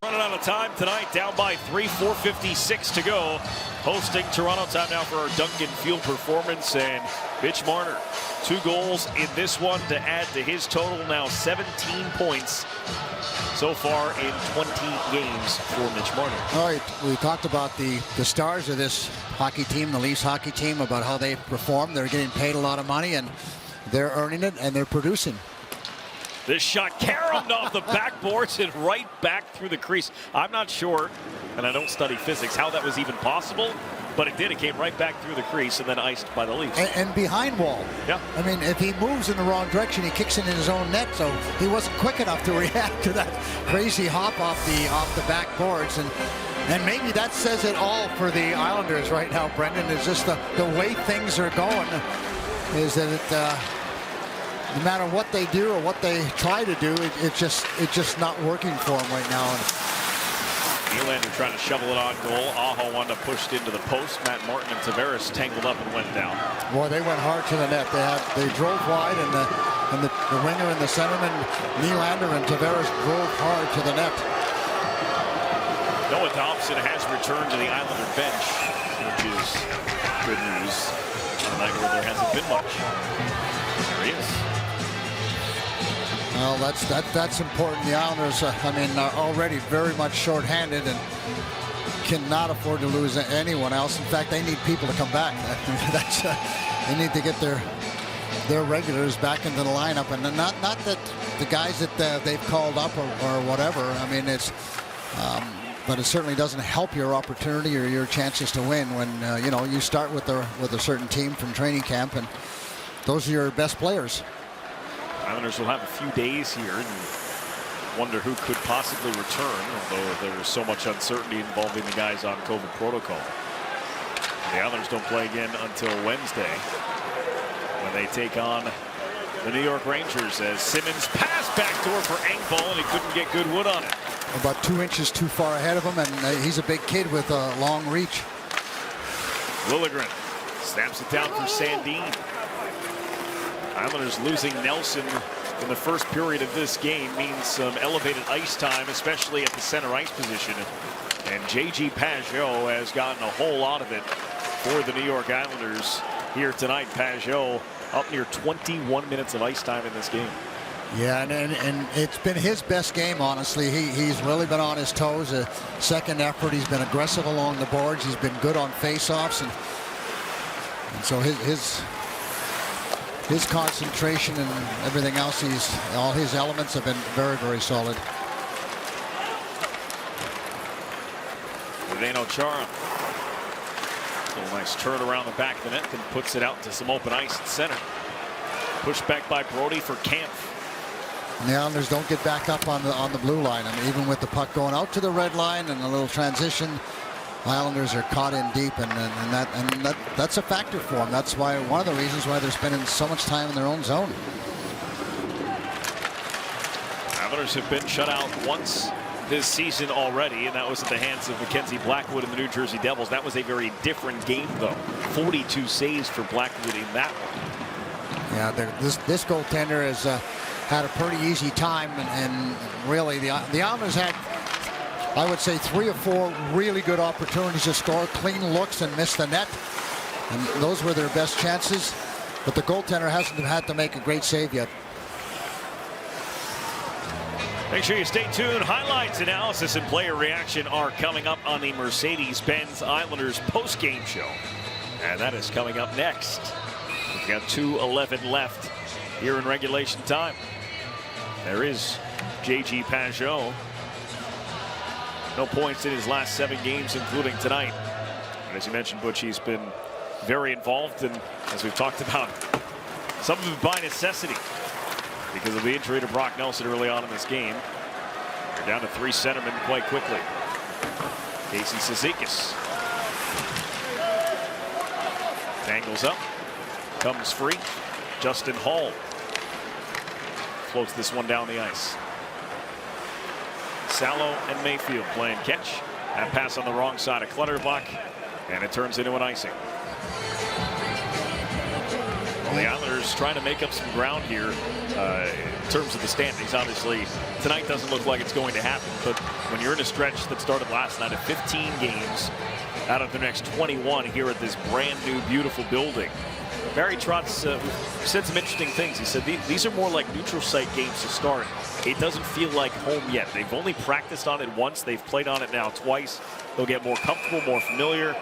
Speaker 6: Running out of time tonight, down by 3, 4:56 to go. Hosting Toronto. Time now for our Duncan Field performance, and Mitch Marner, 2 goals in this one to add to his total, now 17 points so far in 20 games for Mitch Marner.
Speaker 3: All right, we talked about the stars of this hockey team, the Leafs hockey team, about how they perform. They're getting paid a lot of money, and they're earning it, and they're producing.
Speaker 6: This shot caromed off the backboards and right back through the crease. I'm not sure, and I don't study physics, how that was even possible, but it did. It came right back through the crease and then iced by the Leafs.
Speaker 3: And behind Wall.
Speaker 6: Yeah.
Speaker 3: I mean, if he moves in the wrong direction, he kicks it in his own net, so he wasn't quick enough to react to that crazy hop off the backboards. And maybe that says it all for the Islanders right now, Brendan. It's just the way things are going is that no matter what they do or what they try to do, it's just not working for them right now.
Speaker 6: Nylander trying to shovel it on goal. Aho wound up pushed into the post. Matt Martin and Tavares tangled up and went down.
Speaker 3: Boy, they went hard to the net. They drove wide, and the winger and the centerman, Nylander and Tavares, drove hard to the net.
Speaker 6: Noah Dobson has returned to the Islander bench, which is good news on a night where there hasn't been much. There he is.
Speaker 3: Well, that's important. The Islanders, are already very much shorthanded and cannot afford to lose anyone else. In fact, they need people to come back. They need to get their regulars back into the lineup, and not that the guys that they've called up or whatever. But it certainly doesn't help your opportunity or your chances to win when you start with a certain team from training camp, and those are your best players.
Speaker 6: Islanders will have a few days here and wonder who could possibly return, although there was so much uncertainty involving the guys on COVID protocol. The Islanders don't play again until Wednesday when they take on the New York Rangers, as Simmons passed backdoor for Engvall, and he couldn't get good wood on it.
Speaker 3: About 2 inches too far ahead of him, and he's a big kid with a long reach.
Speaker 6: Liljegren snaps it down for Sandin. Islanders losing Nelson in the first period of this game means some elevated ice time, especially at the center ice position. And J.G. Pageau has gotten a whole lot of it for the New York Islanders here tonight. Pageau up near 21 minutes of ice time in this game.
Speaker 3: Yeah, and it's been his best game, honestly. He's really been on his toes. A second effort, he's been aggressive along the boards. He's been good on faceoffs, and so his concentration and everything else, all his elements have been very, very solid.
Speaker 6: Zdeno Chara. A nice turn around the back of the net and puts it out to some open ice at center. Pushed back by Brody for Kampf.
Speaker 3: And the Islanders don't get back up on the blue line. Even with the puck going out to the red line and a little transition, Islanders are caught in deep, and that's a factor for them. That's why one of the reasons why they're spending so much time in their own zone.
Speaker 6: Islanders have been shut out once this season already, and that was at the hands of Mackenzie Blackwood and the New Jersey Devils. That was a very different game, though. 42 saves for Blackwood in that one.
Speaker 3: Yeah, this goaltender has had a pretty easy time, and really the Islanders had, I would say, 3 or 4 really good opportunities to score, clean looks, and miss the net, and those were their best chances. But the goaltender hasn't had to make a great save yet.
Speaker 6: Make sure you stay tuned. Highlights, analysis, and player reaction are coming up on the Mercedes-Benz Islanders post-game show, and that is coming up next. We've got 2:11 left here in regulation time. There is J.G. Pageau. No points in his last 7 games, including tonight. And as you mentioned, Butch, he's been very involved, and as we've talked about, some of it by necessity because of the injury to Brock Nelson early on in this game. They're down to 3 centermen quite quickly. Casey Cizikas angles up, comes free. Justin Hall floats this one down the ice. Salo and Mayfield playing catch. That pass on the wrong side of Clutterbuck, and it turns into an icing. Well, the Islanders trying to make up some ground here in terms of the standings. Obviously, tonight doesn't look like it's going to happen, but when you're in a stretch that started last night of 15 games out of the next 21 here at this brand new, beautiful building, Barry Trotz said some interesting things. He said these are more like neutral site games to start. It doesn't feel like home yet. They've only practiced on it once. They've played on it now twice. They'll get more comfortable, more familiar.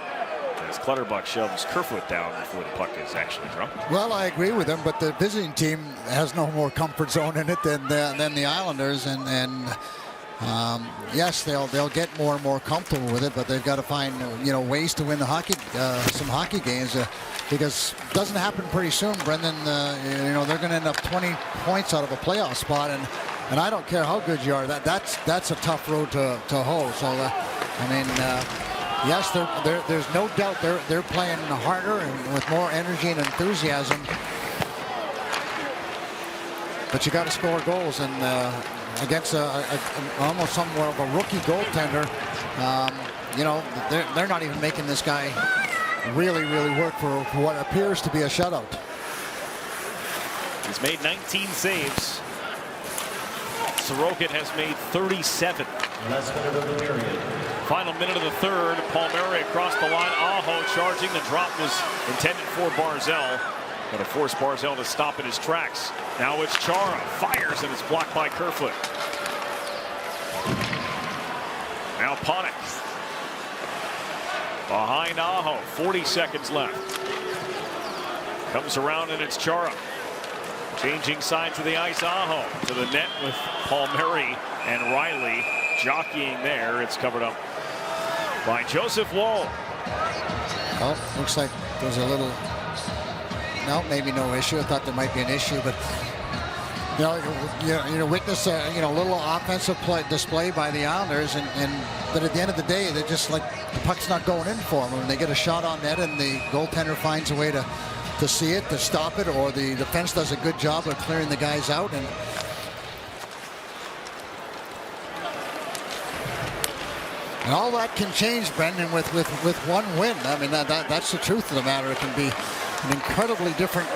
Speaker 6: As Clutterbuck shoves Kerfoot down before the puck is actually dropped.
Speaker 3: Well, I agree with him, but the visiting team has no more comfort zone in it than the Islanders, and yes, they'll get more and more comfortable with it, but they've got to find ways to win the some hockey games because it doesn't happen pretty soon, Brendan. They're going to end up 20 points out of a playoff spot, and I don't care how good you are. That's a tough road to hoe. So yes, there's no doubt they're playing harder and with more energy and enthusiasm. But you got to score goals, and against almost somewhat of a rookie goaltender, they're not even making this guy really work for what appears to be a shutout.
Speaker 6: He's made 19 saves. Sorokin has made 37. Final minute of the third. Palmieri across the line. Aho charging. The drop was intended for Barzell. Going to force Barzal to stop in his tracks. Now it's Chara. Fires, and it's blocked by Kerfoot. Now Panik. Behind Aho. 40 seconds left. Comes around, and it's Chara. Changing sides of the ice. Aho to the net with Palmieri and Riley jockeying there. It's covered up by Joseph Woll.
Speaker 3: Well, looks like there's a little, no, maybe no issue. I thought there might be an issue, but witness a little offensive display by the Islanders, but at the end of the day, they're just like the puck's not going in for them. When they get a shot on net and the goaltender finds a way to see it, to stop it, or the defense does a good job of clearing the guys out. And all that can change, Brendan, with one win. I mean, that's the truth of the matter. It can be an incredibly different,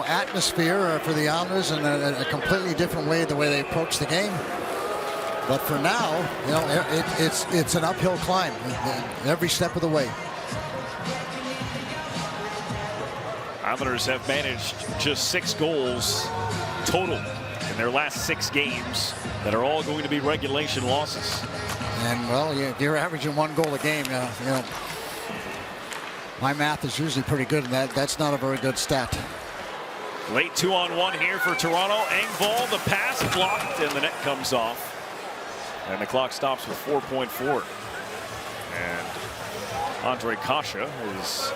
Speaker 3: atmosphere for the Islanders, and a completely different way, the way they approach the game. But for now, it's an uphill climb every step of the way.
Speaker 6: Islanders have managed just 6 goals total in their last 6 games that are all going to be regulation losses.
Speaker 3: And, well, if you're averaging 1 goal a game, my math is usually pretty good, and that's not a very good stat.
Speaker 6: Late 2-on-1 here for Toronto. Engvall, the pass blocked, and the net comes off. And the clock stops with 4.4. And Andre Kasha is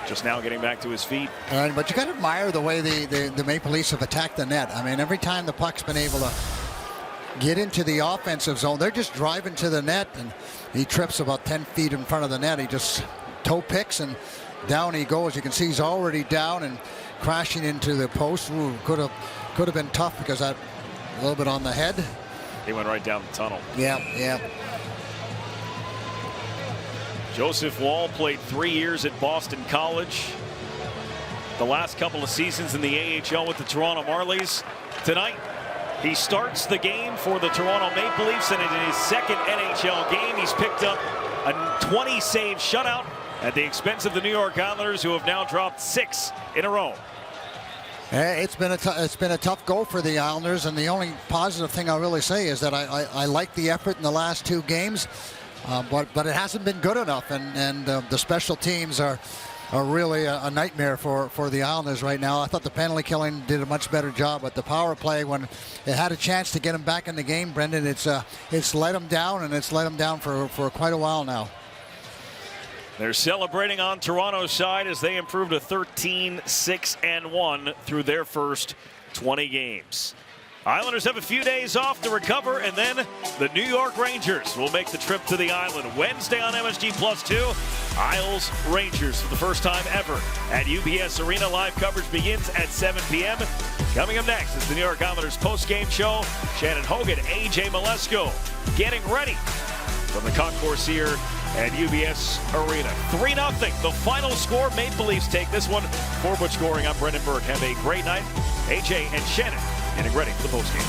Speaker 6: just now getting back to his feet.
Speaker 3: But you got to admire the way the Maple Leafs have attacked the net. I mean, every time the puck's been able to get into the offensive zone, they're just driving to the net, and he trips about 10 feet in front of the net. He just toe picks, and down he goes. You can see he's already down and crashing into the post. Ooh, could have been tough because that a little bit on the head.
Speaker 6: He went right down the tunnel.
Speaker 3: Yeah.
Speaker 6: Joseph Woll played 3 years at Boston College. The last couple of seasons in the AHL with the Toronto Marlies. Tonight, he starts the game for the Toronto Maple Leafs, and in his second NHL game, he's picked up a 20-save shutout at the expense of the New York Islanders, who have now dropped 6 in a row.
Speaker 3: It's been a tough go for the Islanders, and the only positive thing I'll really say is that I like the effort in the last 2 games, but it hasn't been good enough, and the special teams are really a nightmare for the Islanders right now. I thought the penalty killing did a much better job, but the power play, when it had a chance to get them back in the game, Brendan, it's let them down, and it's let them down for quite a while now.
Speaker 6: They're celebrating on Toronto's side as they improved to 13-6-1 through their first 20 games. Islanders have a few days off to recover, and then the New York Rangers will make the trip to the island Wednesday on MSG Plus 2. Isles Rangers for the first time ever at UBS Arena. Live coverage begins at 7 p.m. Coming up next is the New York Islanders post-game show. Shannon Hogan, AJ Malesko getting ready from the concourse here at UBS Arena. 3-0, the final score. Maple Leafs take this one. For Butch Goring, I'm Brendan Burke. Have a great night. AJ and Shannon getting ready for the postgame.